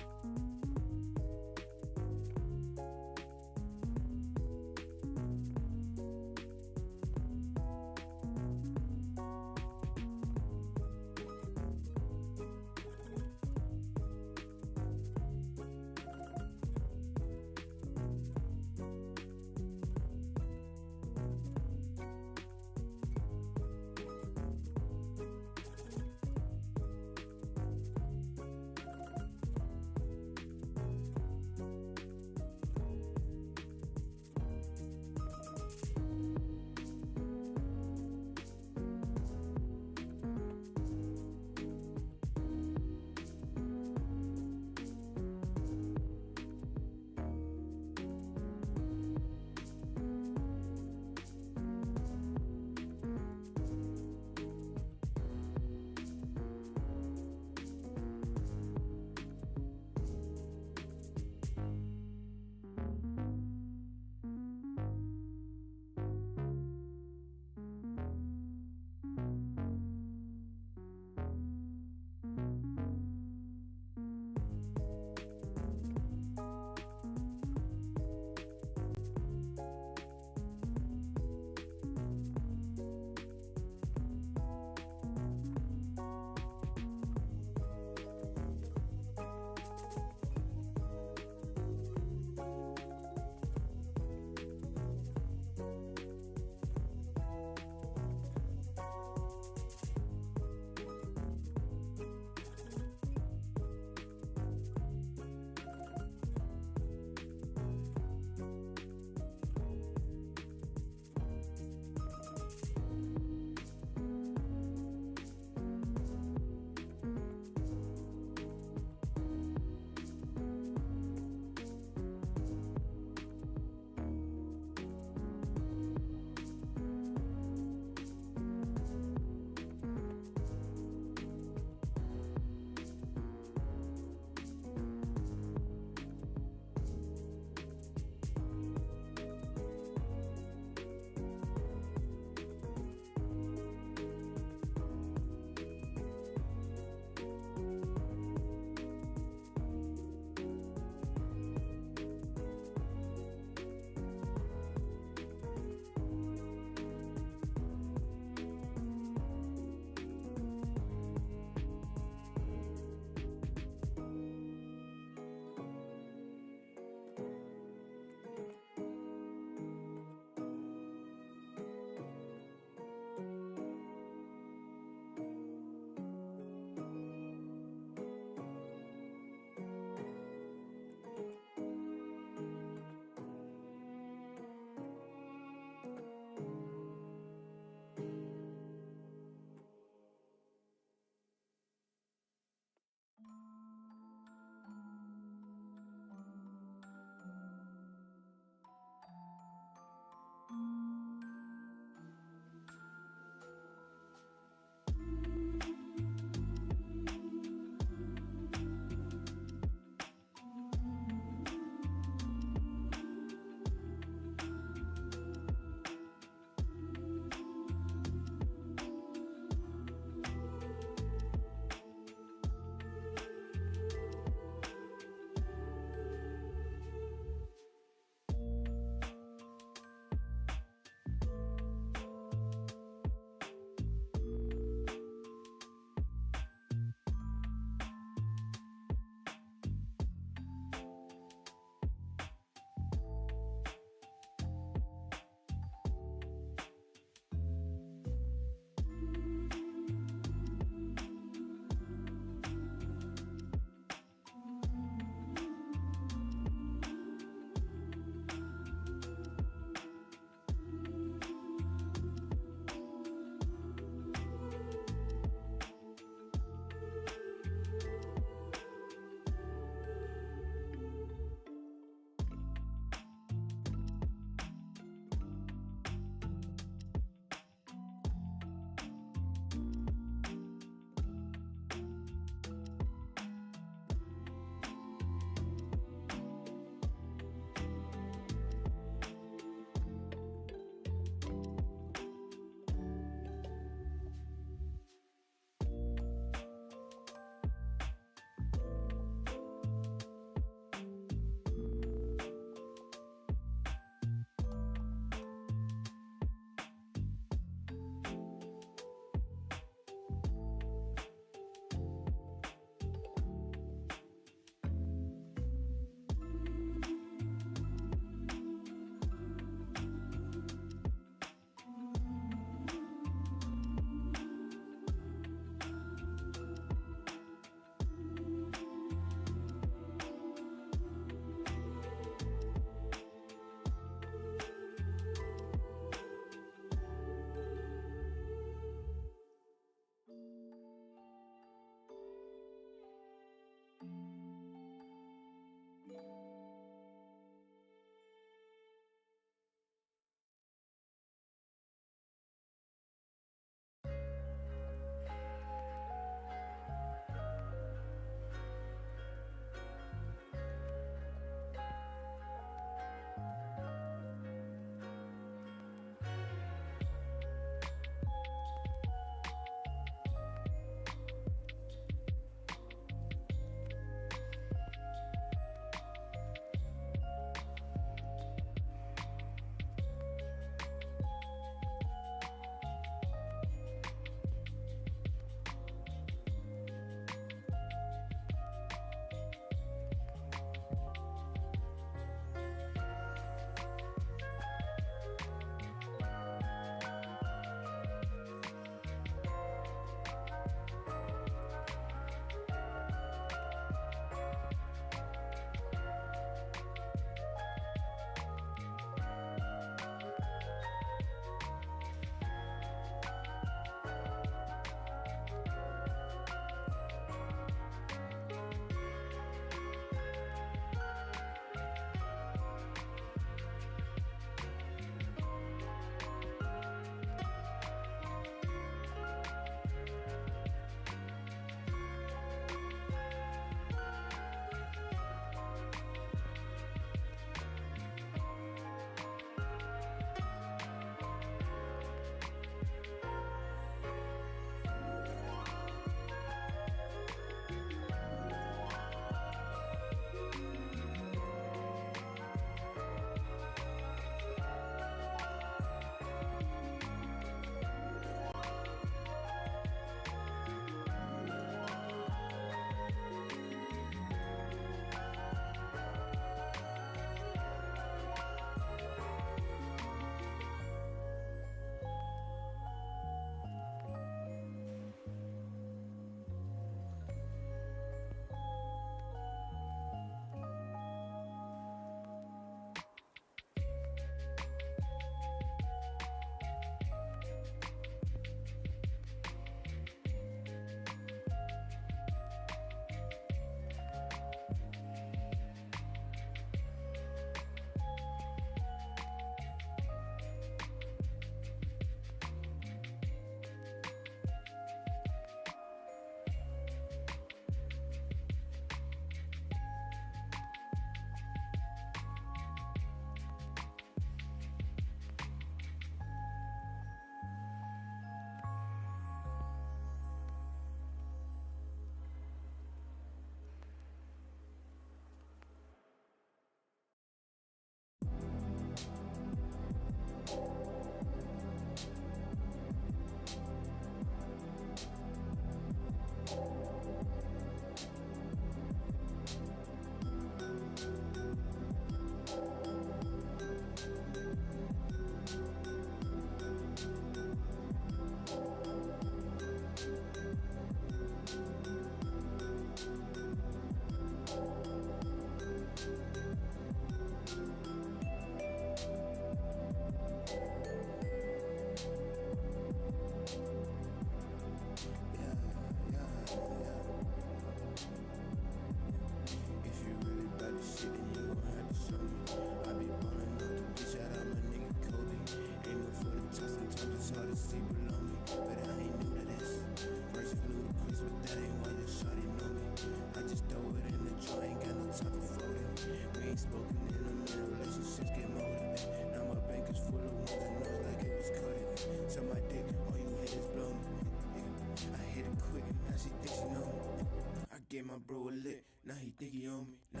gave my bro a lick, now he think he on me. Nah,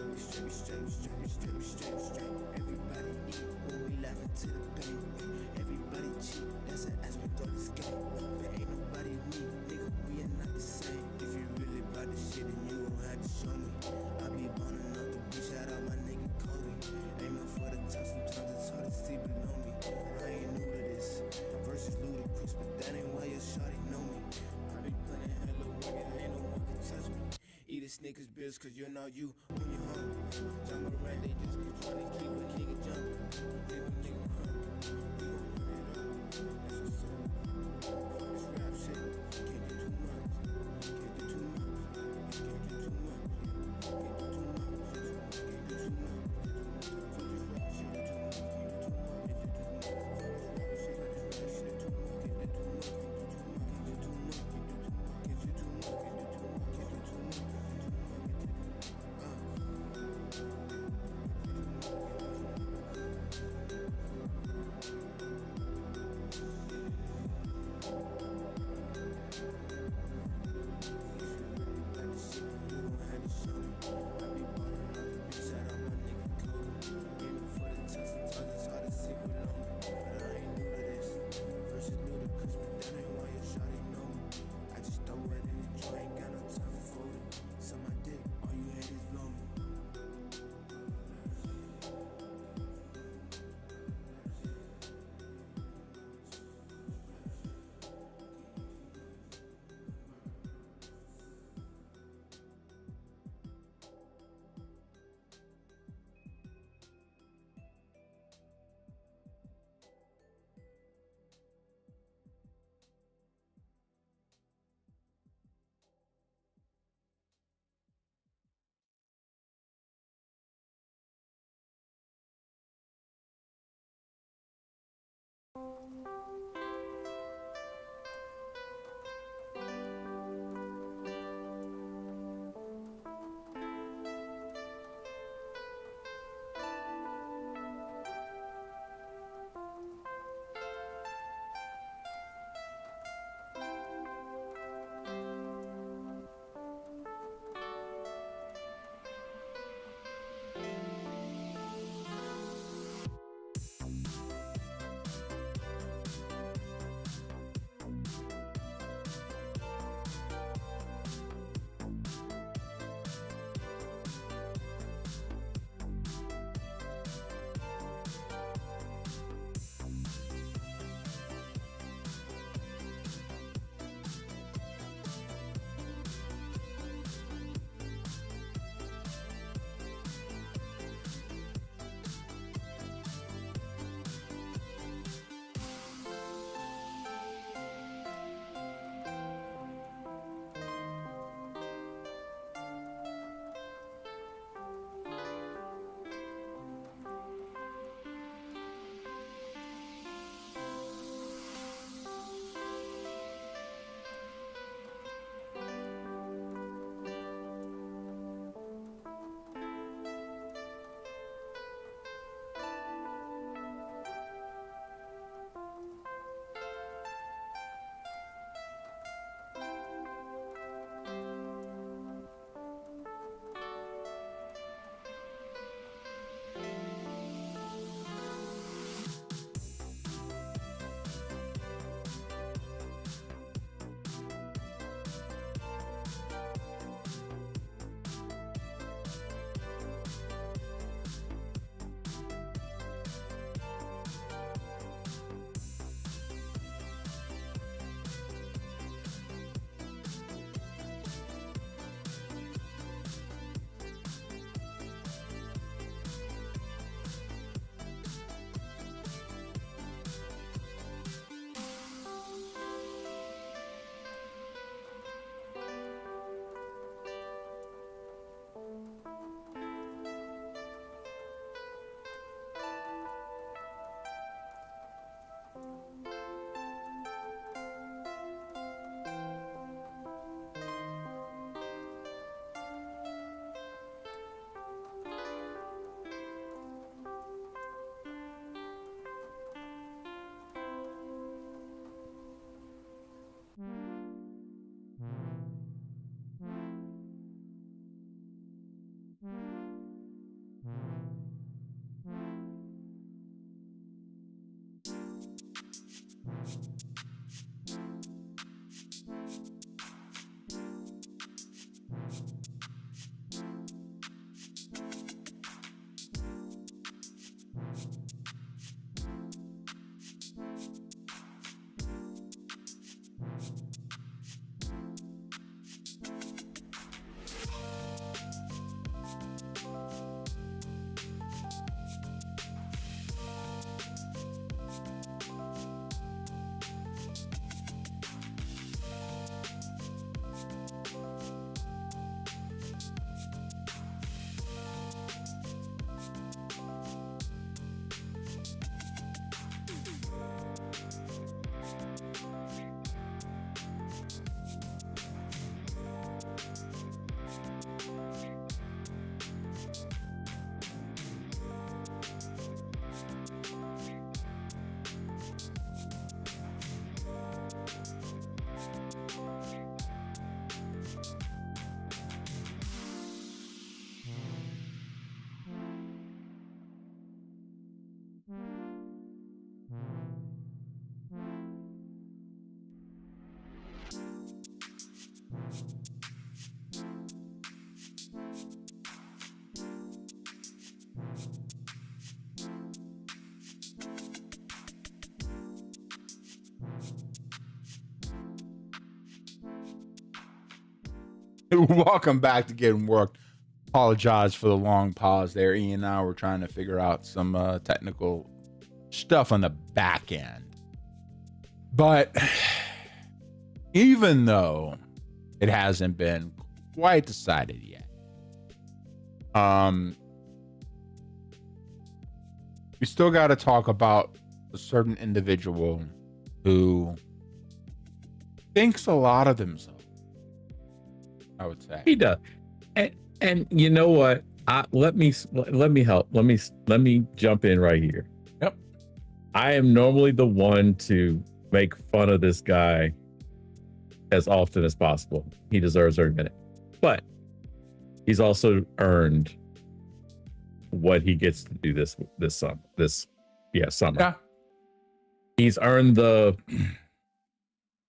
we straight. Everybody eat when we laugh into the pain. Everybody cheat, that's an aspect of this game. There ain't nobody me, nigga, we are not the same. If you really about this shit, then you gon' have to show me. I be boning off the beach, shout out my nigga Kobe. Aiming for the top, sometimes it's hard to see below me. I ain't new to this, versus ludicrous, but that ain't why your shawty know me. I be putting hella work and ain't no one can touch me. Eat a Snickers bills cause you're not you when you're hungry. Jump around, they just trying to keep a nigga jumping. Leave a nigga crumbling. We gon' run it up, that's what's up. Fuck this rap shit, can't do too much. Can't do too much, can't do too much. Can't do too much, can't do too much. Fuck this rap shit, can't do too much. Can't do too much, fuck this rap shit, too much. Can't do too much, can't do too much. Can't do too much, can't do too much. Can't do too much. Welcome back to Getting Worked. Apologize for the long pause there. Ian and I were trying to figure out some technical stuff on the back end. But even though it hasn't been quite decided yet, we still got to talk about a certain individual who thinks a lot of themselves, I would say. He does. And you know what? Let me help. Let me jump in right here. Yep. I am normally the one to make fun of this guy as often as possible. He deserves every minute. But he's also earned what he gets to do this summer. Summer. Yeah. He's earned the.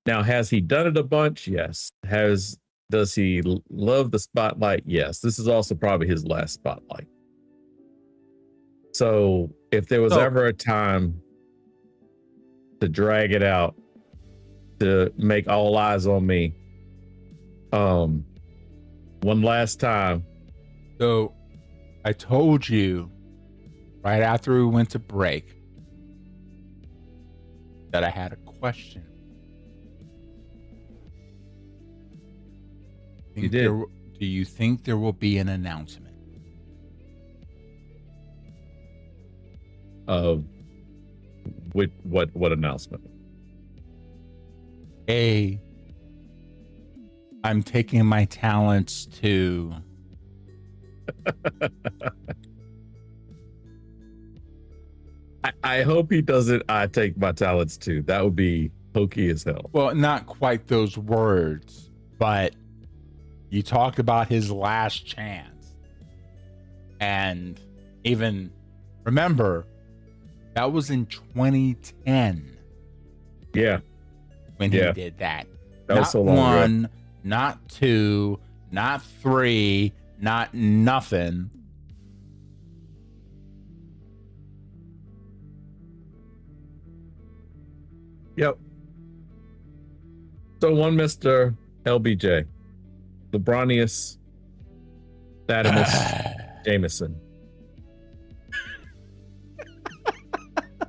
Now, has he done it a bunch? Yes. Does he love the spotlight? Yes. This is also probably his last spotlight. So if there was ever a time to drag it out, to make all eyes on me, one last time. So I told you right after we went to break that I had a question. You did. Do you think there will be an announcement? Of what announcement? I'm taking my talents to I hope he doesn't. I take my talents too. That would be hokey as hell. Well, not quite those words, but you talked about his last chance. And even remember, that was in 2010. Yeah. When he did that. That not was so long one, ago. not two, not three, not nothing. Yep. So one Mr. LBJ, LeBronius Thaddeus Jameson.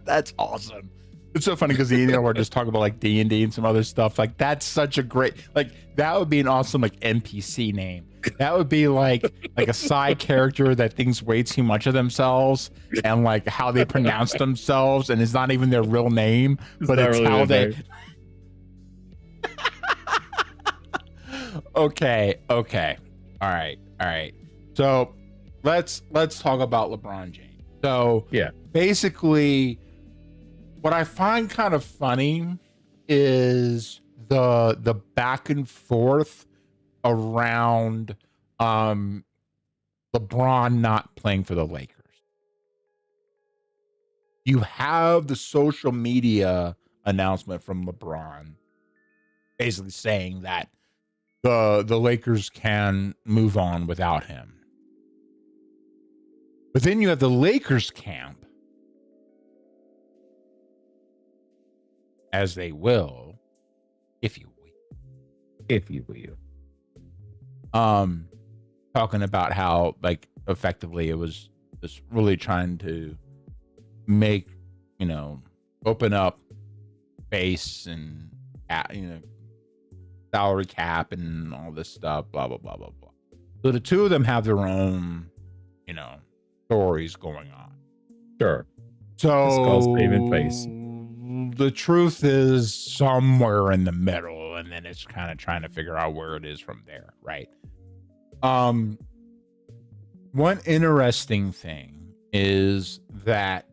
That's awesome. It's so funny because we're just talking about like D&D and some other stuff. Like that's such a great, like that would be an awesome like NPC name. That would be like a side character that thinks way too much of themselves and like how they pronounce themselves, and it's not even their real name, but it's really how they. name. Okay. All right. So let's talk about LeBron James. So Yeah. basically, what I find kind of funny is the back and forth around LeBron not playing for the Lakers. You have the social media announcement from LeBron basically saying that the Lakers can move on without him. But then you have the Lakers camp, as they will, if you will, talking about how like effectively it was just really trying to make, open up base and, salary cap and all this stuff, blah, blah, blah, blah, blah. So the two of them have their own, stories going on. Sure. So It's called saving face. The truth is somewhere in the middle, and then it's kind of trying to figure out where it is from there, right? One interesting thing is that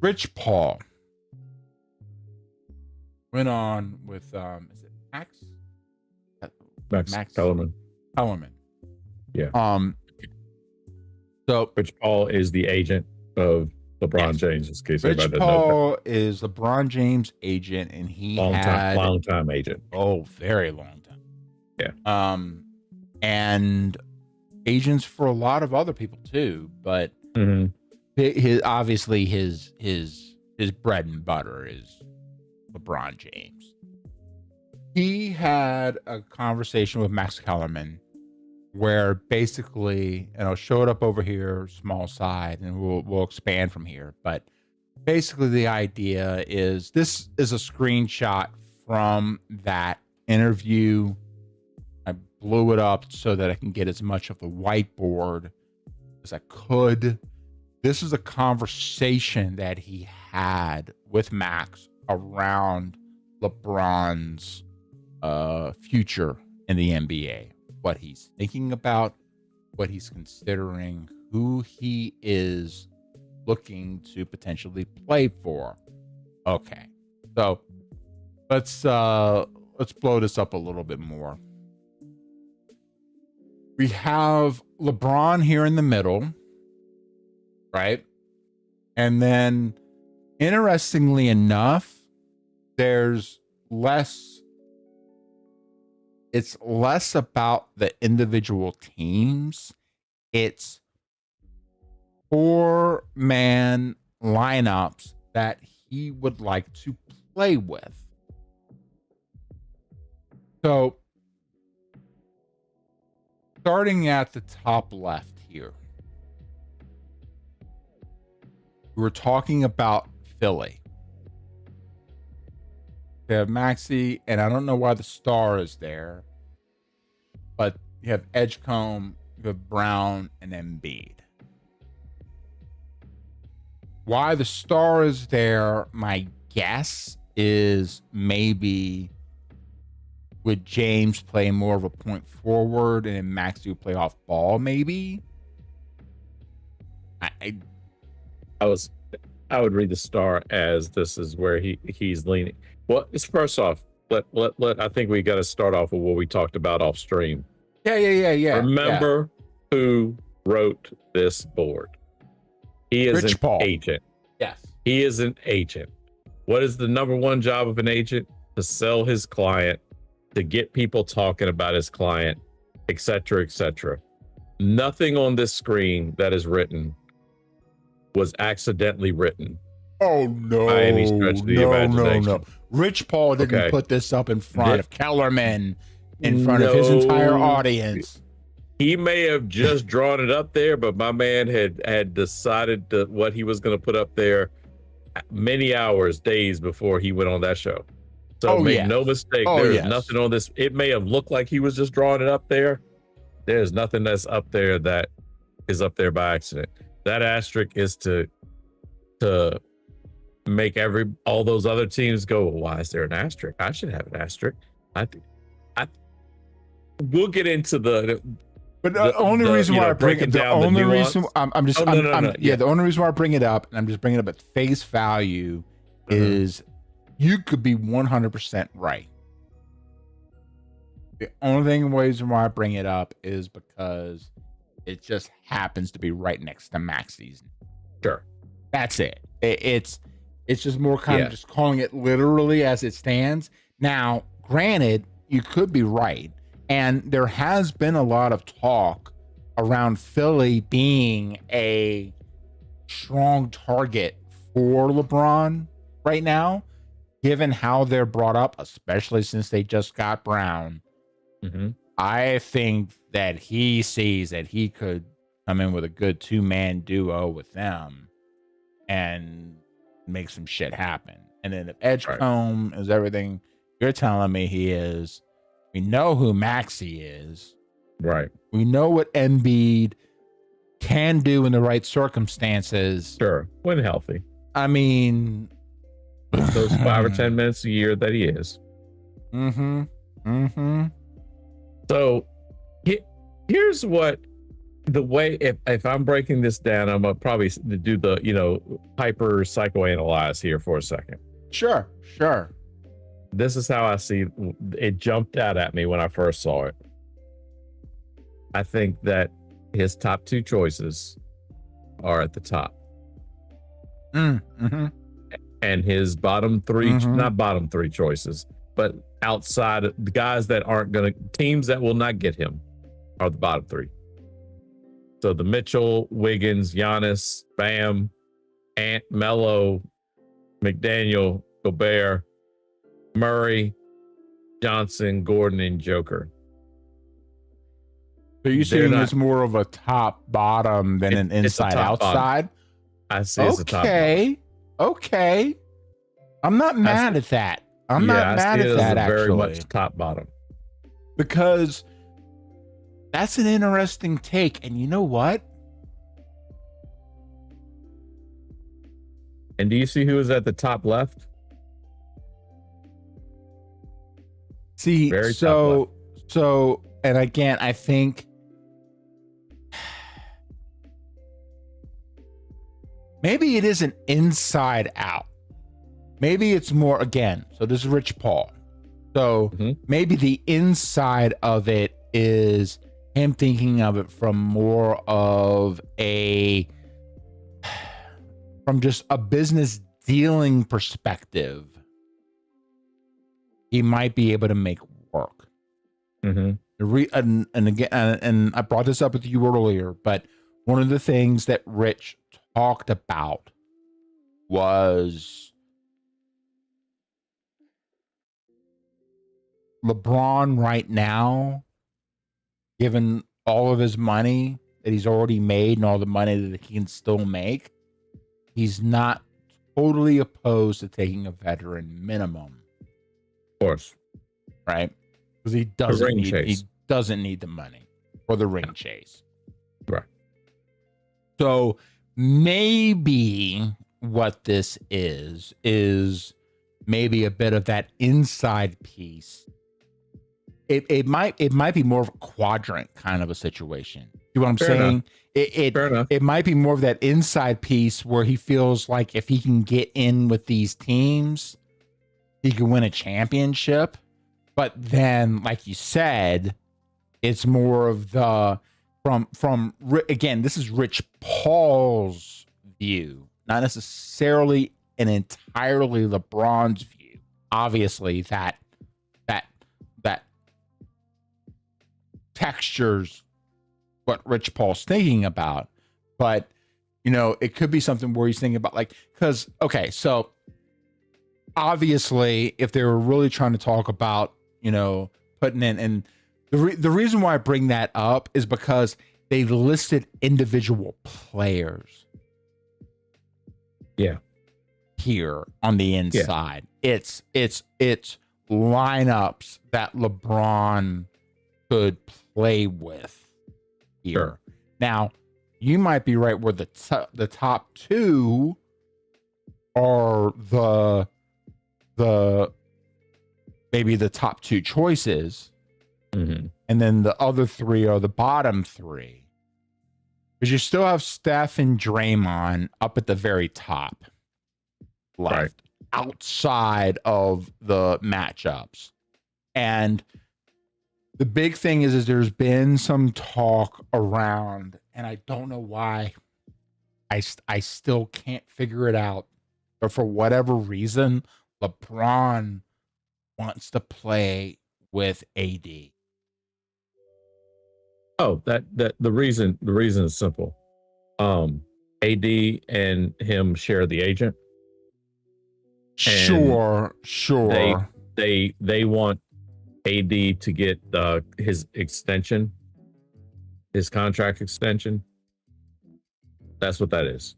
Rich Paul went on with is it Max Kellerman. Yeah. So Rich Paul is the agent of LeBron James. In case Rich anybody doesn't know Paul is LeBron James' agent, and he that. Long time agent. Oh, very long time. Yeah. And agents for a lot of other people too, but his obviously his bread and butter is LeBron James. He had a conversation with Max Kellerman where basically, and I'll show it up over here, small side, and we'll expand from here. But basically, the idea is this is a screenshot from that interview. I blew it up so that I can get as much of the whiteboard as I could. This is a conversation that he had with Max around LeBron's future in the NBA, what he's thinking about, what he's considering, who he is looking to potentially play for. Okay, so let's blow this up a little bit more. We have LeBron here in the middle, right? And then, interestingly enough, there's it's less about the individual teams. It's 4-man lineups that he would like to play with. So, starting at the top left here, we're talking about Philly. They have Maxey, and I don't know why the star is there, but you have Edgecombe, you have Brown, and Embiid. Why the star is there, my guess is maybe would James play more of a point forward and Maxey would play off ball, maybe? I would read the star as this is where he's leaning. Well, it's first off, let I think we got to start off with what we talked about off stream. Yeah. Remember who wrote this board? He is Rich an Paul. agent. Yes. He is an agent. What is the number one job of an agent? To sell his client, to get people talking about his client, etc., etc. Nothing on this screen that is written was accidentally written. Oh, no. By any stretch of the imagination. No. Rich Paul didn't put this up in front of Kellerman, in front of his No. entire audience. He may have just drawn it up there, but my man had decided what he was going to put up there many hours, days before he went on that show. So make no mistake, there's nothing on this. It may have looked like he was just drawing it up there. There's nothing that's up there that is up there by accident. That asterisk is to make all those other teams go, well, why is there an asterisk? I should have an asterisk. We'll get into the only reason why I bring it, the only reason the only reason why I bring it up, and I'm just bringing it up at face value, is you could be 100% right. The only reason why I bring it up is because it just happens to be right next to Max season. Sure. That's it. It's just more kind of just calling it literally as it stands. Now, granted, you could be right. And there has been a lot of talk around Philly being a strong target for LeBron right now, given how they're brought up, especially since they just got Brown. I think that he sees that he could come in with a good 2-man duo with them and make some shit happen. And then if Edgecombe is everything you're telling me he is, we know who Maxey is. Right. We know what Embiid can do in the right circumstances. Sure. When healthy. I mean, those 5 or 10 minutes a year that he is. So here's what the way, if I'm breaking this down, I'm gonna probably do the, hyper psychoanalyze here for a second. Sure. This is how I see it. Jumped out at me when I first saw it. I think that his top 2 choices are at the top. And his bottom 3, not bottom 3 choices, but outside the guys that aren't teams that will not get him are the bottom 3. So the Mitchell, Wiggins, Giannis, Bam, Ant, Melo, McDaniel, Gobert, Murray, Johnson, Gordon, and Joker. So you're saying it's more of a top bottom than an inside outside? I see it's a top bottom. Okay. I'm not mad at that. I'm not mad at that, actually. Very much top bottom. Because that's an interesting take. And you know what? And do you see who is at the top left? See, so, and again, I think maybe it isn't inside out. Maybe it's more, again, so this is Rich Paul. So maybe the inside of it is him thinking of it from more of from just a business dealing perspective. He might be able to make work. And again, and I brought this up with you earlier, but one of the things that Rich talked about was LeBron right now, given all of his money that he's already made and all the money that he can still make, he's not totally opposed to taking a veteran minimum. Of course. Right? Because he doesn't need the money for the ring chase. Right. So maybe what this is maybe a bit of that inside piece. It might be more of a quadrant kind of a situation. You know what I'm saying? It might be more of that inside piece where he feels like if he can get in with these teams, he can win a championship. But then, like you said, it's more of the from again, this is Rich Paul's view, not necessarily an entirely LeBron's view. Obviously, that textures what Rich Paul's thinking about, but it could be something where he's thinking about because so obviously if they were really trying to talk about putting in, and the reason why I bring that up is because they listed individual players here on the inside. It's lineups that LeBron could play with here. Sure. Now, you might be right where the top two are maybe the top two choices, and then the other three are the bottom three. Because you still have Steph and Draymond up at the very top left, outside of the matchups. And the big thing is there's been some talk around, and I don't know why. I still can't figure it out. But for whatever reason, LeBron wants to play with AD. Oh, that the reason is simple. AD and him share the agent. Sure. They want AD to get his extension, his contract extension. That's what that is.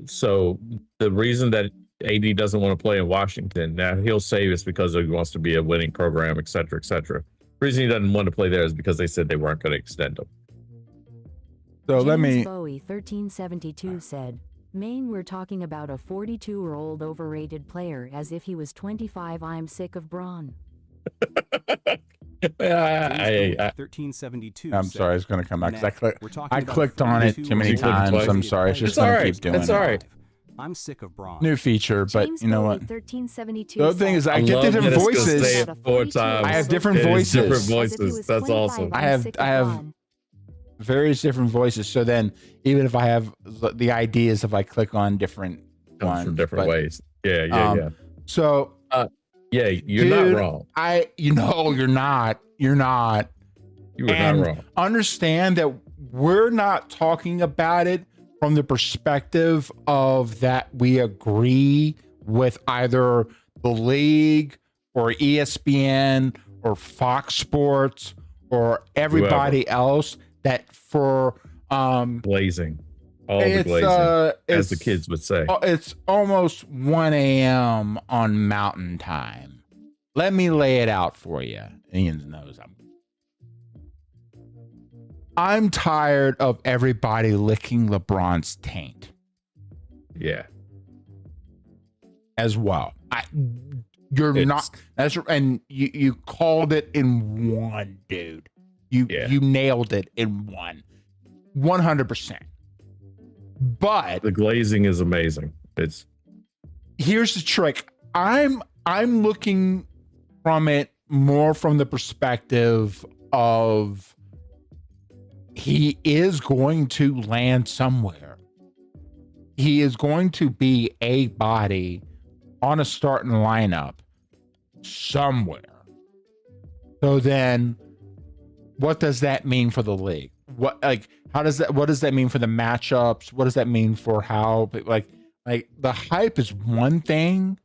So the reason that AD doesn't want to play in Washington, now he'll say it's because he wants to be a winning program, et cetera, et cetera. The reason he doesn't want to play there is because they said they weren't going to extend him. So James let me. Bowie 1372 said, Maine, we're talking about a 42-year-old overrated player as if he was 25. I'm sick of Braun. 1372. I'm sorry, it's going to come back. I clicked on it too many times. I'm sorry. It's just going to keep doing it. It's all right. I'm sick of Braun. New feature, but James you know Bowie what? 1372 The other thing is, I get different voices. I have different voices. Different voices. That's awesome. I have various different voices. So then, even if I have the ideas, if I click on different ones, from different ways. Yeah. So, yeah, you're not wrong. You're not. You were not wrong. Understand that we're not talking about it from the perspective of that we agree with either the league or ESPN or Fox Sports or everybody else that for glazing, all the it's glazing, as the it's kids would say. it's almost 1 a.m. on Mountain Time. Let me lay it out for you. Ian knows I'm tired of everybody licking LeBron's taint Yeah. as well. You're not. That's and you called it in one, dude. You nailed it in one, 100%. But the glazing is amazing. It's here's the trick. I'm looking from it more from the perspective of he is going to land somewhere. He is going to be a body on a starting lineup somewhere. So then what does that mean for the league? What does that mean for the matchups? What does that mean for how like the hype is one thing,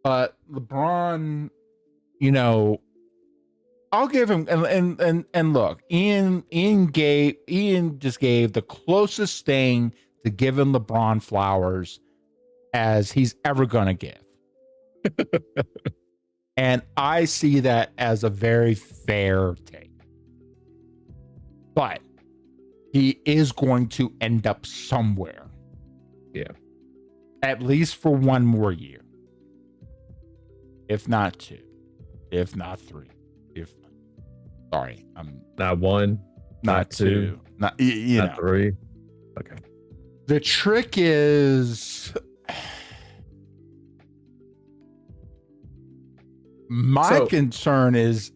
but LeBron, I'll give him and look, Ian just gave the closest thing to giving LeBron flowers as he's ever gonna give. And I see that as a very fair take. But he is going to end up somewhere. Yeah. At least for one more year. If not two. If not three. I'm not one, not two, not not three. Okay. The trick is my concern is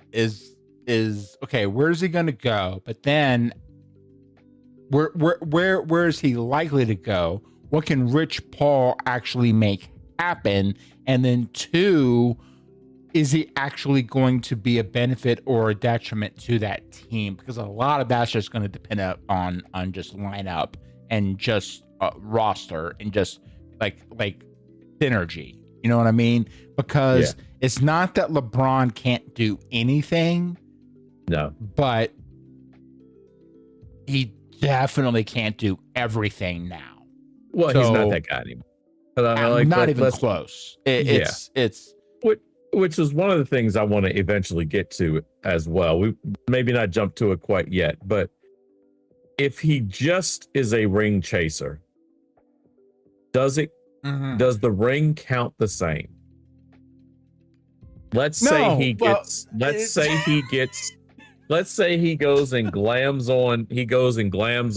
okay, where's he going to go? But then where is he likely to go? What can Rich Paul actually make happen? And then two, is he actually going to be a benefit or a detriment to that team? Because a lot of that's just going to depend on just lineup and just roster and just like synergy. You know what I mean? Because it's not that LeBron can't do anything. No. But he definitely can't do everything now. Well, he's not that guy anymore. Not even close. It's which is one of the things I want to eventually get to as well. We maybe not jump to it quite yet, but if he just is a ring chaser, does the ring count the same? Let's say he goes and glams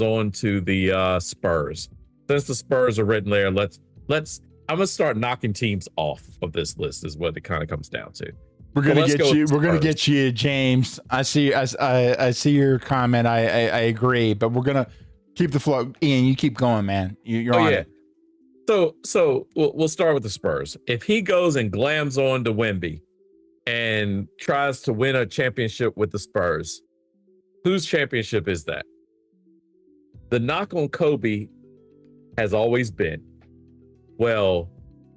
on to the Spurs. Since the Spurs are written there, I'm gonna start knocking teams off of this list is what it kind of comes down to. We're gonna get you, James. I see your comment. I agree, but we're gonna keep the flow. Ian, you keep going, man. You're on it. So we'll start with the Spurs. If he goes and glams on to Wemby and tries to win a championship with the Spurs, whose championship is that? The knock on Kobe has always been, well,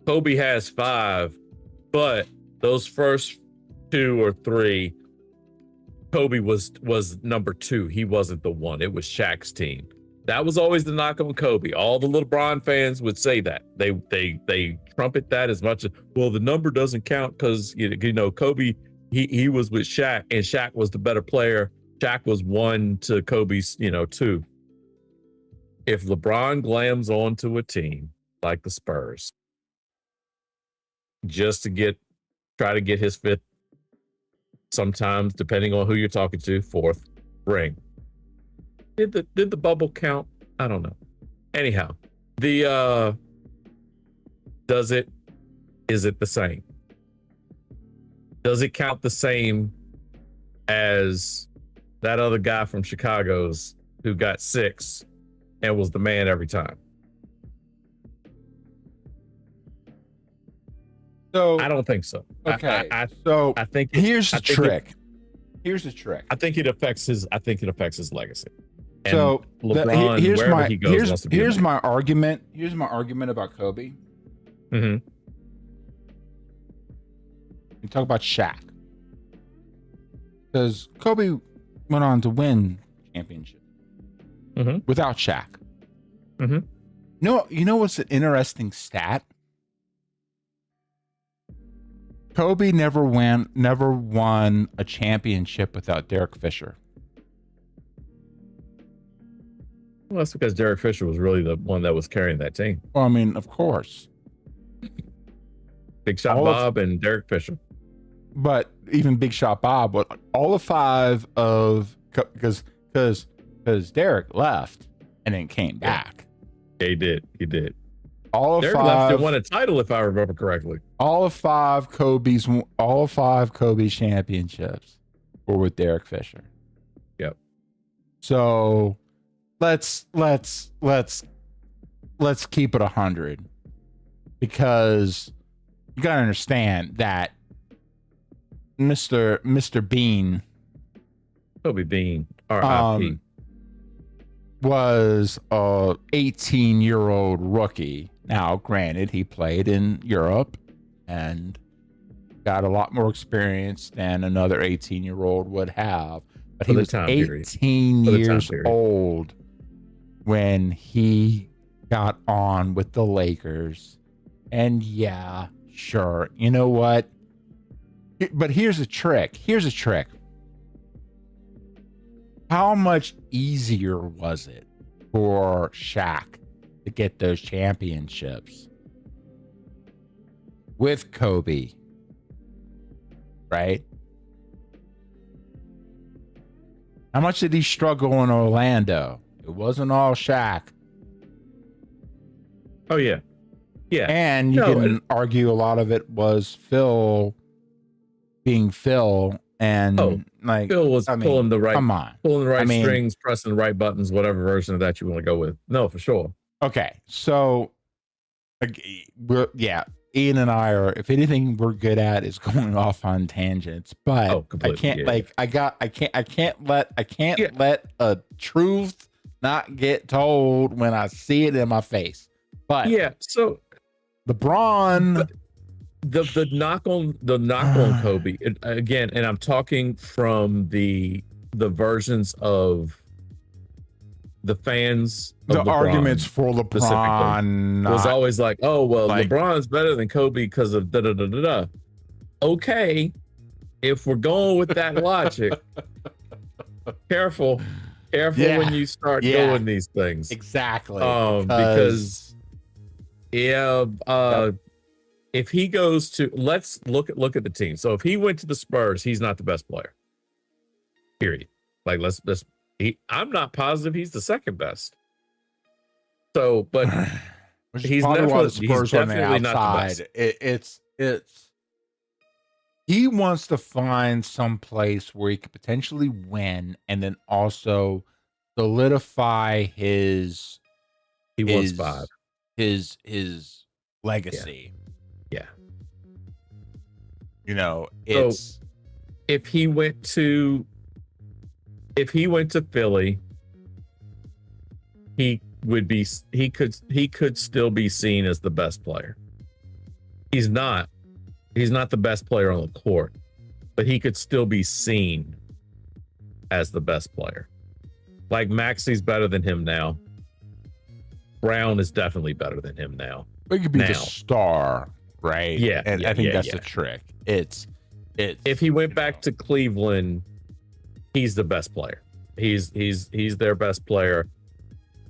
Kobe has 5, but those first 2 or 3, Kobe was number 2. He wasn't the one. It was Shaq's team. That was always the knock on Kobe. All the LeBron fans would say that. They trumpet that as much as, well, the number doesn't count because Kobe, he was with Shaq and Shaq was the better player. Shaq was 1 to Kobe's 2. If LeBron glams onto a team like the Spurs, just to try to get his 5th, sometimes depending on who you're talking to, 4th ring. Did the bubble count? I don't know. Anyhow, is it the same? Does it count the same as that other guy from Chicago's who got 6 and was the man every time? So I don't think so. Okay. I think here's the trick. Here's the trick. I think it affects his legacy. And So LeBron, wherever he goes, wants to be here's there. my argument. Here's my argument about Kobe. Mhm. You talk about Shaq, because Kobe went on to win championships Mhm. without Shaq. Mhm. You know what's an interesting stat? Kobe never won a championship without Derek Fisher. Well, that's because Derek Fisher was really the one that was carrying that team. Well, I mean, of course, Big Shot All of- Bob and Derek Fisher. but even Big Shot Bob, but all five of because Derek left and then came back. Yeah, he did. He did. All of Derek left five and won a title, if I remember correctly. all of five Kobe's championships were with Derek Fisher. Yep. So let's keep it 100, because you gotta understand that Mr. Bean Kobe Bean, R.I.P. was a 18-year-old rookie. Now, granted, he played in Europe and got a lot more experience than another 18-year-old would have. But he For the was time period. 18 For the time years period. old when he got on with the Lakers. And yeah, sure. You know what? But here's a trick. How much easier was it for Shaq to get those championships with Kobe? Right? How much did he struggle in Orlando? It wasn't all Shaq. Oh, yeah. Yeah. And you No, can argue a lot of it was Phil being Phil, and Phil was pulling the right, come on. pulling the right I mean- strings, pressing the right buttons, whatever version of that you want to go with. No, for sure. Okay, so Ian and I are, if anything, we're good at is going off on tangents. But I completely, can't yeah. I can't let a truth not get told when I see it in my face. But Yeah. So LeBron, the knock on Kobe again, and I'm talking from the versions of the fans of the LeBron arguments for specifically LeBron was always like, oh well, like- LeBron's better than Kobe because of da da da da da. Okay, if we're going with that logic, careful Yeah. when you start Yeah. doing these things. exactly Because if he goes to, let's look at the team. So if he went to the Spurs, he's not the best player. Period. Like I'm not positive he's the second best. So, but which is he's probably why the definitely- he's Spurs are on the definitely not the outside. It's he wants to find some place where he could potentially win, and then also solidify his he wants 5. his legacy. Yeah. You know, So- it's If he went to Philly, he could still be seen as the best player. He's not the best player on the court, but he could still be seen as the best player. Like Maxi's better than him now. Brown is definitely better than him now. he could be the now. star, right? Yeah, and yeah, I think yeah, that's yeah. the trick. It's If he went back to Cleveland, he's the best player. He's their best player.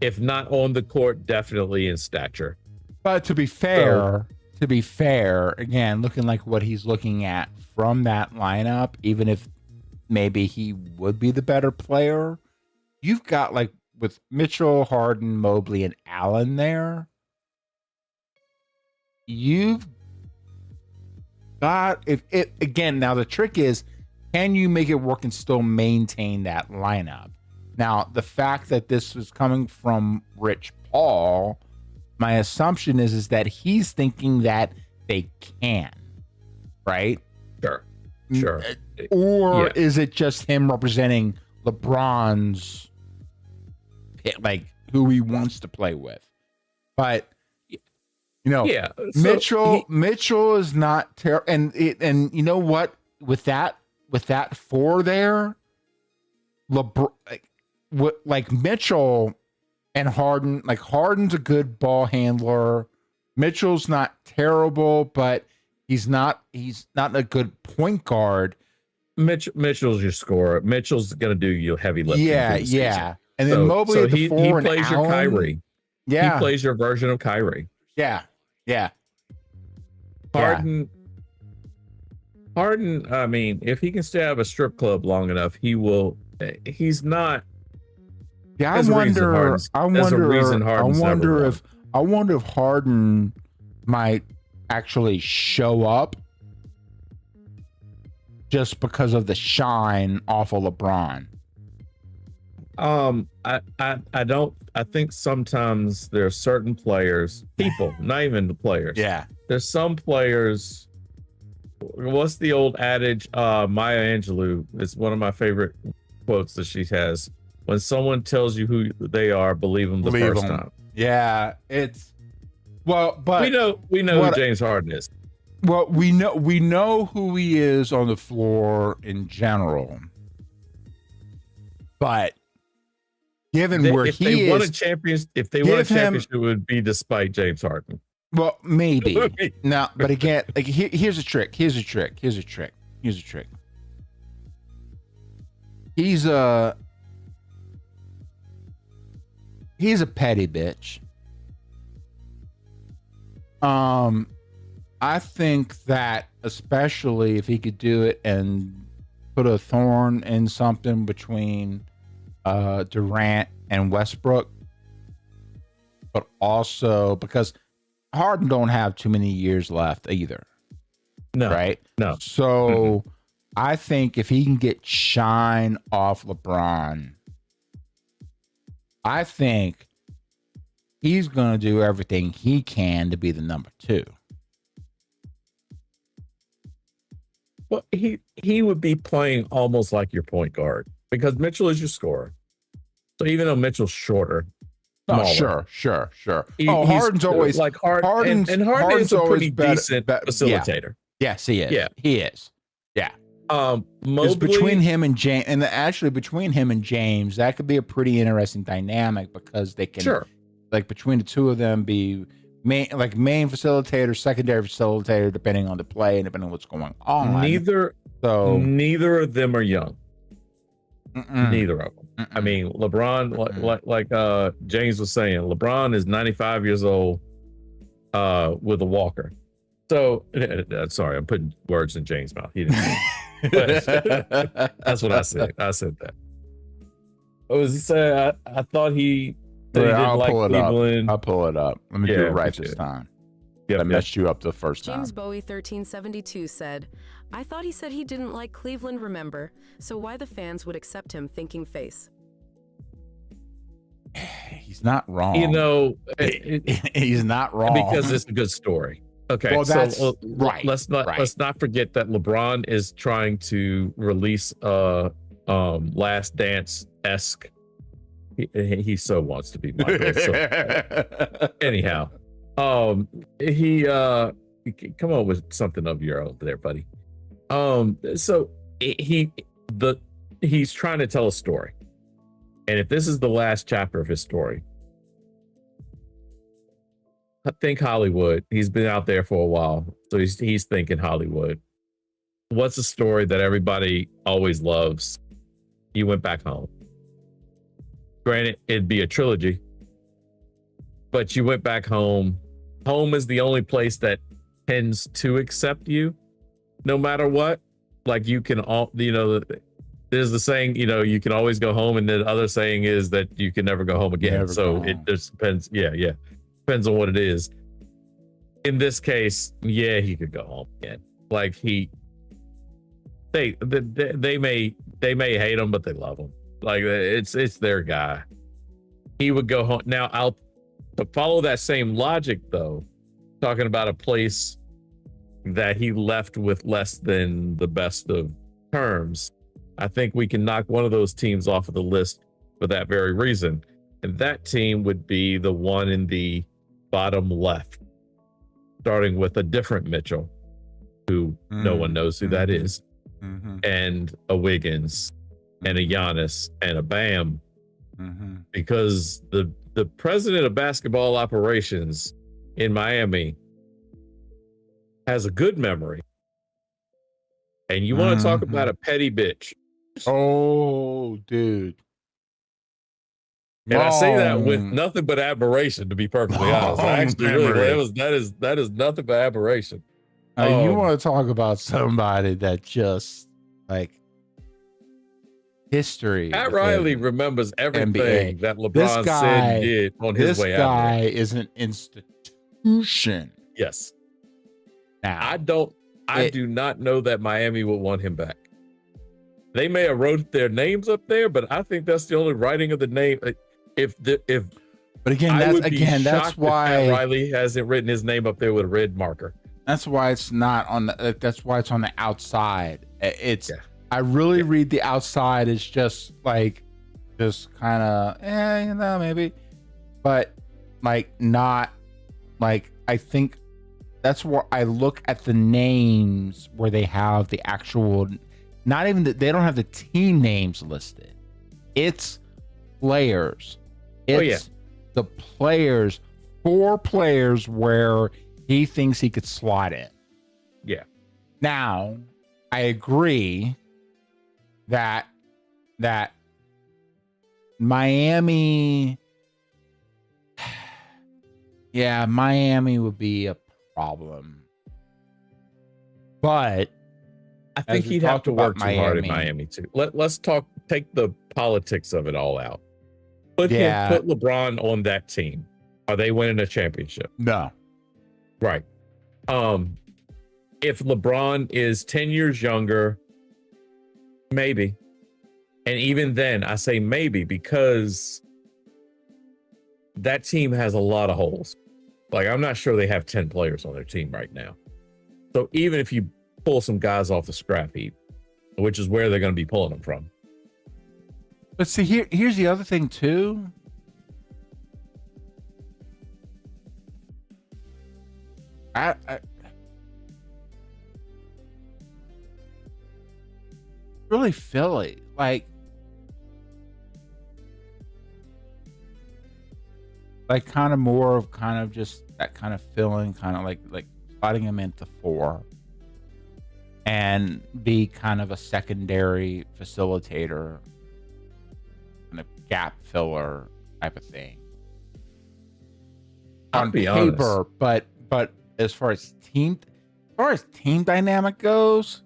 If not on the court, definitely in stature. But to be fair, again, looking like what he's looking at from that lineup, even if maybe he would be the better player, you've got like with Mitchell, Harden, Mobley, and Allen there. You've got if it again. Now the trick is, can you make it work and still maintain that lineup? Now the fact that this was coming from Rich Paul, my assumption is that he's thinking that they can, right? Sure. Or Yeah. is it just him representing LeBron's like who he wants to play with. But Yeah, Mitchell is not terrible, and you know what? With that four there, LeBron, like Mitchell and Harden. Like Harden's a good ball handler. Mitchell's not terrible, but he's not a good point guard. Mitchell's your scorer. Mitchell's going to do you heavy lifting. Yeah. And then Mobley at the four, he and plays your Allen, Kyrie. Yeah, he plays your version of Kyrie. Yeah. Harden. I mean, if he can stay out of a strip club long enough, he will. He's not. Yeah, I wonder if Harden might actually show up just because of the shine off of LeBron. I think sometimes there are certain players, people, not even the players. Yeah. There's some players. What's the old adage? Maya Angelou is one of my favorite quotes that she has. When someone tells you who they are, believe them the first time. Yeah, it's but we know who James Harden is. Well, we know who he is on the floor in general, but given where if he they won is, a championship, it would be despite James Harden. Well, maybe no, but again, like here's a trick. He's a petty bitch. I think that especially if he could do it and put a thorn in something between Durant and Westbrook, but also because Harden don't have too many years left either. No. Right? No. So I think if he can get shine off LeBron, I think he's going to do everything he can to be the number two. Well, he would be playing almost like your point guard because Mitchell is your scorer. So even though Mitchell's shorter, sure. Harden's always like Harden's a pretty decent facilitator. Yeah. Yes, he is. Yeah, he is. Yeah. Mobley, between him and James, and actually between him and James, that could be a pretty interesting dynamic because they can, like between the two of them, be main facilitator, secondary facilitator, depending on the play and depending on what's going on. Neither of them are young. Neither of them. I mean, LeBron, like James was saying, LeBron is 95 years old with a walker. So, sorry, I'm putting words in James' mouth. He didn't say it. That's what I said. I said that. What was he saying? I thought he didn't like Cleveland. I'll pull it up. Let me do it right this time. I messed you up the first time. James Bowie 1372 said, I thought he said he didn't like Cleveland, remember? So why the fans would accept him thinking face? He's not wrong. He's not wrong. Because it's a good story. Okay, well, that's right. Let's not forget that LeBron is trying to release Last Dance-esque. He so wants to be Michael. So. Anyhow, he come up with something of your own there, buddy. So he's trying to tell a story, and if this is the last chapter of his story, I think Hollywood. He's been out there for a while, so he's thinking Hollywood. What's a story that everybody always loves? You went back home. Granted, it'd be a trilogy, but you went back home. Home is the only place that tends to accept you, no matter what. Like you can there's the saying, you can always go home, and the other saying is that you can never go home again. It just depends. Yeah. Depends on what it is. In this case, yeah, he could go home again. Like they may hate him, but they love him. Like it's their guy. He would go home. Now to follow that same logic though, talking about a place that he left with less than the best of terms, I think we can knock one of those teams off of the list for that very reason. And that team would be the one in the bottom left, starting with a different Mitchell, who no one knows who that is, and a Wiggins, and a Giannis, and a Bam, because the president of basketball operations in Miami has a good memory. And you want to talk about a petty bitch. Oh, dude. And I say that with nothing but admiration, to be perfectly honest. I actually really that is nothing but admiration. You want to talk about somebody that just like history. Pat Riley remembers everything that LeBron said and did on his way out. This guy is an institution. Yes. Now, I do not know that Miami would want him back. They may have wrote their names up there, but I think that's the only writing of the name. But again, that's why Pat Riley hasn't written his name up there with a red marker. That's why it's not on the. That's why it's on the outside. I really read the outside as just kind of, maybe, but not I think that's where I look at the names where they have the actual, not even they don't have the team names listed. It's players. It's the players, 4 players where he thinks he could slot in. Yeah. Now, I agree that Miami, Miami would be a problem. But I think he'd have to work too hard in Miami too. Let's take the politics of it all out. Put LeBron on that team. Are they winning a championship? No. Right. If LeBron is 10 years younger, maybe. And even then, I say maybe because that team has a lot of holes. I'm not sure they have 10 players on their team right now. So even if you pull some guys off the scrap heap, which is where they're going to be pulling them from. But see, here's the other thing too. I really Philly, kind of more of just that kind of filling, kind of like sliding him into 4 and be kind of a secondary facilitator, kind of gap filler type of thing. On paper, but as far as team dynamic goes,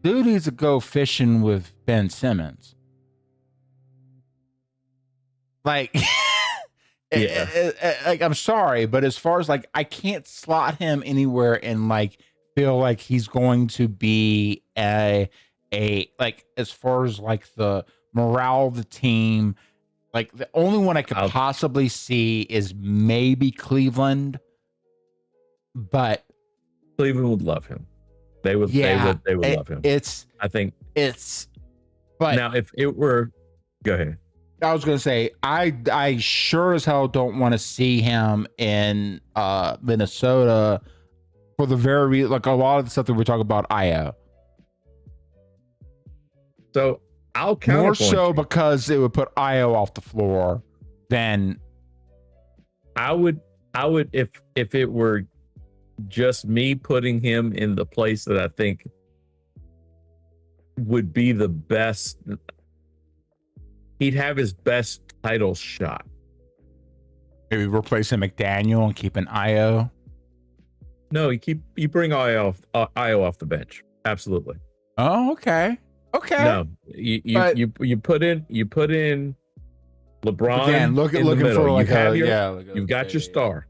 dude needs to go fishing with Ben Simmons. I'm sorry, but as far as I can't slot him anywhere and feel like he's going to be as far as the morale of the team, the only one I could possibly see is maybe Cleveland, but Cleveland would love him. They would love him. But now if it were, go ahead. I was going to say, I sure as hell don't want to see him in Minnesota for the very, a lot of the stuff that we're talking about, Io. So I'll counterpoint more so because it would put Io off the floor than I would if it were just me putting him in the place that I think would be the best. He'd have his best title shot. Maybe replacing McDaniel and keeping Io. No, you bring Io off the bench. Absolutely. Oh, okay. Okay. No, you put in LeBron. Again, looking for you've got your star.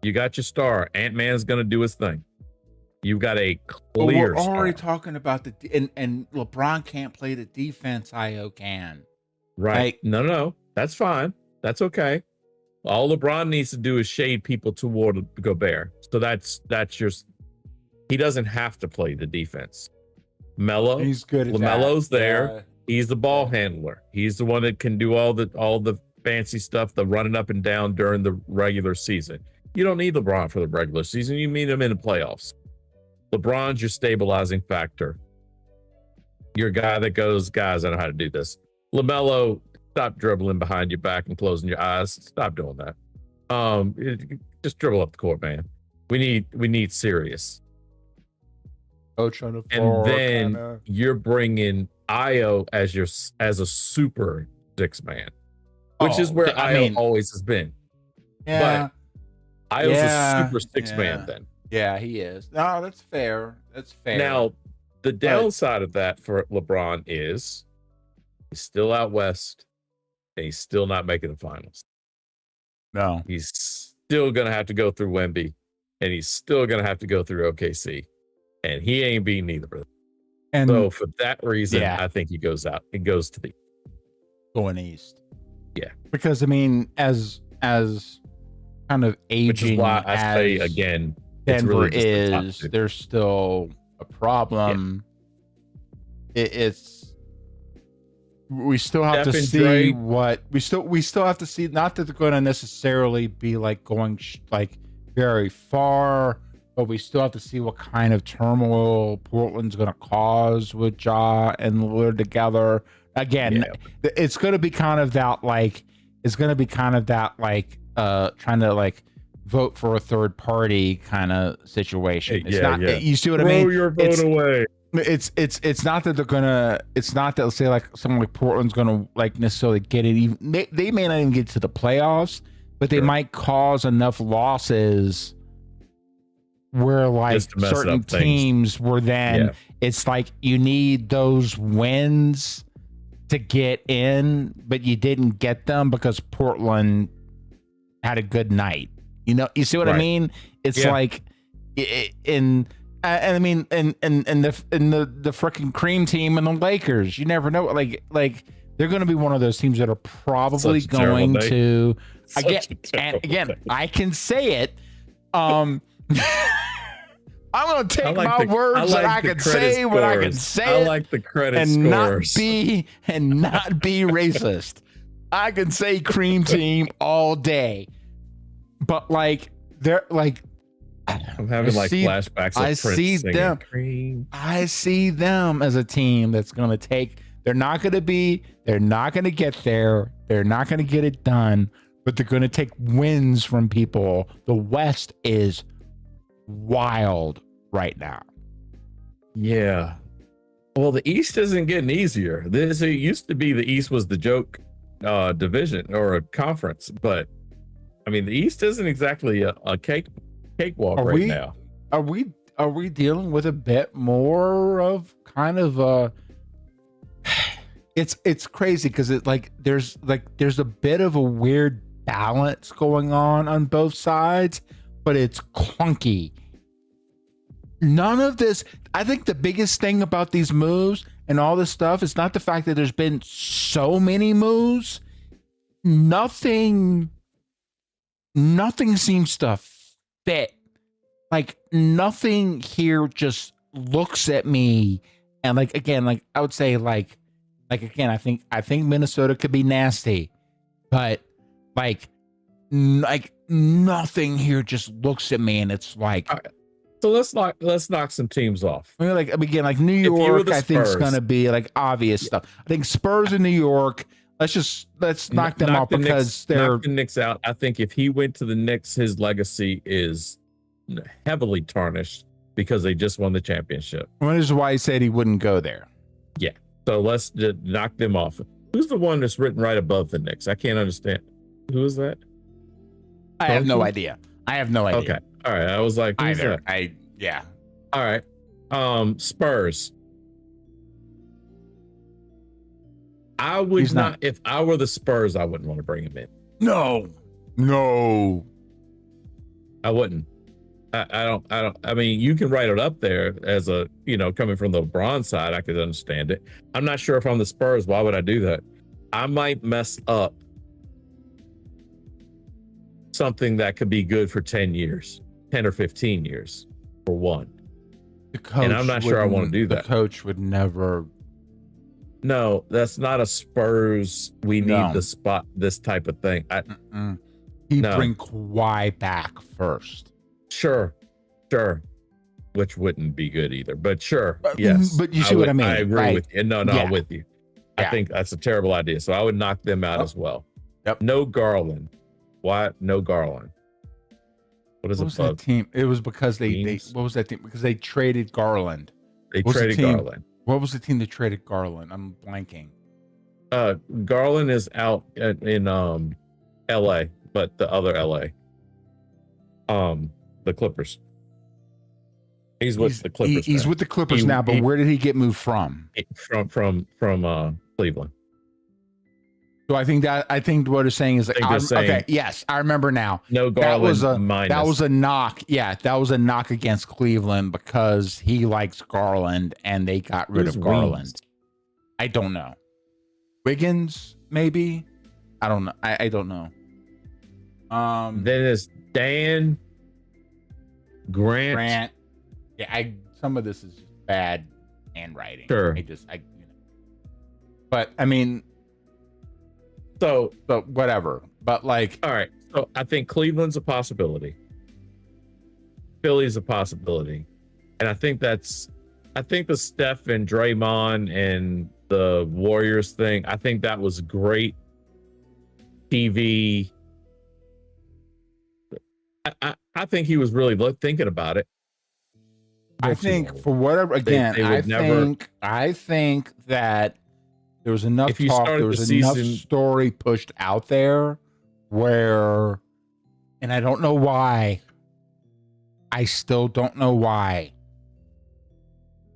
You got your star. Ant-Man's gonna do his thing. You've got a clear. We're already talking about and LeBron can't play the defense. Io can. Right. No. That's fine. That's okay. All LeBron needs to do is shade people toward Gobert. So that's he doesn't have to play the defense. Melo, he's good at LaMelo's that. there. He's the ball handler. He's the one that can do all the fancy stuff, the running up and down during the regular season. You don't need LeBron for the regular season. You need him in the playoffs. LeBron's your stabilizing factor. You're a guy that goes, guys, I know how to do this. LaMelo, stop dribbling behind your back and closing your eyes. Stop doing that. Just dribble up the court, man. We need serious. Coach on the floor, And then kinda. you're bringing Io as a super six man, which is where Io always has been. Yeah, But Io's Yeah, a super six man yeah. then. yeah, he is. No, that's fair. That's fair. Now, the downside of that for LeBron is he's still out west and he's still not making the finals. no, He's still going to have to go through Wemby and he's still going to have to go through OKC. And he ain't beating either of them. and So for that reason, Yeah. I think he goes out. It goes to the going east. Yeah. because I mean, as kind of aging, which is why I say as again, it's Denver really just the top is, two. there's still a problem. It's we still have Steph to and see Dre- what we still have to see. Not that they're going to necessarily be like going like very far, but we still have to see what kind of turmoil Portland's going to cause with Ja and Lillard together. Again, it's going to be kind of that like trying to like vote for a third party kind of situation. It's not. You see what I mean? Throw your vote away. It's not that they're gonna. It's not that, let's say, like someone like Portland's gonna like necessarily get it. Even they may not even get to the playoffs, but they might cause enough losses where like Just to mess certain up things. teams were then it's like you need those wins to get in, but you didn't get them because Portland had a good night. You see what I Right. mean? It's like and I mean, and the freaking cream team and the Lakers, you never know. Like they're going to be one of those teams that are probably Such a terrible going day. to Such a and terrible again, day. I can say it. I'm going to take like my the- words I and like I the can credit say what I can scores. say I it like the credit and scores. not be racist. I can say cream team all day, but like they're like. I'm having flashbacks of I Prince see singing them. Cream. I see them as a team that's going to take. They're not going to get there. They're not going to get it done, but they're going to take wins from people. The West is wild right now. Yeah. Well, the East isn't getting easier. It used to be the East was the joke division or a conference, but I mean, the East isn't exactly a cakewalk now. Are we dealing with a bit more of kind of it's crazy because there's a bit of a weird balance going on both sides, but it's clunky. None of this, I think the biggest thing about these moves and all this stuff is not the fact that there's been so many moves. Nothing seems to fit. Like nothing here just looks at me and like again, like I would say like again, I think Minnesota could be nasty, but like nothing here just looks at me and it's like. So let's knock some teams off. I mean, like again, like New you were York, the I think is Spurs. going to be like obvious stuff. I think Spurs in New York. Let's knock them off because they're knock the Knicks out. I think if he went to the Knicks, his legacy is heavily tarnished because they just won the championship. That is why he said he wouldn't go there. Yeah. So let's just knock them off. Who's the one that's written right above the Knicks? I can't understand. Who is that? I have no Pelicans? idea. I have no idea. Okay. All right. I was like, who's Either. that? Yeah. All right. Spurs. I would He's not- if I were the Spurs, I wouldn't want to bring him in. No. I wouldn't. I don't. I mean, you can write it up there as a, coming from the LeBron side, I could understand it. I'm not sure if I'm the Spurs. Why would I do that? I might mess up something that could be good for 10 years, 10 or 15 years for one. The coach And I'm not sure I wanna do that. The coach would never No, that's not a Spurs. We No. need the spot. This type of thing. He No. bring Kawhi back first. Sure. Which wouldn't be good either. But sure, But- yes. but you see what I mean, I agree like, with you. No, yeah. I'm with you. I Yeah. think that's a terrible idea. So I would knock them out Yep. as well. Yep. No Garland. Why no Garland? What is What it? was that team? It was because they Teams? what was that team? Because they traded Garland. They What was the traded team? Garland. What was the team that traded Garland? I'm blanking. Garland is out in LA, but the other LA. The Clippers. He's with the Clippers. He's now. with the Clippers He- now, but he- where did he get moved from? from Cleveland. So I think what it's saying is like, I think they're saying- okay, yes, I remember now. No That Garland was a minus. that was a knock. Yeah, that was a knock against Cleveland because he likes Garland and they got rid Who's of Garland. Wings? I don't know. Wiggins, maybe. I don't know. I don't know. Then it's Dan Grant. Grant. Yeah, some of this is just bad handwriting. Sure. But I mean, So, but whatever. But like, all right. So I think Cleveland's a possibility. Philly's a possibility. And I think the Steph and Draymond and the Warriors thing, I think that was great TV. I think he was really thinking about it. I think for whatever, again, they would I think that there was enough If you talk, started there was the enough season- story pushed out there where, and I don't know why. I still don't know why.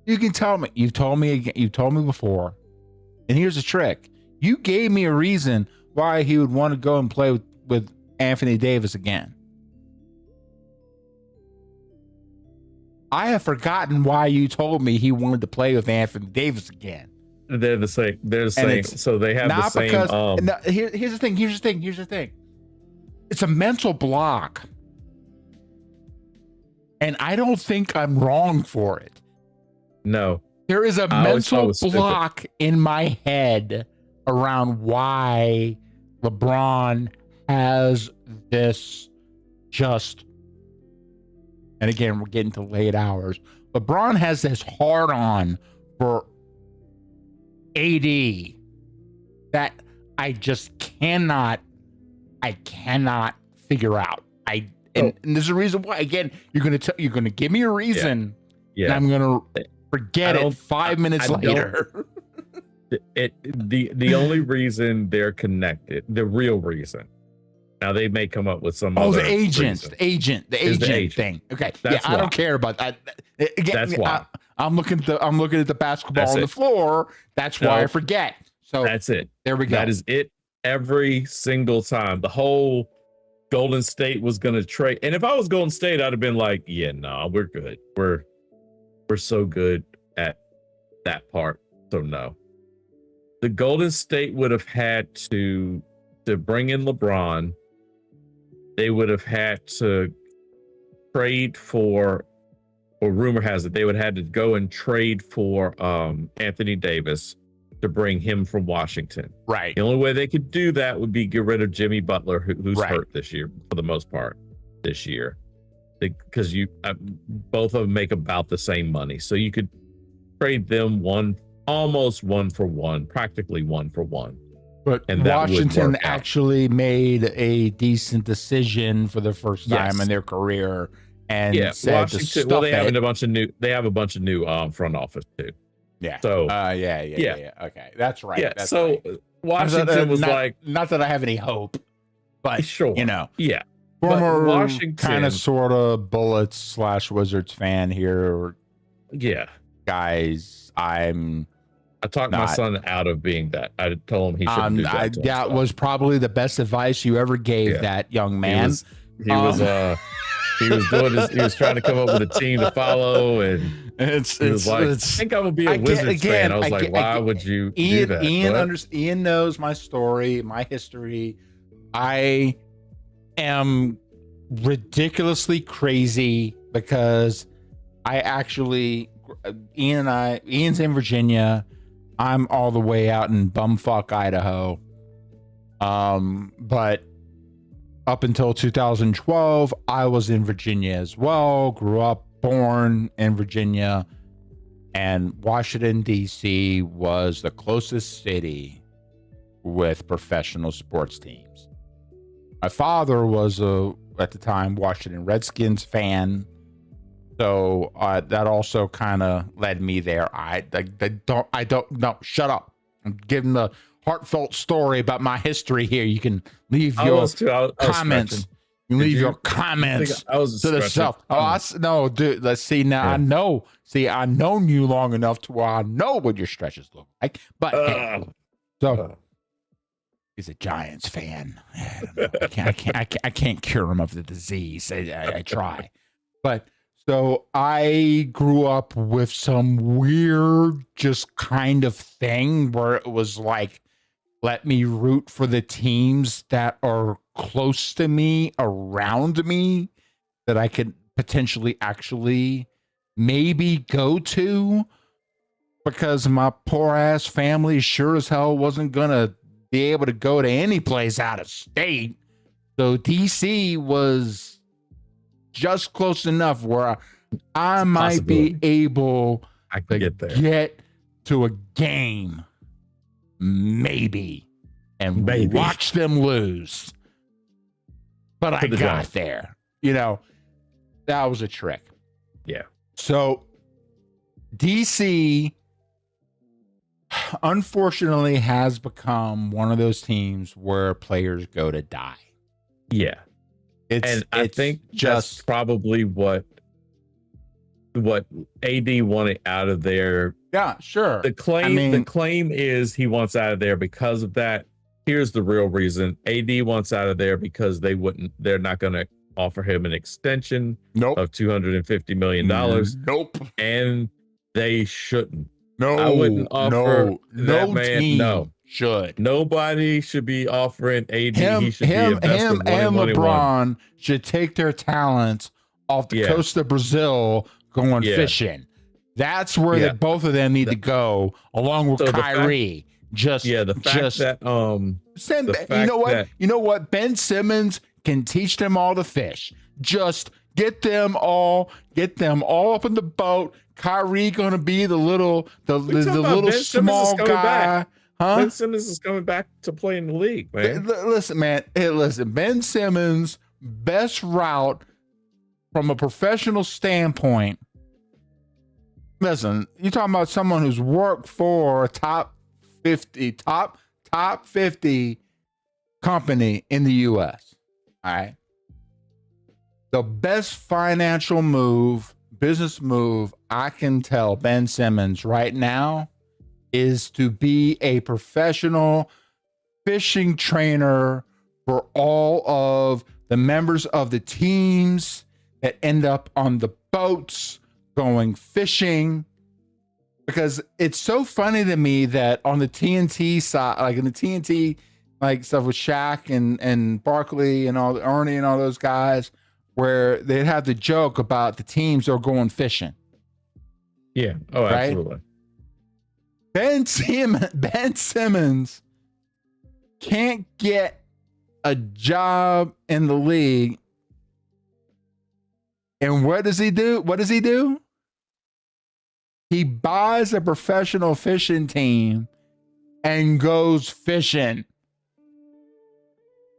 You can tell me. You've told me again. You've told me before. And here's the trick. You gave me a reason why he would want to go and play with Anthony Davis again. I have forgotten why you told me he wanted to play with Anthony Davis again. They're the same. They're the same. it's So they have the Not same. because no, here's the thing. Here's the thing. It's a mental block. And I don't think I'm wrong for it. No. There is a I always thought it mental was stupid. block in my head around why LeBron has this just, and again, we're getting to late hours. LeBron has this hard on for AD that I just cannot figure out. And there's a reason why. Again, you're gonna give me a reason, Yeah. and I'm gonna forget it 5 minutes I don't- later. The only reason they're connected, the real reason. Now they may come up with some. Oh, other the agent reason. the Is the agent agent. thing. Okay, That's I why. don't care about that. Again, That's why. I'm looking at the basketball That's on the it. floor. That's why No. I forget. So That's it. there we go. That is it. Every single time, the whole Golden State was going to trade. And if I was Golden State, I'd have been like, "Yeah, no, we're good. We're so good at that part." So no. The Golden State would have had to bring in LeBron. They would have had to trade for, or rumor has it, they would have had to go and trade for Anthony Davis to bring him from Washington. Right. The only way they could do that would be get rid of Jimmy Butler, who's Right. hurt this year for the most part this year, because both of them make about the same money, so you could trade them almost one for one, practically one for one. But And that would Washington work out. actually made a decent decision for the first time Yes. in their career, and Yeah, said to Washington. stuff Well, they have it. a bunch of new. They have a bunch of new front office too. Yeah. So yeah. Okay, that's right. yeah. That's So right. Washington was not, like, not that I have any hope, but sure, you know, yeah. But former Washington- kind of sort of Bullets / Wizards fan here, Yeah. guys. I talked my Not- son out of being that. I told him he shouldn't do that. to that himself. was probably the best advice you ever gave Yeah. that young He man. was he was doing his, he was trying to come up with a team to follow, and he was like, I think I'm gonna be a I get- Wizards fan. again, I was I like, get- why would you do Ian, that? Ian, What? Ian knows my story, my history. I am ridiculously crazy because I actually, Ian's in Virginia. I'm all the way out in bumfuck Idaho. But up until 2012, I was in Virginia as well. Grew up, born in Virginia, and Washington, D.C. was the closest city with professional sports teams. My father was at the time, Washington Redskins fan. So that also kind of led me there. I don't no, shut up. I'm giving the heartfelt story about my history here. You can leave your comments. You leave your comments to the self. No, dude. Let's see now. Yeah. I know. See, I known you long enough to where I know what your stretches look like. But he's a Giants fan. I can't cure him of the disease. I try, but. So I grew up with some weird, just kind of thing where it was like, let me root for the teams that are close to me, around me, that I could potentially actually maybe go to, because my poor ass family sure as hell wasn't going to be able to go to any place out of state. So DC was just close enough where I might be able to get to a game, maybe, and watch them lose. But I got there. You know, that was a trick. Yeah. So DC, unfortunately, has become one of those teams where players go to die. Yeah. I think that's probably what AD wanted out of there. Yeah, sure. The claim is he wants out of there because of that. Here's the real reason. AD wants out of there because they're not going to offer him an extension of $250 million. Nope. And they shouldn't. No, I wouldn't offer that man. Team should. Nobody should be offering AD. Him and LeBron should take their talents off the coast of Brazil going fishing. That's where both of them need to go, along with Kyrie. You know what? Ben Simmons can teach them all to fish. Just get them all up in the boat. Kyrie gonna be the little small guy. Huh? Ben Simmons is coming back to play in the league, man. Listen, man. Hey, listen. Ben Simmons' best route from a professional standpoint. Listen, you're talking about someone who's worked for a top 50 company in the U.S. All right. The best financial business move I can tell Ben Simmons right now is to be a professional fishing trainer for all of the members of the teams that end up on the boats going fishing. Because it's so funny to me that on the TNT side, like in the TNT, like stuff with Shaq and Barkley and all Ernie and all those guys, where they'd have the joke about the teams that are going fishing. Yeah. Oh, right? Absolutely. Ben Simmons can't get a job in the league. And what does he do? He buys a professional fishing team and goes fishing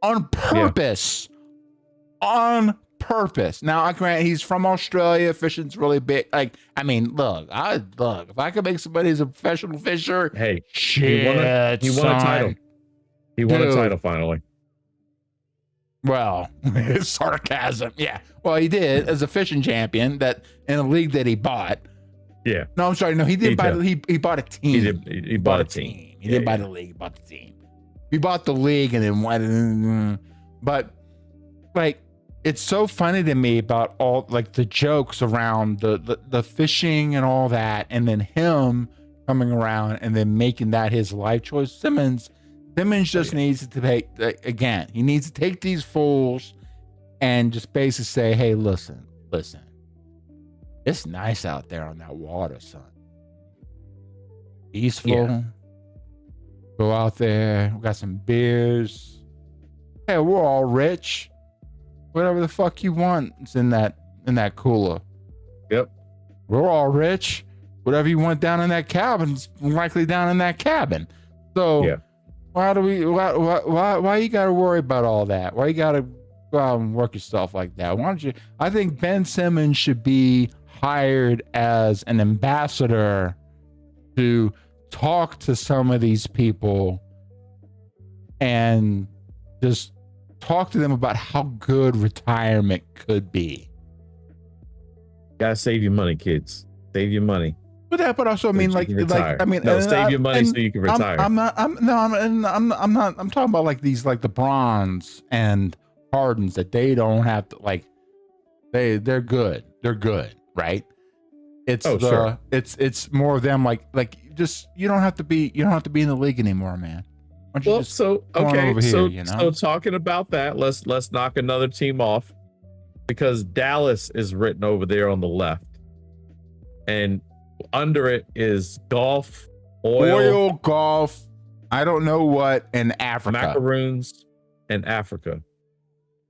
on purpose. Yeah. On purpose. Now, I grant he's from Australia. Fishing's really big. Like, I mean, look. If I could make somebody as a professional fisher, hey, shit, he won a title. He won a title finally. Well, sarcasm. Yeah. Well, he did as a fishing champion that in a league that he bought. Yeah. No, I'm sorry. No, he did buy. He bought a team. He bought a team. He didn't buy the league. He bought the team. He bought the league and then went. But like, it's so funny to me about all like the jokes around the fishing and all that, and then him coming around and then making that his life choice. Simmons just needs to take again. He needs to take these fools and just basically say, "Hey, listen, it's nice out there on that water, son. peaceful. Go out there. We got some beers. Hey, we're all rich. Whatever the fuck you want is in that cooler. Yep. We're all rich. Whatever you want down in that cabin's likely down in that cabin. So Yeah. why you got to worry about all that? Why you got to go out and work yourself like that? Why don't you? I think Ben Simmons should be hired as an ambassador to talk to some of these people and just talk to them about how good retirement could be. Gotta save your money, kids. Save your money. But also, I mean, save your money so you can retire. I'm talking about like these, like the Bronze and Hardens that they don't have to like. They're good. They're good, right? It's sure. It's more of them like just you don't have to be in the league anymore, man. Why don't you Well, just so come on okay, over here, so you know? so talking about that, let's knock another team off because Dallas is written over there on the left, and under it is golf, oil, golf, I don't know what, in Africa. macaroons, and Africa.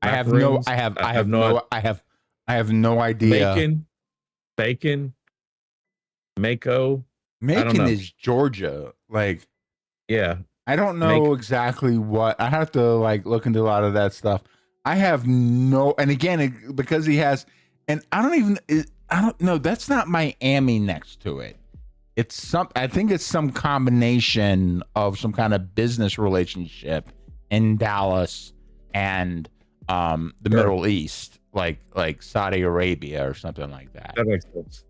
I have no idea. Bacon, Mako. Macon is Georgia. Like, Yeah. I don't know exactly what. I have to like look into a lot of that stuff. I have no, and again, because he has, and I don't know. That's not Miami next to it. I think it's some combination of some kind of business relationship in Dallas and the Middle East, like Saudi Arabia or something like that. That makes sense.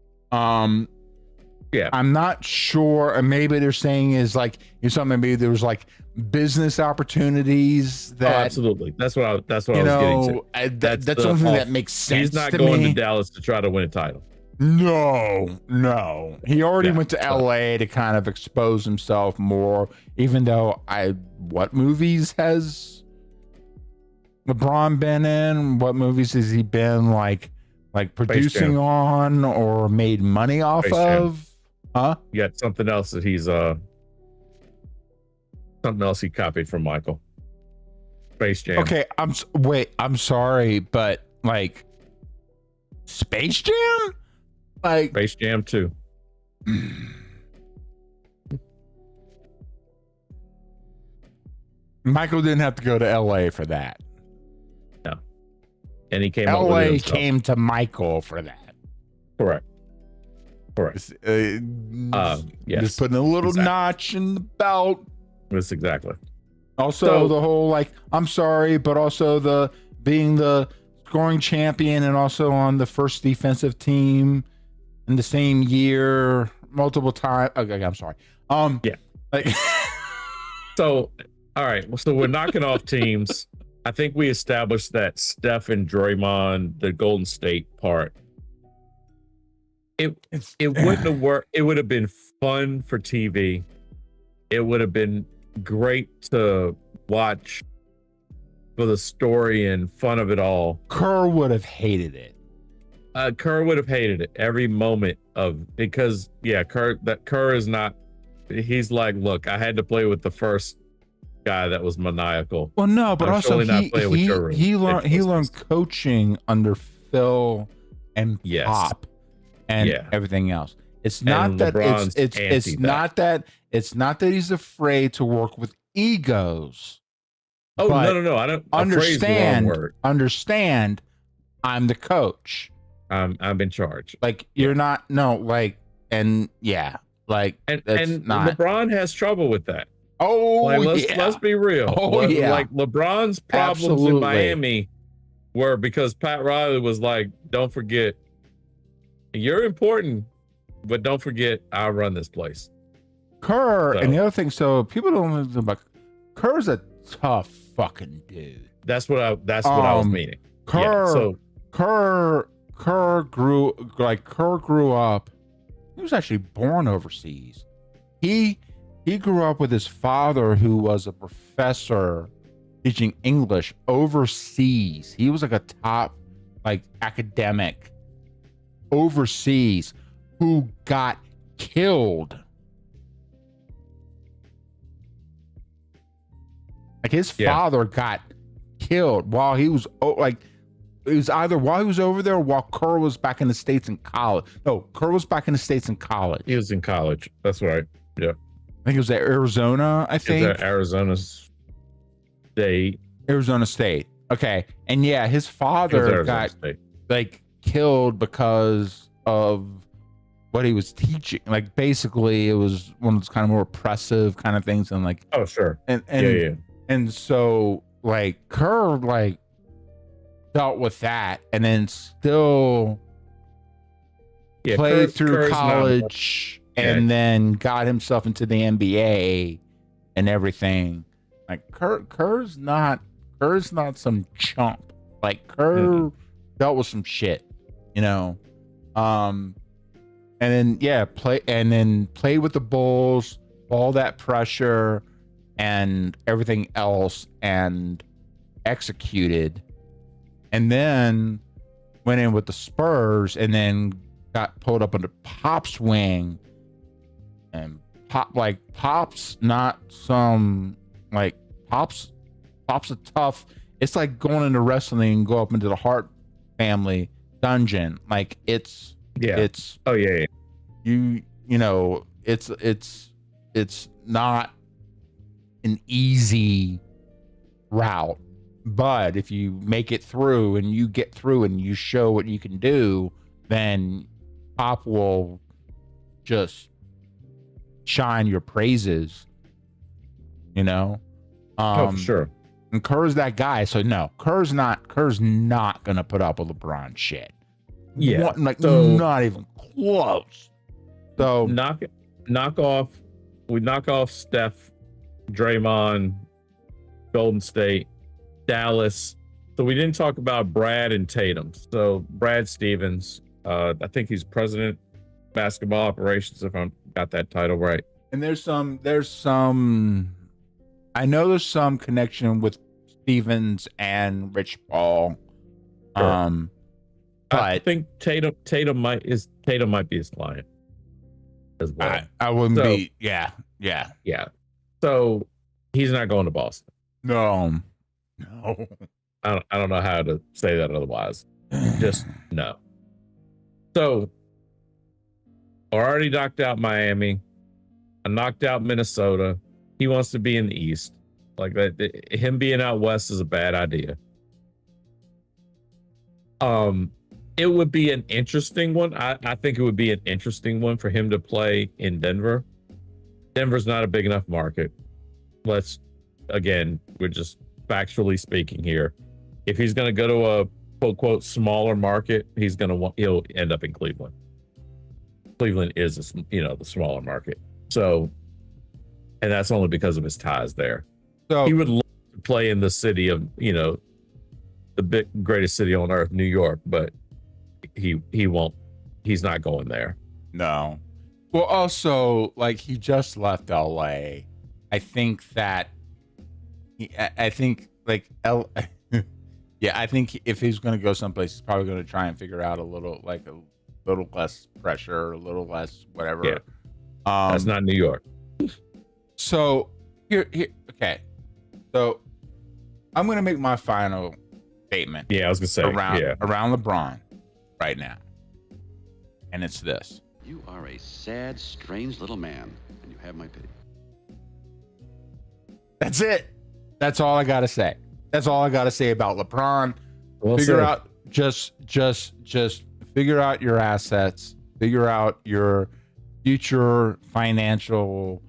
Yeah, I'm not sure. And maybe they're saying is like maybe there was like business opportunities that absolutely. That's what I was getting to. That's something that makes sense. He's not to going me. to Dallas to try to win a title. No. He already went to LA to kind of expose himself more. Even though what movies has LeBron been in? What movies has he been like producing on or made money off of? Huh? You got something else that he's something else he copied from Michael. Space Jam. Okay, I'm sorry, but like Space Jam? Like Space Jam 2. Michael didn't have to go to LA for that. No. And he came LA came to Michael for that. Correct. Yes. Just putting a little Exactly. notch in the belt. That's exactly. Also, the whole like, I'm sorry, but also the being the scoring champion and also on the first defensive team in the same year multiple times. Okay, I'm sorry. Yeah. Like, so, all right. So we're knocking off teams. I think we established that Steph and Draymond, the Golden State part. It wouldn't have worked. It would have been fun for TV. It would have been great to watch for the story and fun of it all. Kerr would have hated it. Kerr would have hated it every moment because Kerr is not. He's like, look, I had to play with the first guy that was maniacal. Well, no, but also he learned coaching under Phil and Pop and everything else. It's not that it's not that he's afraid to work with egos. Oh, no. I don't understand. I'm the coach. I'm in charge. Like you're not and LeBron has trouble with that. Oh, let's be real. Like LeBron's problems in Miami were because Pat Riley was like, don't forget, you're important, but don't forget, I'll run this place. Kerr, and the other thing, so people don't know about Kerr's a tough fucking dude. That's what I was meaning. Kerr grew up. He was actually born overseas. He grew up with his father, who was a professor teaching English overseas. He was like a top academic overseas who got killed Like his Yeah. father got killed while he was like it was either while he was over there or while Kerr was back in the States in college. No, Kerr was back in the States in college. He was in college. That's right. Yeah. I think it was at Arizona, I He was think. at Arizona State. Arizona State. Okay. And yeah, his He was father Arizona got State. like killed because of what he was teaching. Like basically it was one of those kind of more oppressive kind of things and like Oh, sure. and Yeah. and so like Kerr like dealt with that and then still Yeah. played through Kerr's not- college and then got himself into the NBA and everything. Like Kerr's not some chump. Like Kerr dealt with some shit, you know. And then play with the Bulls, all that pressure and everything else and executed. And then went in with the Spurs and then got pulled up under Pop's wing. And Pop's not some like Pop's a tough. It's like going into wrestling and go up into the Hart family dungeon. Like it's Oh yeah. you know it's not an easy route, but if you make it through and you get through and you show what you can do, then Pop will just shine your praises, you know. Oh, for sure. And Kerr's that guy, so no, Kerr's not gonna put up with LeBron shit. Yeah. Not even close. So knock off Steph, Draymond, Golden State, Dallas. So we didn't talk about Brad and Tatum. So Brad Stevens, I think he's president basketball operations, if I got that title right. and there's some I know there's some connection with Stevens and Rich Paul. Sure. But I think Tatum might be his client as well. I wouldn't be. Yeah. So he's not going to Boston. No. I don't know how to say that otherwise. Just no. So I already knocked out Miami. I knocked out Minnesota. He wants to be in the East. Like that, him being out West is a bad idea. It would be an interesting one. I think it would be an interesting one for him to play in Denver. Denver's not a big enough market. We're just factually speaking here. If he's going to go to a quote quote smaller market, he'll end up in Cleveland. Cleveland is the smaller market. So, and that's only because of his ties there. So He would love to play in the city of, the greatest city on earth, New York, but he won't. He's not going there. no. Well, also, like he just left LA. I think that I think like yeah, I think if he's going to go someplace, he's probably going to try and figure out a little less pressure, a little less whatever. Yeah. That's not New York. So here, okay. So I'm going to make my final statement. Yeah, I was gonna say around LeBron right now, and it's this. You are a sad, strange little man, and you have my pity. That's it. That's all I got to say. That's all I got to say about LeBron. Well Figure said. out just figure out your assets. Figure out your future financial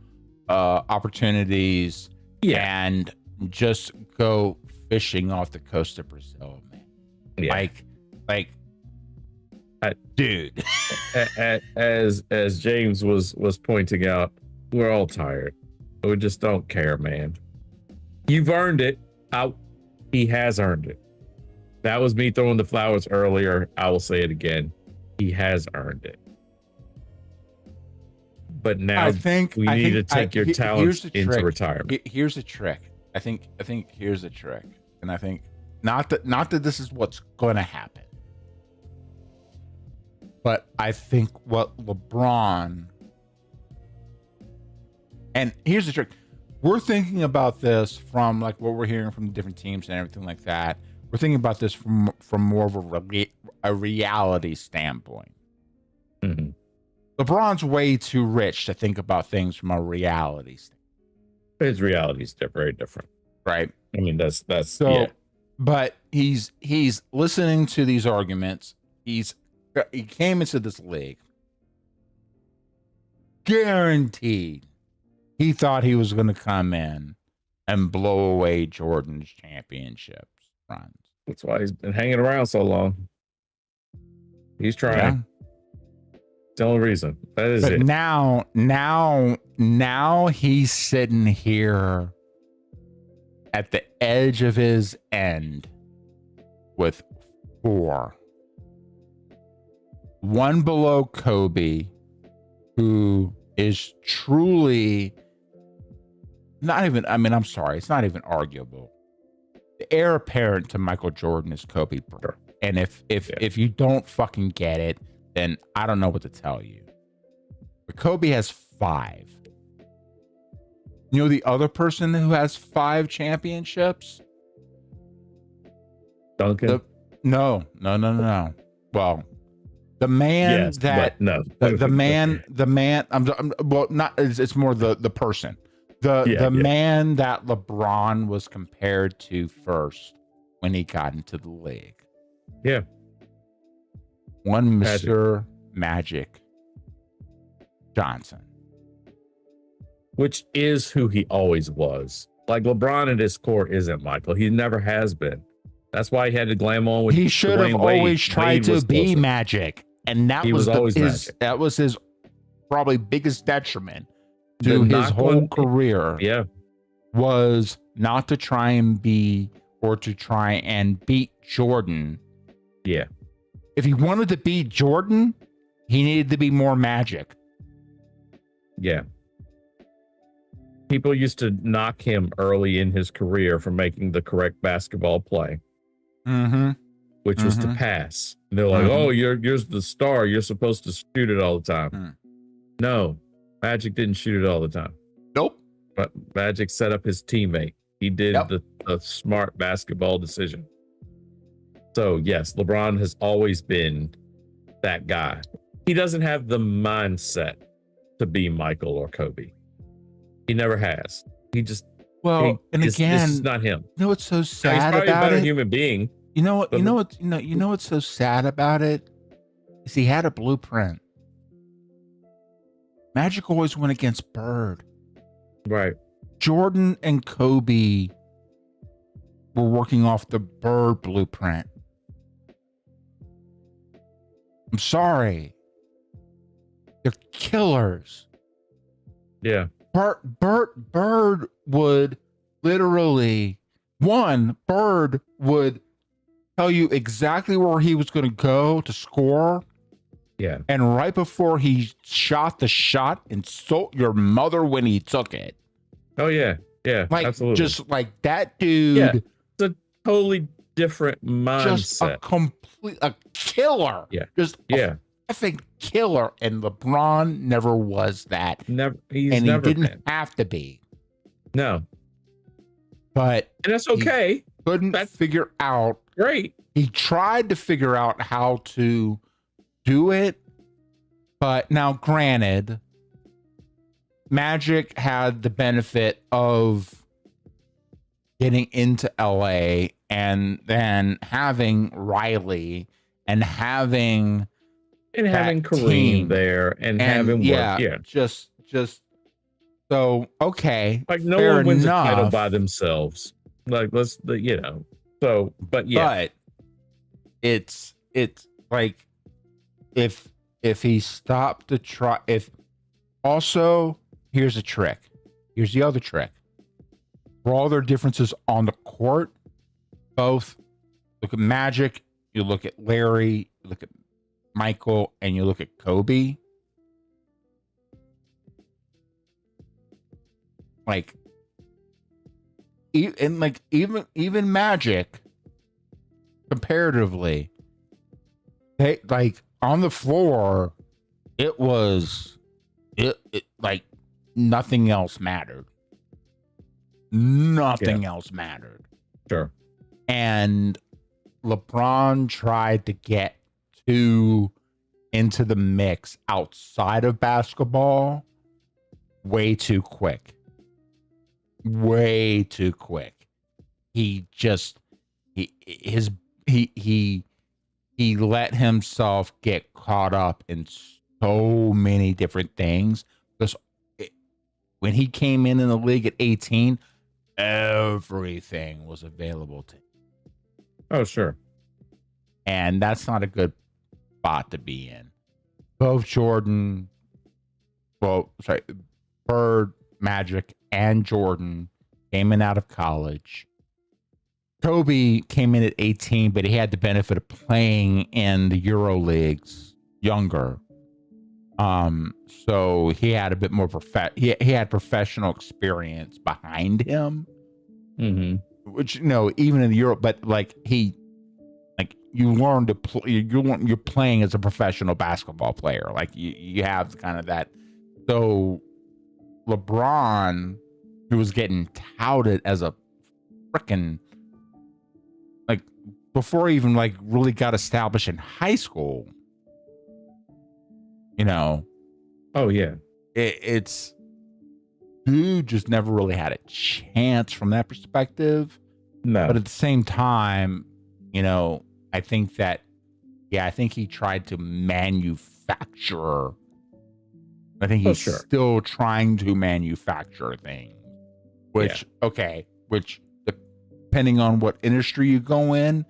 opportunities. Yeah. And just go fishing off the coast of Brazil, man. Yeah. Like, dude. As James was pointing out, we're all tired. We just don't care, man. You've earned it. He has earned it. That was me throwing the flowers earlier. I will say it again. He has earned it. But now I think we need to take your talents into retirement. Here's a trick. I think here's a trick, and I think not that this is what's going to happen, but I think what LeBron, and here's the trick, we're thinking about this from like what we're hearing from the different teams and everything like that. We're thinking about this from more of a reality standpoint. Mhm. LeBron's way too rich to think about things from a reality standpoint, His reality is very different. right? I mean, that's So, yeah. but he's listening to these arguments. He came into this league guaranteed. He thought he was going to come in and blow away Jordan's championships runs. That's why he's been hanging around so long. He's trying. Yeah. The only reason. That is But it. now he's sitting here at the edge of his end with 4. 1 below Kobe, who is truly not even, I mean, I'm sorry, it's not even arguable. The heir apparent to Michael Jordan is Kobe Bryant. Sure. And if you don't fucking get it, then I don't know what to tell you. But Kobe has 5. You know the other person who has 5 championships? Duncan. No. Well, the man Yes, that but no. the man I'm well, not it's more the person. The man that LeBron was compared to first when he got into the league. Yeah. One Mr. Magic Johnson. Which is who he always was. Like LeBron at his core isn't Michael. He never has been. That's why he had to glam on with He should have Dwayne Wade. always tried Wade to was be closer. Magic. And that He was always Magic. That was his probably biggest detriment The to his knock whole on- career. Yeah. Was not to try and be or to try and beat Jordan. Yeah. If he wanted to beat Jordan, he needed to be more Magic. Yeah. People used to knock him early in his career for making the correct basketball play, Mm-hmm. which was to pass. And they're like, Mhm. "Oh, you're the star. You're supposed to shoot it all the time." Mm. No, Magic didn't shoot it all the time. Nope. But Magic set up his teammate. He did Yep. the smart basketball decision. So yes, LeBron has always been that guy. He doesn't have the mindset to be Michael or Kobe. He never has. He just Well, and this again, is not him. you know what's so Now, he's sad probably a about better it? human being. You know what? but- You know what's so sad about it? Is he had a blueprint. Magic always went against Bird. Right. Jordan and Kobe were working off the Bird blueprint. I'm sorry. They're killers. Yeah. Bird would literally Bird would tell you exactly where he was going to go to score, Yeah. and right before he shot the shot, insult your mother when he took it. Oh yeah. Yeah. Like absolutely. just like that dude. Yeah. It's a totally different Just mindset. a killer. Yeah. Just Yeah. a effing killer. And LeBron never was that. Never. He's And he never didn't been. have to be. No. But And that's okay. couldn't That's- figure out. Great. He tried to figure out how to do it. But now, granted, Magic had the benefit of getting into LA and then having Riley and having And having that Kareem team. there and having work. Yeah. just so okay. Like no fair one wins enough, a title by themselves. Like So, but yeah. But it's like if he stopped to try, if also here's a trick. Here's the other trick. For all their differences on the court, both look at Magic, you look at Larry, you look at Michael, and you look at Kobe. Like, even Magic, comparatively, they like on the floor, it like nothing else mattered. Nothing else mattered. Sure. And LeBron tried to get into the mix outside of basketball way too quick. Way too quick. He let himself get caught up in so many different things because when he came in the league at 18, everything was available to him. Oh, sure. And that's not a good spot to be in. Both Bird, Magic, and Jordan came in out of college. Kobe came in at 18, but he had the benefit of playing in the Euro leagues younger. So he had a bit more he had professional experience behind him. Mm-hmm. Which, even in the Euro, but you learn to play. You're playing as a professional basketball player. Like you have kind of that. So LeBron, who was getting touted as a freaking before he even really got established in high school. Oh yeah. It's dude just never really had a chance from that perspective. No. But at the same time, I think he tried to manufacture. I think he's still trying to manufacture things, which depending on what industry you go in,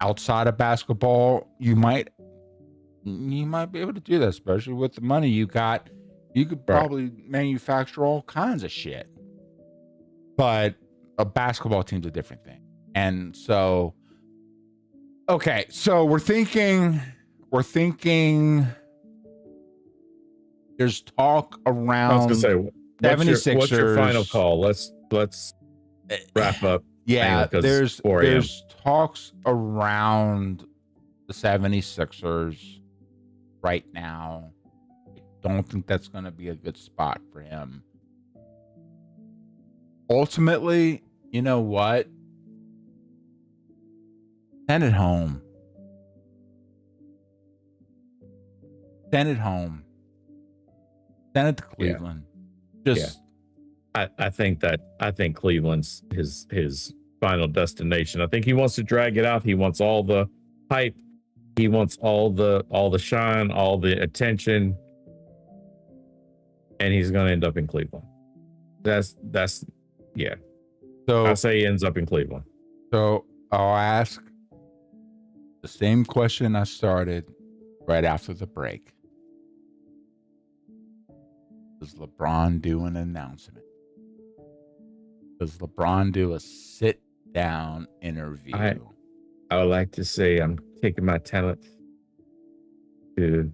outside of basketball, you might be able to do that, especially with the money you got. You could probably manufacture all kinds of shit. But a basketball team's a different thing. And so, so we're thinking there's talk around. I was gonna say, 76ers. What's your final call? Let's wrap up. Yeah, there's talks around the 76ers right now. I don't think that's going to be a good spot for him. Ultimately, you know what? Send it home. Send it home. Send it to Cleveland. I think Cleveland's his final destination. I think he wants to drag it out. He wants all the hype. He wants all the shine, all the attention, and he's going to end up in Cleveland. That's yeah. So I'll say he ends up in Cleveland. So I'll ask the same question I started right after the break. Does LeBron do an announcement? Does LeBron do a sit-down interview? I would like to say I'm taking my talent to.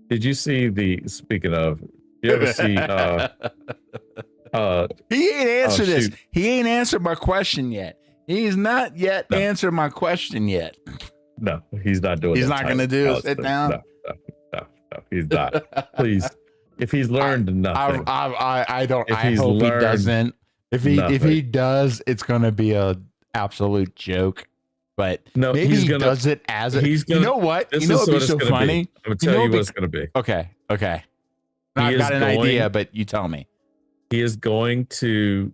Did you see speaking of, you ever see he ain't answered this. He ain't answered my question yet. He's not yet answered my question yet. No, he's not doing. He's not going to do a sit down. No, he's not. Please, if he's learned nothing, I don't. I hope he doesn't. If he does, it's going to be a absolute joke. But no, maybe he does it as a. You know what? You know what would be so funny? I'm going to tell you what it's going to be. Okay. I've got an idea, but you tell me. He is going to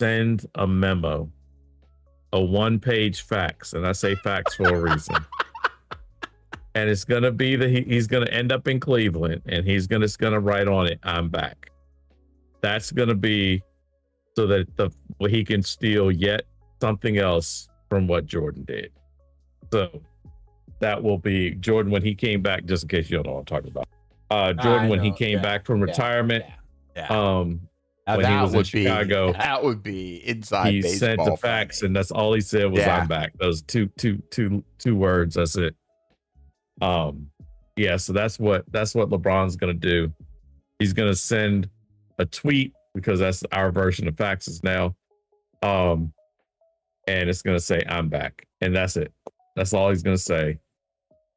send a memo, a one-page fax, and I say fax for a reason. And it's going to be that he's going to end up in Cleveland, and he's going to write on it, "I'm back." That's going to be so that he can steal yet something else from what Jordan did. So that will be Jordan when he came back. Just in case you don't know what I'm talking about, Jordan when he came back from retirement. When he was in Chicago, that would be inside. He sent the fax, and that's all he said was, "I'm back." Those two words. That's it. So that's what LeBron's gonna do. He's gonna send a tweet because that's our version of faxes now. And it's gonna say, "I'm back," and that's it. That's all he's gonna say,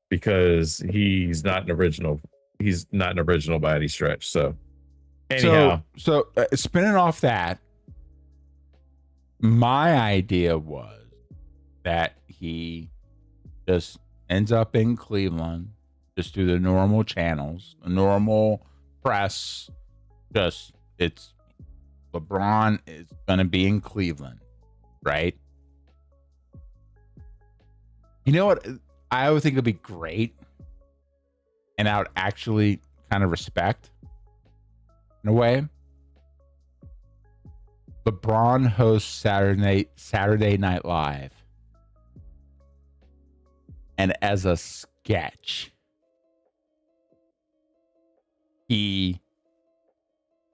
because he's not an original. He's not an original by any stretch. So anyhow, so spinning off that, My idea was that he just ends up in Cleveland, just through the normal channels, the normal press. Just it's LeBron is going to be in Cleveland, right? You know what? I would think it'd be great, and I would actually kind of respect, in a way. LeBron hosts Saturday Night Live, and as a sketch, he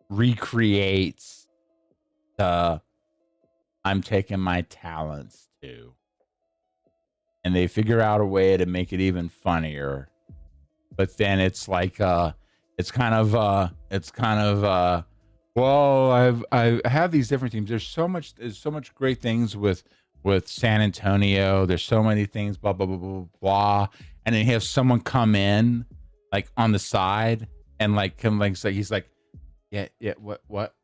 recreates the "I'm taking my talents to," and they figure out a way to make it even funnier. But then it's like it's kind of well, I have these different teams. There's so much great things with San Antonio. There's so many things, blah blah blah blah blah. And then you have someone come in like on the side and like come like so he's like, yeah, what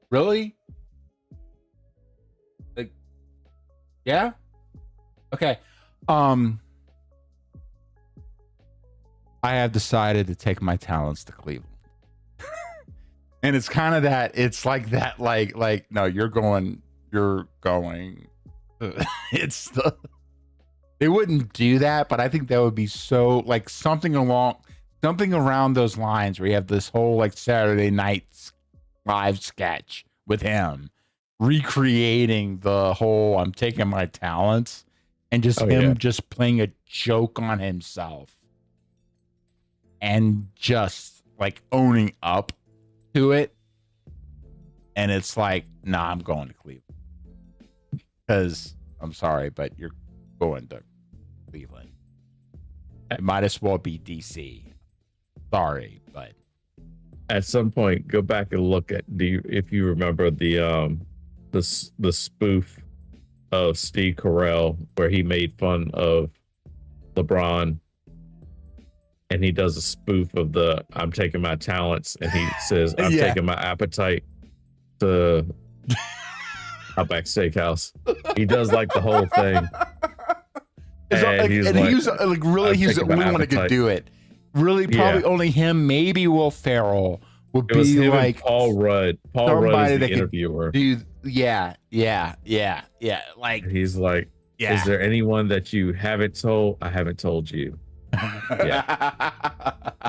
really, like, yeah, okay, I have decided to take my talents to Cleveland. And it's kind of that, it's like that, like, no, you're going, it's the, they wouldn't do that, but I think that would be so, like, something around those lines where you have this whole, like, Saturday Night Live sketch with him recreating the whole "I'm taking my talents" and just just playing a joke on himself and just, like, owning up to it. And it's like, nah, I'm going to Cleveland because I'm sorry, but you're going to Cleveland. It might as well be DC. Sorry, but at some point, go back and look at if you remember the spoof of Steve Carell where he made fun of LeBron. And he does a spoof of the "I'm taking my talents," and he says, "I'm taking my appetite to Outback Steakhouse." He does like the whole thing. And he's like, really, he's the only one that could do it. Really, probably only him, maybe Will Ferrell would be like Paul Rudd. Paul Rudd is the interviewer. Yeah. Like, he's like, is there anyone that you haven't told? I haven't told you. Yeah.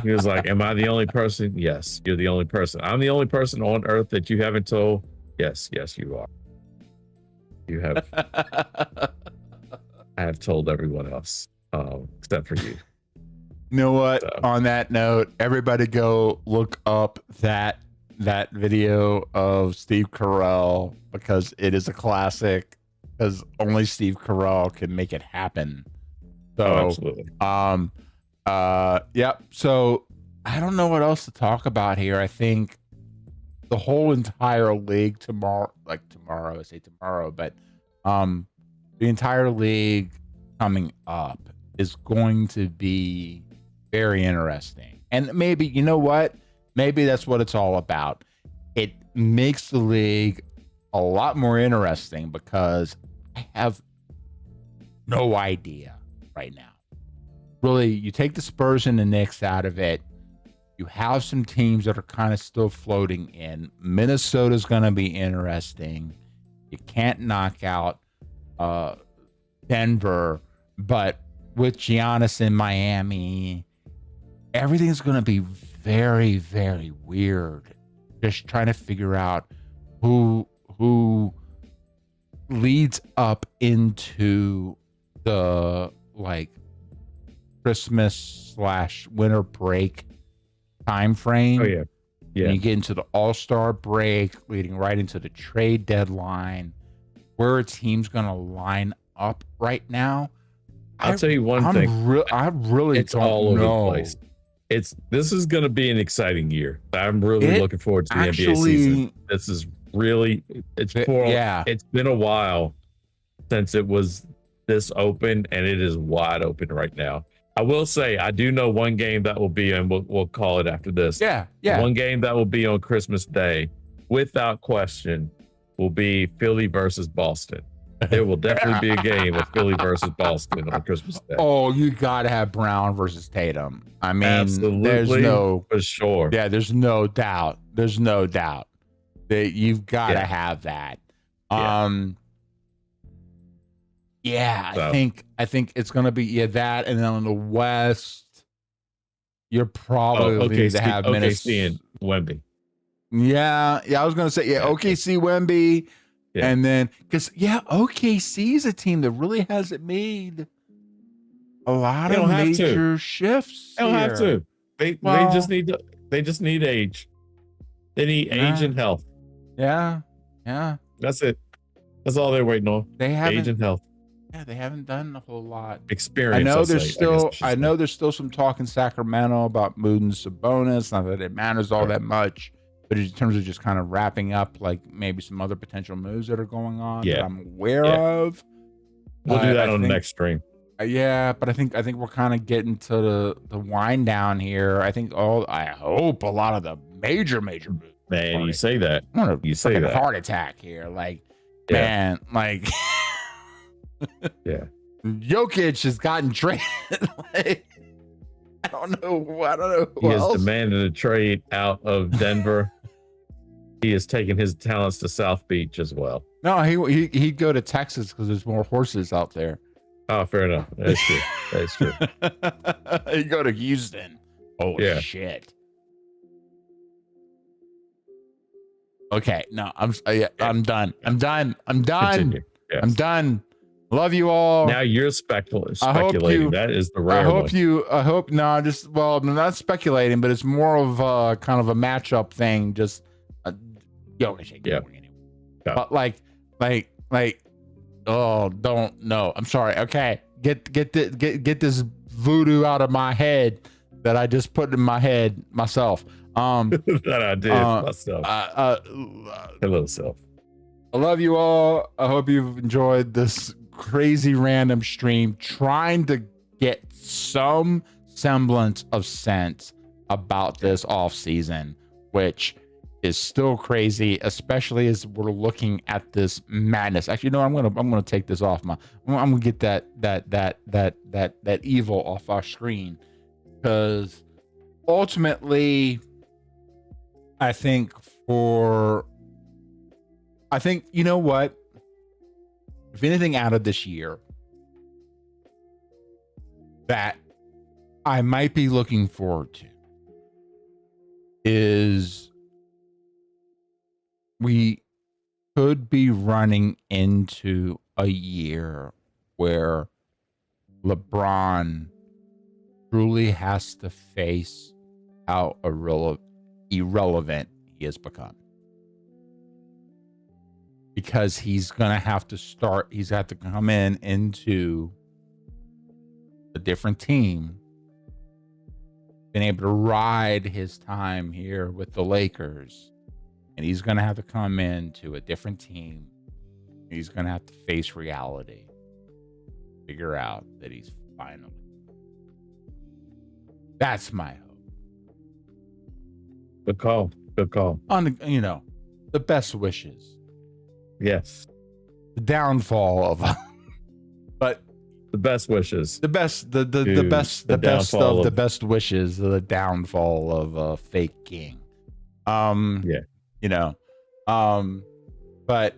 He was like, am I the only person? Yes, you're the only person. I'm the only person on earth that you haven't told. Yes, you are. You have. I have told everyone else, except for you. You know what? So, on that note, everybody go look up that video of Steve Carell because it is a classic. Because only Steve Carell can make it happen. So, absolutely. Yep. So I don't know what else to talk about here. I think the whole entire league tomorrow, but the entire league coming up is going to be very interesting. And maybe, you know what? Maybe that's what it's all about. It makes the league a lot more interesting because I have no idea right now. Really, you take the Spurs and the Knicks out of it. You have some teams that are kind of still floating in. Minnesota's going to be interesting. You can't knock out Denver, but with Giannis in Miami, everything's going to be very, very weird. Just trying to figure out who leads up into the, like, Christmas / winter break time frame. Oh yeah. And you get into the All-Star break leading right into the trade deadline. Where a team's going to line up right now, I'll tell you one thing. I really it's don't all over know. the place. This is going to be an exciting year. I'm really looking forward to the NBA season. This is really it's been a while since it was this open, and it is wide open right now. I will say I do know one game that will be, and we'll call it after this. Yeah. One game that will be on Christmas Day without question, will be Philly versus Boston. There will definitely be a game of Philly versus Boston on Christmas Day. Oh, you gotta have Brown versus Tatum. I mean, Absolutely, there's no for sure. Yeah, there's no doubt. There's no doubt that you've got to have that. Yeah, So. I think it's gonna be that, and then on the West, you're probably need to have OKC and Wemby. Yeah, I was gonna say OKC, Wemby, and then because OKC is a team that really hasn't made a lot of major shifts. They don't have to. They just need age. They need age and health. Yeah. That's it. That's all they're waiting on. They have age and health. Yeah, they haven't done a whole lot. Experience. I know there's still some talk in Sacramento about moving Sabonis. Not that it matters all that much, but in terms of just kind of wrapping up, like maybe some other potential moves that are going on that I'm aware of. We'll do that on the next stream. Yeah, but I think we're kind of getting to the wind down here. I hope a lot of the major moves. Man, you say that. You say that. Heart attack here, man, Jokic has gotten traded. I don't know. He has demanded a trade out of Denver. He has taken his talents to South Beach as well. No, he'd go to Texas because there's more horses out there. Oh, fair enough. That's true. You go to Houston. Oh shit. Okay, no, I'm done. I'm done. Yes. I'm done. Love you all. Now you're speculating. That is the rare one. I'm not speculating, but it's more of a kind of a matchup thing. Just anyway. But don't know. I'm sorry. Okay, get this voodoo out of my head that I just put in my head myself. That I did myself. Hello, self. I love you all. I hope you've enjoyed this crazy random stream, trying to get some semblance of sense about this off season, which is still crazy, especially as we're looking at this madness. Actually, no, I'm gonna take this off I'm gonna get that evil off our screen, because ultimately, I think you know what? If anything out of this year that I might be looking forward to is we could be running into a year where LeBron truly has to face how irrelevant he has become. Because he's going to have to come into a different team, been able to ride his time here with the Lakers, and he's going to have to come into a different team. He's going to have to face reality, figure out that he's finally. That's my hope. Good call. On the best wishes. Yes. The downfall of, but the best wishes. The best of the best wishes. The downfall of a fake king. But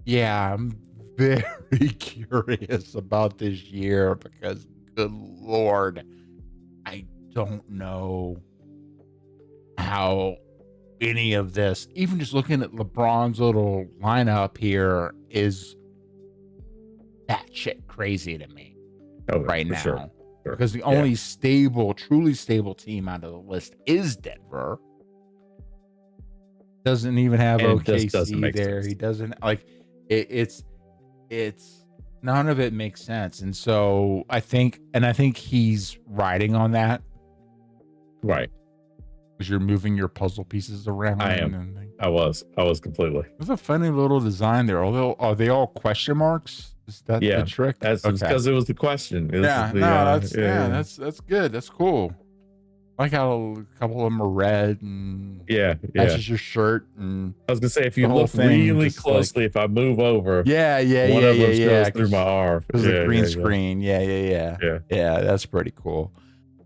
yeah, I'm very curious about this year because, good Lord, I don't know how any of this, even just looking at LeBron's little lineup here, is that shit crazy to me right now. Sure. Because the only truly stable team out of the list is Denver. Doesn't even have OKC there. He doesn't it's none of it makes sense. And so I think he's riding on that. Right. Because you're moving your puzzle pieces around. I am. I was completely. It's a funny little design there. Are they all question marks? Is that the trick? That's because it was the question. That's good. That's cool. like how a couple of them are red and Yeah. matches your shirt, and I was gonna say, if the you whole look thing really just, closely, if I move over, one of them goes through my arm. Because the green screen. Yeah. Yeah. That's pretty cool.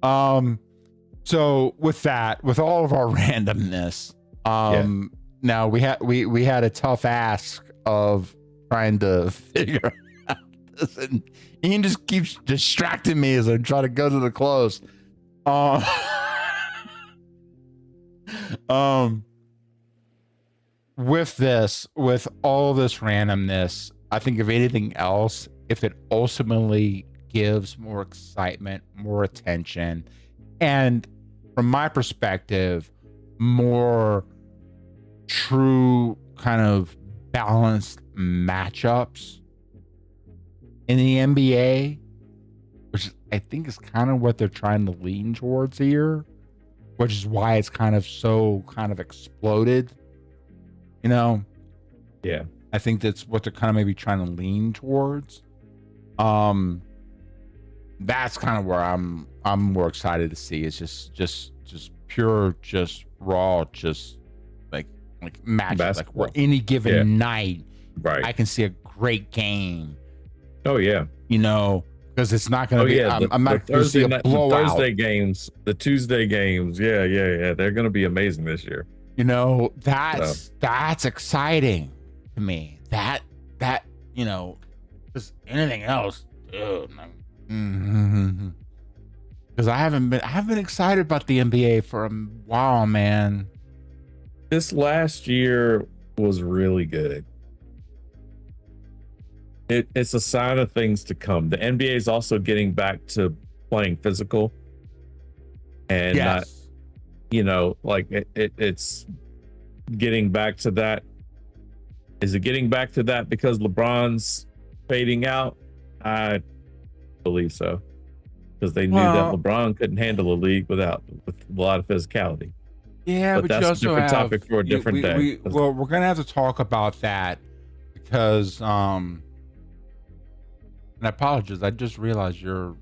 So with all of our randomness, now we had a tough ask of trying to figure out this, and Ian just keeps distracting me as I try to go to the close. With all this randomness, I think if anything else, if it ultimately gives more excitement, more attention, and from my perspective, more true kind of balanced matchups in the NBA, which I think is kind of what they're trying to lean towards here, which is why it's kind of exploded. Yeah. I think that's what they're kind of maybe trying to lean towards. That's kind of where I'm more excited to see. It's just pure, just raw, just like matches. Basketball. Like any given night, Right. I can see a great game. Oh yeah. Because it's not going to be. I'm not going to see a blowout. The Thursday games, the Tuesday games. Yeah. They're going to be amazing this year. That's exciting to me. That because anything else, dude. Because I haven't been excited about the NBA for a while, man. This last year was really good. It's a sign of things to come. The NBA is also getting back to playing physical, and not, it's getting back to that. Is it getting back to that because LeBron's fading out? I believe so, because they knew that LeBron couldn't handle a league with a lot of physicality. Yeah, but that's a different topic for a different day. We're gonna have to talk about that because and I apologize. I just realized your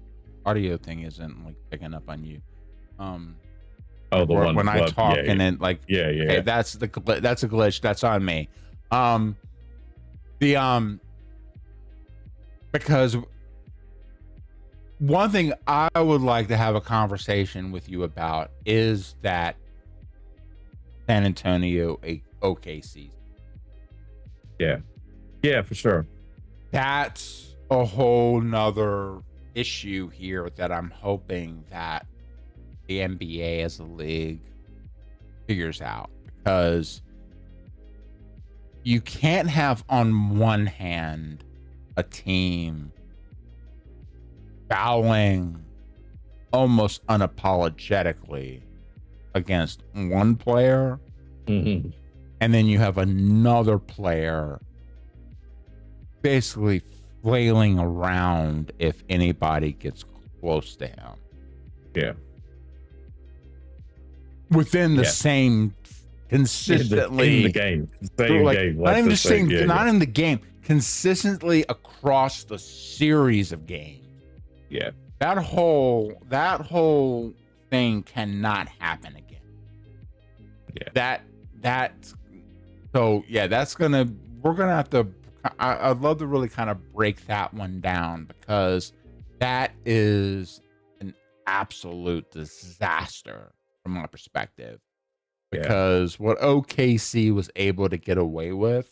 audio thing isn't picking up on you. The one when I talk and then yeah. That's a glitch. That's on me. Because one thing I would like to have a conversation with you about is that San Antonio OK season. Yeah, for sure. That's a whole nother issue here that I'm hoping that the NBA as a league figures out, because you can't have on one hand a team fouling almost unapologetically against one player, and then you have another player basically flailing around if anybody gets close to him. Yeah. Within the same consistently in the game. Same game. Not even just saying not in the game, consistently across the series of games. Yeah. That whole thing cannot happen again. Yeah. We're gonna have to, I'd love to really kind of break that one down, because that is an absolute disaster from my perspective. Because what OKC was able to get away with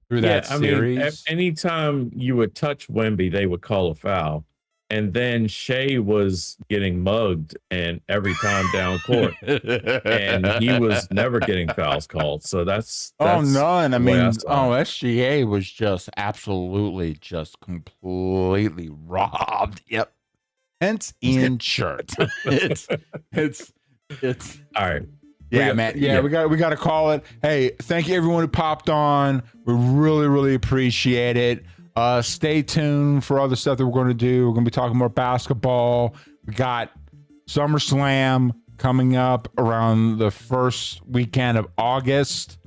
through that series. Anytime you would touch Wemby, they would call a foul. And then Shea was getting mugged and every time down court. And he was never getting fouls called. So that's none. I mean, SGA was just absolutely just completely robbed. Yep. Hence Ian's shirt. It's all right. Yeah, man. Yeah, we got to call it. Hey, thank you everyone who popped on. We really, really appreciate it. Stay tuned for other stuff that we're going to do. We're going to be talking more basketball. We got SummerSlam coming up around the first weekend of August.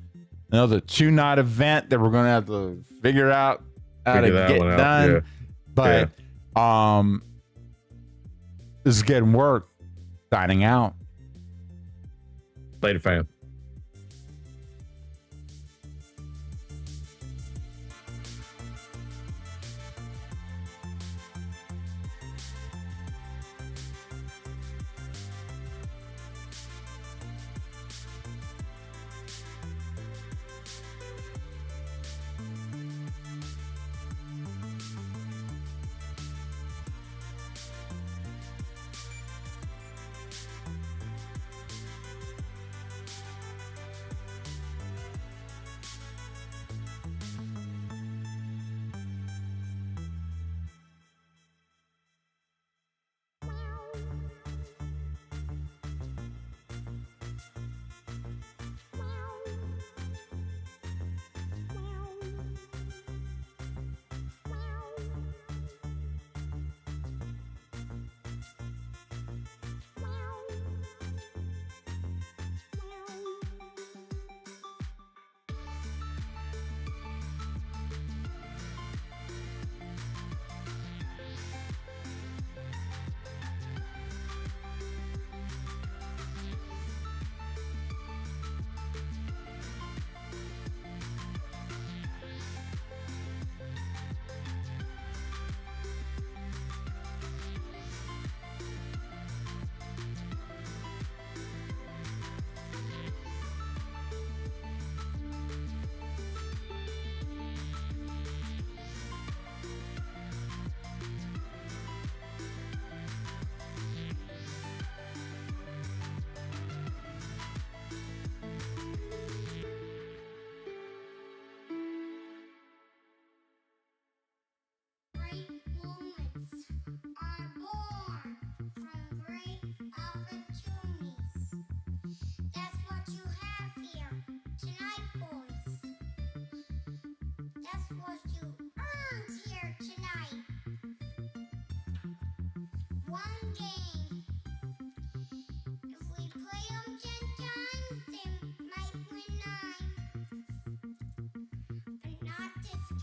Another 2-night event that we're going to have to figure out how to get done. Yeah. But this is Getting Worked. Signing out. Later, fam. Great moments are born from great opportunities. That's what you have here tonight, boys. That's what you earned here tonight. One game. If we play 'em 10 times, they might win 9. But not this